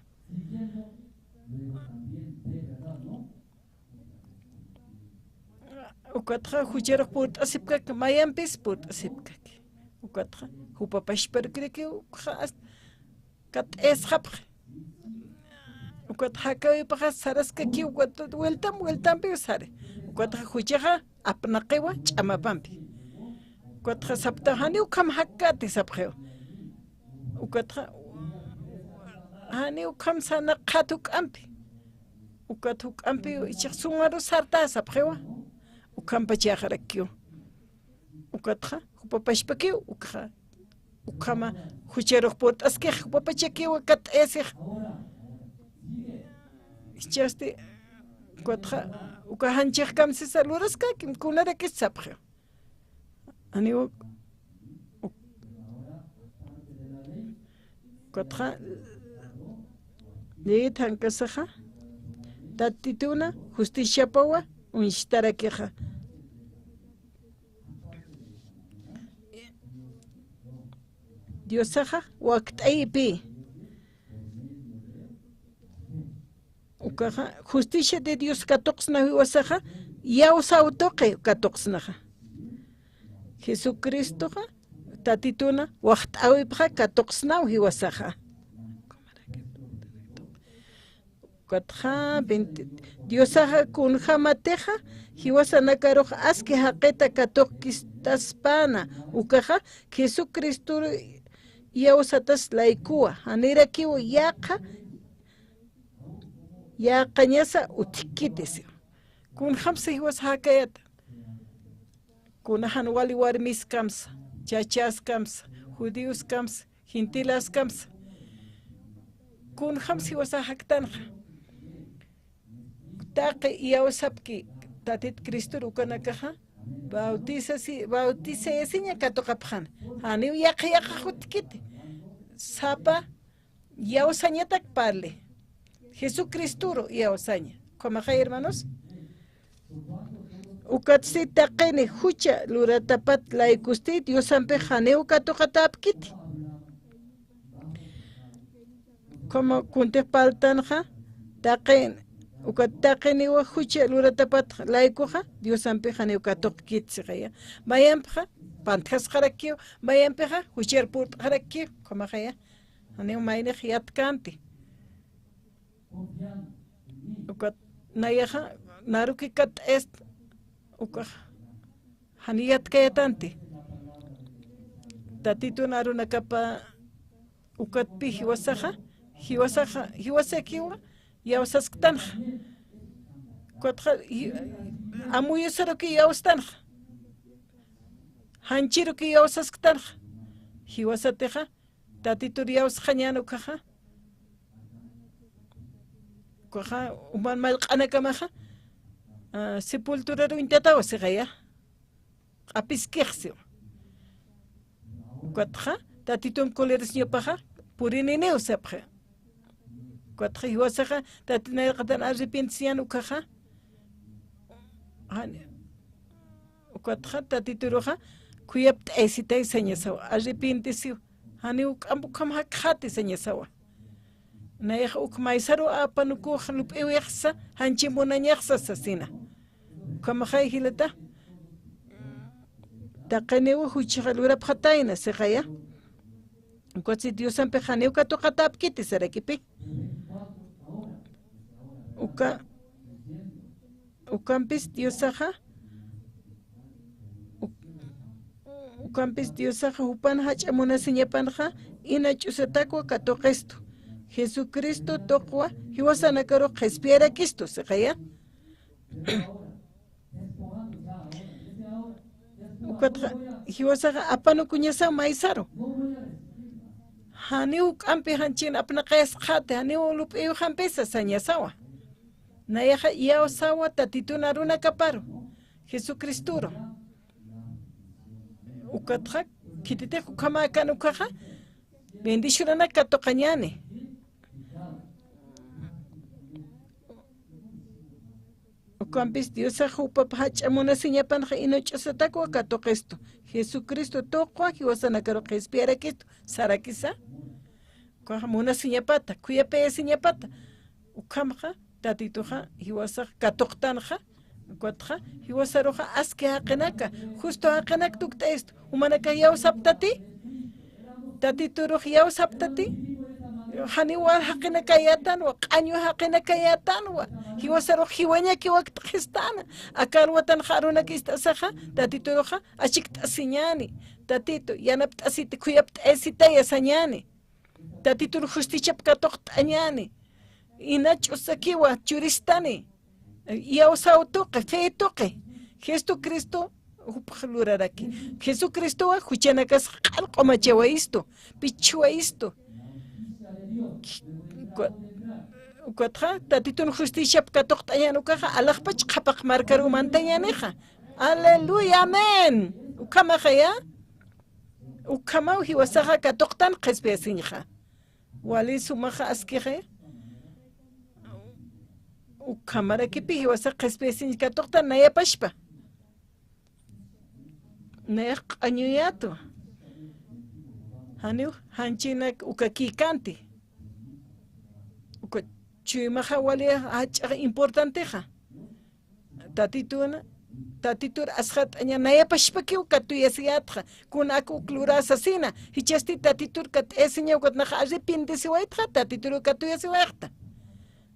ukatra hujero put asipkak mayampis put asipkak ukatra hupapashperkriki ukras kat eskhapre ukatra kawi pajas saraskaki ukatra vueltam sare ukatra hujaja apnaqiwa chamapampi ukatra saptahani ukam hakkati sapkheo ukatra hani ukam sana qatuk ampi ukatuk ampi ichsungaru sarta sapkheo ukam pachajarakio ukatra hupapashpakio ukha ukama hujero port aske hupapachakio kat esih ichasti ukatra ukahanchik kam sisaluraska kim kunara kisapkheo ani ukatra le tankasaja tatituna justicia pawa unistarakeja diosaja waqtaypi ukaja justicia de Dios katoqsna wasaja yawsautoqe katoqsnaja Jesucristoja tatituna waqtawipja katoqsna wasaja diosaja kun jamateja hiwasa nakaroja aske haqeta katoqkistaspana ukaja Jesucristo yawsatas laikua hanirakiwa yaqañasa utikitis kun hamsa hiwas hakayata kunahan wali warmis kamsa chachas kamsa judíos kamsa hintilas kamsa kun hamsa hiwas haktanja taqi yawsapki tatit Cristo rukanakaja bautiza yasiña katoqapjan hani yaqa jutkiti sapa yawsañatak parle Jesucristo yawsaña comaja hermanos ukatsi taqini hucha luratapat laikusti Diosampe haneu katoqatapkiti como kunte paltanja taqin ukataqini wa hucha luratapat laikuja Diosampe haneu katoqkitsqaya mayanpja pantjas qarakio mayanpja hucher purt qarakio comaja haneu maynej yatkanti ukat nayaja naruki kat est ukaj haniyat kayatanti tatitu naru nakapa ukat pi hiwasakiwa yawsasktanj kwatja amuyosaruki yawstanj hanchiruki yawsasktanj hiwasateja tatitu yawsjañanu kaja kwaja uman malq'anakamaja sepulturero intatawa sigaya apiskexio kwatja tatitum coleres ñopaja purineneo sepja cuatro hiwasaja tatinay qatan arrepentician ukaja hani cuatro tatituroja kuyap esitay señasawa arrepenticiu hani ukambu kamha khati señasawa naik ukmaisaro apanuku halup eweksa hanchimuna ñaksa sasina kamajay hilata taqanewa huchigalura phatayna seqaya Kwatsi Dios ampejaneu katokatap kiti sarakipi. Ukampis Diosaja. Ukampis Diosaja upan hachamuna señapanja ina chusatakwa katokesto. Jesucristo tokwa hiwasanakaro jespiera kisto sekaya. Hiwasaga apano kunyasa maisaro. Haniu kampi hanchin apna kayas khate haniu lup eu hampesa saña sawa. Nayaja yao sawa tatituna runa kaparo. Jesucristuro. Ukatja kitite kama kanukaja. Bendishurana katokañane. Ukampis Diosa hupa hachamuna siñapanja inochasatako katokesto. Jesucristo tokwa hiwasanakaro jespiera kisto. Sarakisa. Muna siñapata, kuyape siñapata. Ukamja, tatituja, hiwasa katoktanja, cuatja, hiwasaroja aske hakenaka, justo hakenak tukta esto. Humanaka yao saptati, tatituruj yao saptati, haniwal hakenaka yatanwa, año hakenaka yatanwa, hiwasaroj hiwaña kiwaktajistana, akarwatan haruna kistasaja, tatituroja, achikta siñani, tatito, yanapta asite kuyapta esitaya sañani. Tatitur justicia pkatoqtañani inacho sakiwa churistani yawsaw toqe fe toqe Jesucristo uphluraraki Jesucristo wa huchanakas qalqomachewa isto pichwa isto cuatra tatitur justicia pkatoqtañani ukaja alaqpach qhapaq markaru mantañaneja aleluya amen ukamajaya ukamaw hiwasaja katoqtan qespesinja Wali sumaja askije ukamara kipi hiwasa qespesin katokta naya pashpa naya qañuyato haniu hanchinak ukakikanti chuymaja wali hach'a importanteja tatitur ashat aña naya pashpaki ukatuyasiyatja kunaku klura asasina hichasti tatitur kat esiña ukatnaja arrepintisiwaytja tatitur ukatuyasiwayta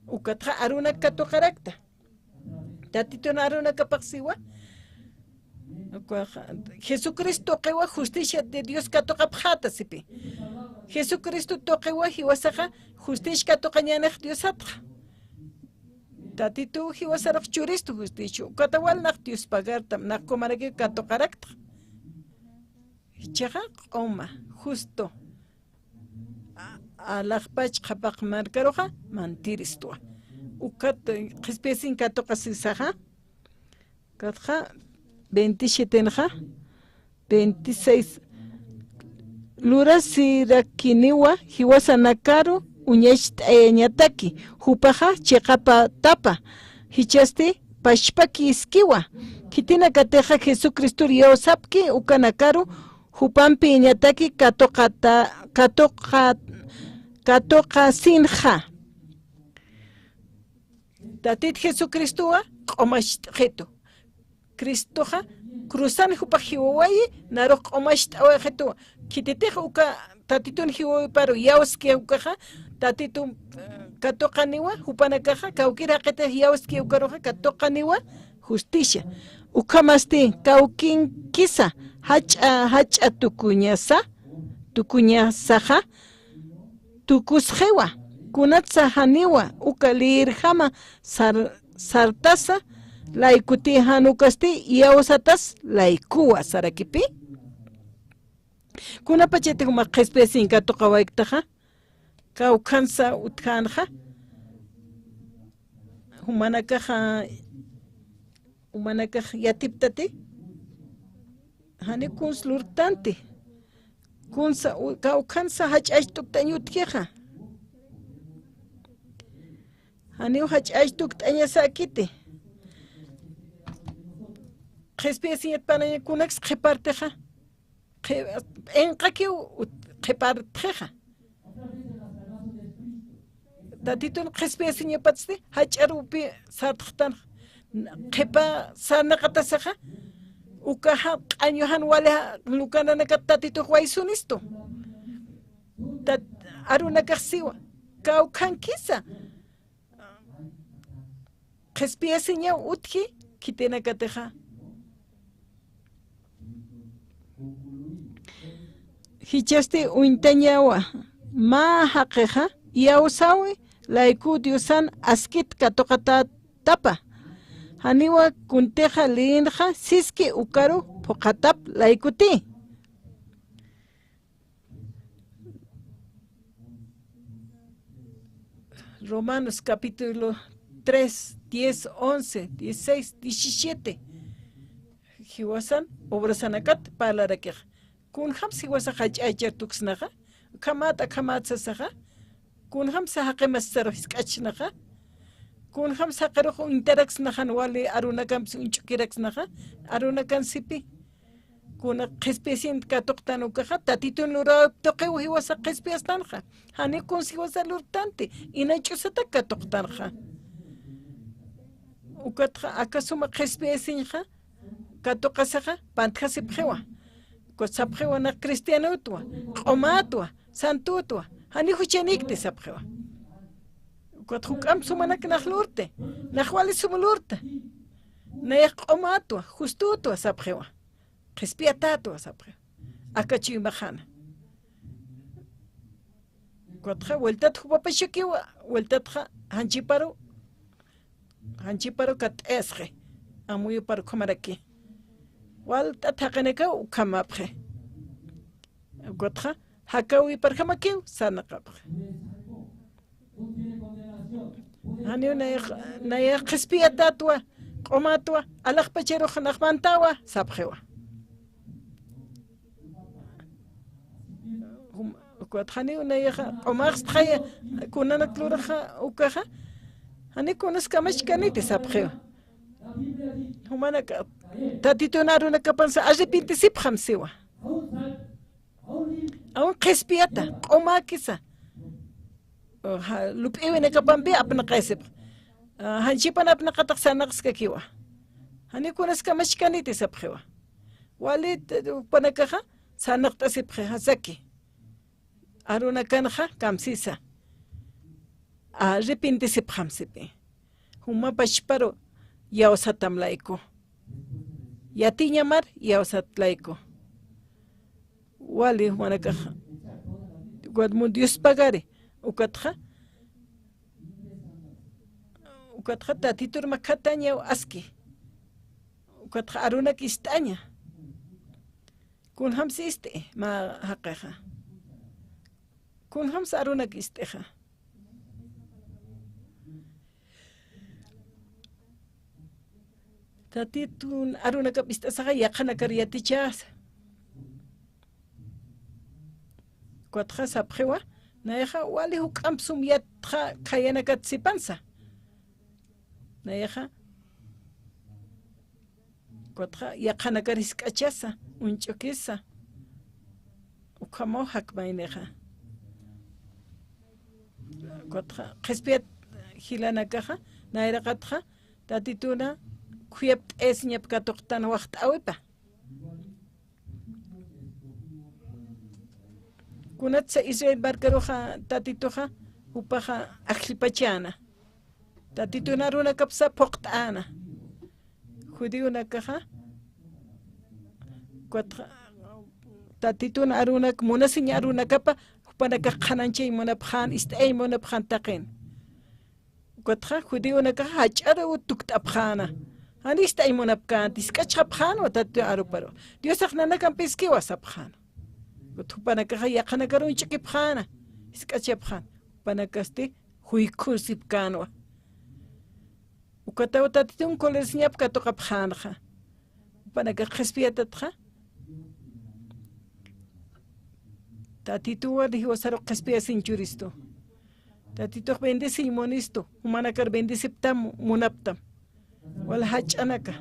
ukatja aruna katoqarakta tatitur aruna kapaqsiwa Jesucristo toqewa justicia de Dios katoqapjata sipi Jesucristo toqewa hiwasaja justicia katoqañanej Diosatja Tatitu hiwasaraq churistu justicio katawal naq Dios pagartam naq komaraki katoqarakta chaqa qoma justo alaqpach qhapaq markaroja mantiristua ukat qispesin katoqasisaja katja 27 nja 26 lura sirakiniwa hiwasanakaru uñacht'ayañataki hupaja chiqapa tapa hichasti pashpaki iskiwa kitina kateja Jesucristo riosapki ukanakaru hupampi iñataki katoqa sinja tatit Jesucristoa q'omasht'qetu Cristoja cruzan hupaj hiwawayi naruq q'omasht'awajetu kititeja uka tatitun hiwawi paro yawski ukaja tatitun katoqaniwa hupanakaja kawkira qita yawski ukaroja katoqaniwa justicia ukamasti kawkin kisa hach'a tukuñasaja tukusjewa kunatsa haniwa uka lirjama sartasa laikuti hanukasti yawsatas laikuwa sarakipi kuna pachete huma qespesin katoqawaytaja kawkansa utkanja humanakaja yatiptati hani kunslurtanti kunsa kaukansa hach'aytuk tañutkiqa Aniu hach'aytuk tañasakiti qespesiñat panañakunax qhipartiqa enqakiw qhipartiqa tatitun qespesiñapatsdi hach'arupi sartqtan qhipa sarnaqatasaqa ukaha q'añuhan wale lukananaka tatituq waysunisto arunakaq siwa kawqankisa qespesiña utki kitinakatiqa hichasti uintañawa ma haqiqa yawsawi laiku diusan askit katoqata tapa haniwa kunteqa linqa siski ukaru puqatap laikuti Romanos capítulo 3, 10, 11, 16, 17 hiwasan obrasanakat palarakiq kunham siwasa hach'aychartuksnaqa kamata saqa kunham sahaqemas sarhisq'achnaqa kunham saqaruq interaksnahan wali arunakam unch'ukiraksnaqa arunakan sipi kuna qespecien katuqtanukaqa tatitun lura toqew hiwasa qespiastanqa hani kun siwasa lurtanti inach'usata katuqtanqa ukatqa akasuma qespecienqa katuqasaqa pantqasipqewa kosapqewa na cristianutwa q'umatwa santutwa hani huchanikti sapqewa ukatquk'am sumanak naqlurte naqwali sumulurta nayaq q'umatwa justutwa sapqewa qespiatatwa sapqewa akachiymaqana ukatqa vueltata hupapashakiwa vueltatqa hanchiparu kat'esqe amuyuparu qamaraki waltata haqanaka ukamapqe ukatqa hakawi parhamakiw sanaqapqe hani naya qespiatatwa q'umatwa alaqpachiruq naqmantawa sapqewa ukatqa hani nayaqa q'umaqsqaya kunanakluraqa ukaqa hani kunaskamachkaniti sapqewa humanaka tatitunarunakapansa arrepintisipqam siwa aún qespiata q'umakisa lup'iwinakapanpi apnaqaysip hanchipan apnaqataq sanaqskakiwa hani kunaskamachkaniti sapqewa wali panakaqa sanaqtasipqe hasaki arunakanqa kamsisa arrepintisipqam sipi humapachparu yawsatamlayku yatiñamar yawsatlayku wali humanakaqa wadmu Dios pagari ukatqa tatitur makataña aski ukatqa arunak istaña kunhams iste ma haqeqa kunhams arunak isteqa tatitun arunakap istasaqa yaqanakar yatichas kuatqa sapqewa nayaqa wali huk'am sumyatqa khayanakat nayaqa kuatqa yaqanakar hisk'achasa unch'ukisa ukhamu hakmayniqa kuatqa qespiat hilanakaqa nayraqatqa tatituna khuyap t'esñap katuqtan waqt'awipa kunatsa Israel barcaruja tatituja upaja ajlipachana tatituna runa kapsa poqt'ana judío na caja tatituna aruna munasiña aruna kapa upanaka qhananchey munapjan istay munapjan taqin kotja judío na caja hach'aru tukt'apjana ani istay munapkan tiskachapjan wa tatu aruparo Dios ajnana kan pesquiwa sapjan upanaka yaqanaka runchikipjana iskachapjan upanakaste huikusipkanwa ukatawa tatitun kolersiñapka toqapjanja. 'Panaka qhispiyatatqa Tatito dihiwasaro qespia sinchuristo. Tatito bendice monisto. Humanakar bendice tam munaptam. Wal hachanaka.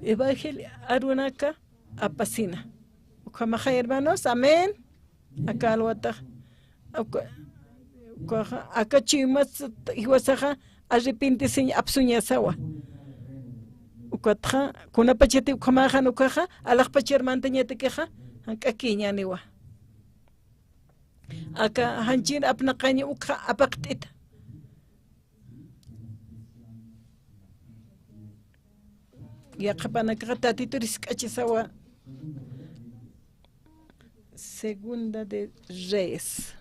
Evangelio arunaka apasina. Ukamaja hermanos, amén. Acá alwata. Acá chimas hiwasaja arrepintesen absuñasawa. Ukatja kuna pachete ukamaja nukaja alaj pacher manteñete keja aquí ñaniwa. Acá hanchin apnaqaña ukja apaqtita. Yaqapanaka tatito riskachisawa. Segunda de Reyes.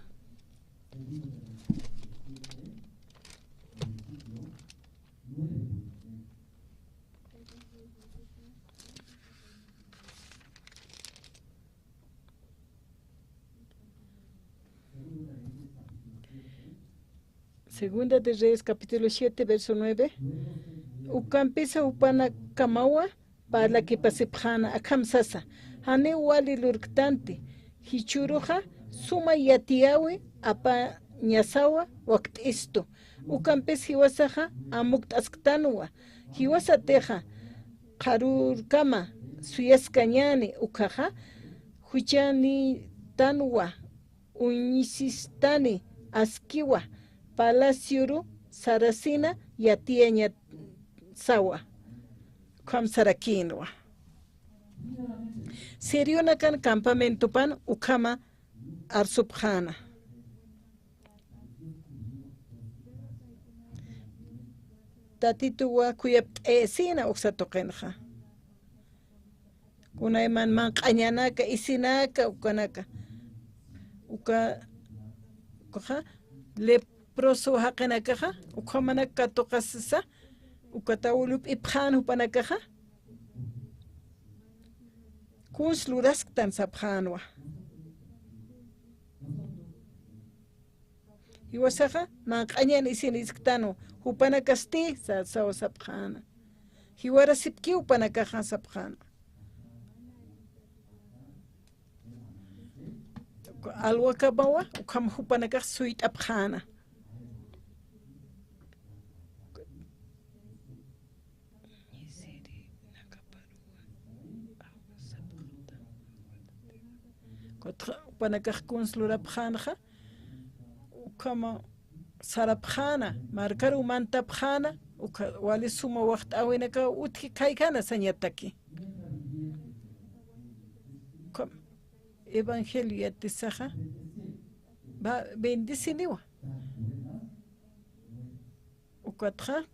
Segunda de Reyes, capítulo 7, verso 9. Ukampisa upana kamawa para que pasipjana akamsasa. Hane wali lurktanti. Hichuruja suma yatiawi apa nyasawa wakt isto. Ukampis hiwasaja amukt asktanwa. Hiwasateja karur kama suyascañani ukaja. Huchani tanwa unisistani askiwa. Palaciuru sarasina yatia sawa. Kam sarakinwa. Siriona kan campamento pan ukama arsubhana. Tatituwa kuyapt esina uksatokenja. Kuna iman man qañanaka isinaka ukanaka. Uka koja leproso haqenakaja ukamanaka toqasisa ukatawulup iphan upanakaja. Kuns lurasktan saphanwa. Hiwasaja manqañan isin isktano hupana kasti sa saphana. Hiwara sipki upana kaja saphana. Alwa kabawa ukam hupana kaj suit aphana. Panakaj kunslura phanja ukama sarapjana markaru manta phana wali suma waqt awinaka utki kaykana sañataki evangelio yatisaja ba bendiciniwa ukatja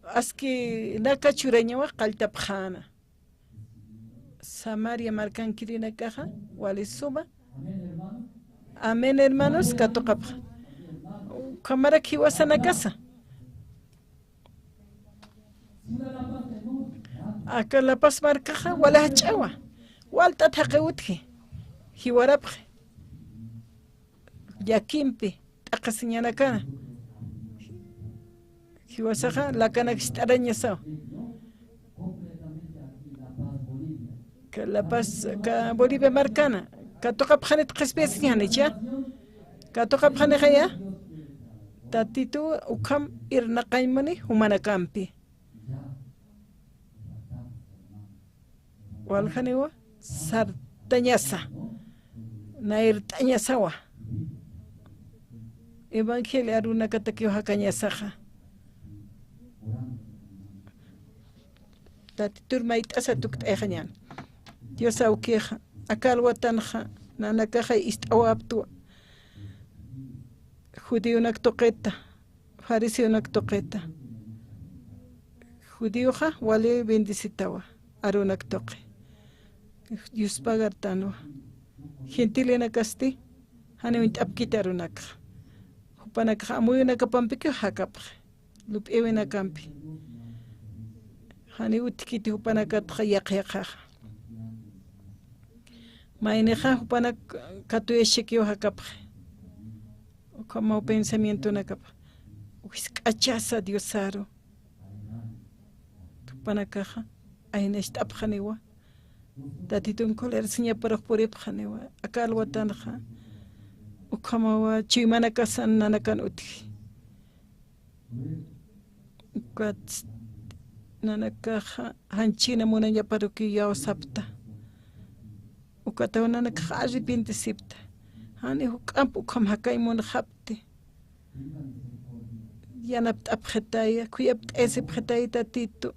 aski naka chureñawa qalta phana Samaria marcankirina caja, wali suma. Amén, hermanos, katokapja. Kamara kiwasana casa. Acá la paz marcaja, wala hachawa. Walta taqewutki. Hiwarapje. Yakimpi, taqasiñana kana. Hiwasaja, la cana xtaraña sao. La Paz, que Bolivia marcana, que toca panet especial, ¿ya? Que toca panet ya. Tatitu ukam irna kaimani humana campi. Walhaniwa sartañasa, nairtañasawa. Evangelio aruna katakio hakañasaja. Tatitur maitasa tuktejañan. Dios auqueja, akal watanja, nanakaja istawaptua. Judío naktoqueta, fariseo naktoqueta. Judío ja, wale bendicitawa, aronaktoque. Dios pagartanwa. Gentile nakasti, hanewint apkita aronaka. Hupanaka amuyo nakapampikyo hakapre. Lup ewe nakampi. Hanewutikiti hupanaka yaqyaqaja. Maineja hupana katuyeshikio hakapre. Como pensamiento nakapa. Uiskachaza diosaro. Tupana caja. Ainest apjaniwa. tatitun koler sinya parok purip khanewa akal watan kha ukamawa chimana kasan nanakan uti kat nanaka hanchina muna ya paruki ya sapta ukatawa nanaka aji pinti sipta hani hukam ukam hakai mun khapti yanapt abkhetaya kuyapt ese bkhetaya tatito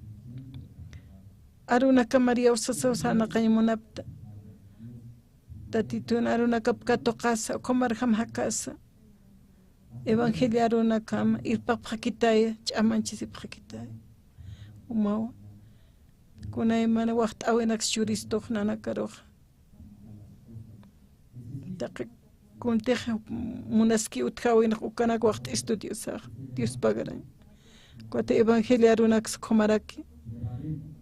aruna kamaria usasa usana kaymunapta tatitun aruna kapkato casa komar ham hakasa evangelio aruna kama irpak bkhetaya chamanchis bkhetaya umawa kunay mana waqt awinak shuristoq nanakaroj taqi kunteq munaski utkawinak ukanak waqt estudiosaq Dios pagaran kuate evangelio arunak komaraki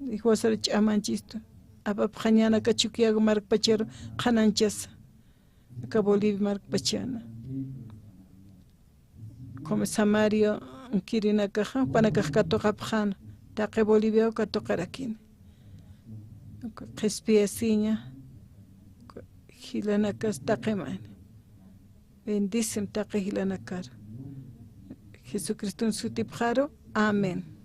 Igual chamanchisto, apa mañana cachuquiago mark pachero, cananchas, acá Bolivia mark pachana. Como Samario, kirina caja, para que toca pajana, taque Bolivia o tocar aquí. Respia siña, hilana cas taque man. Bendicem taque hilana car. Jesucristo en su tipjaro, amén.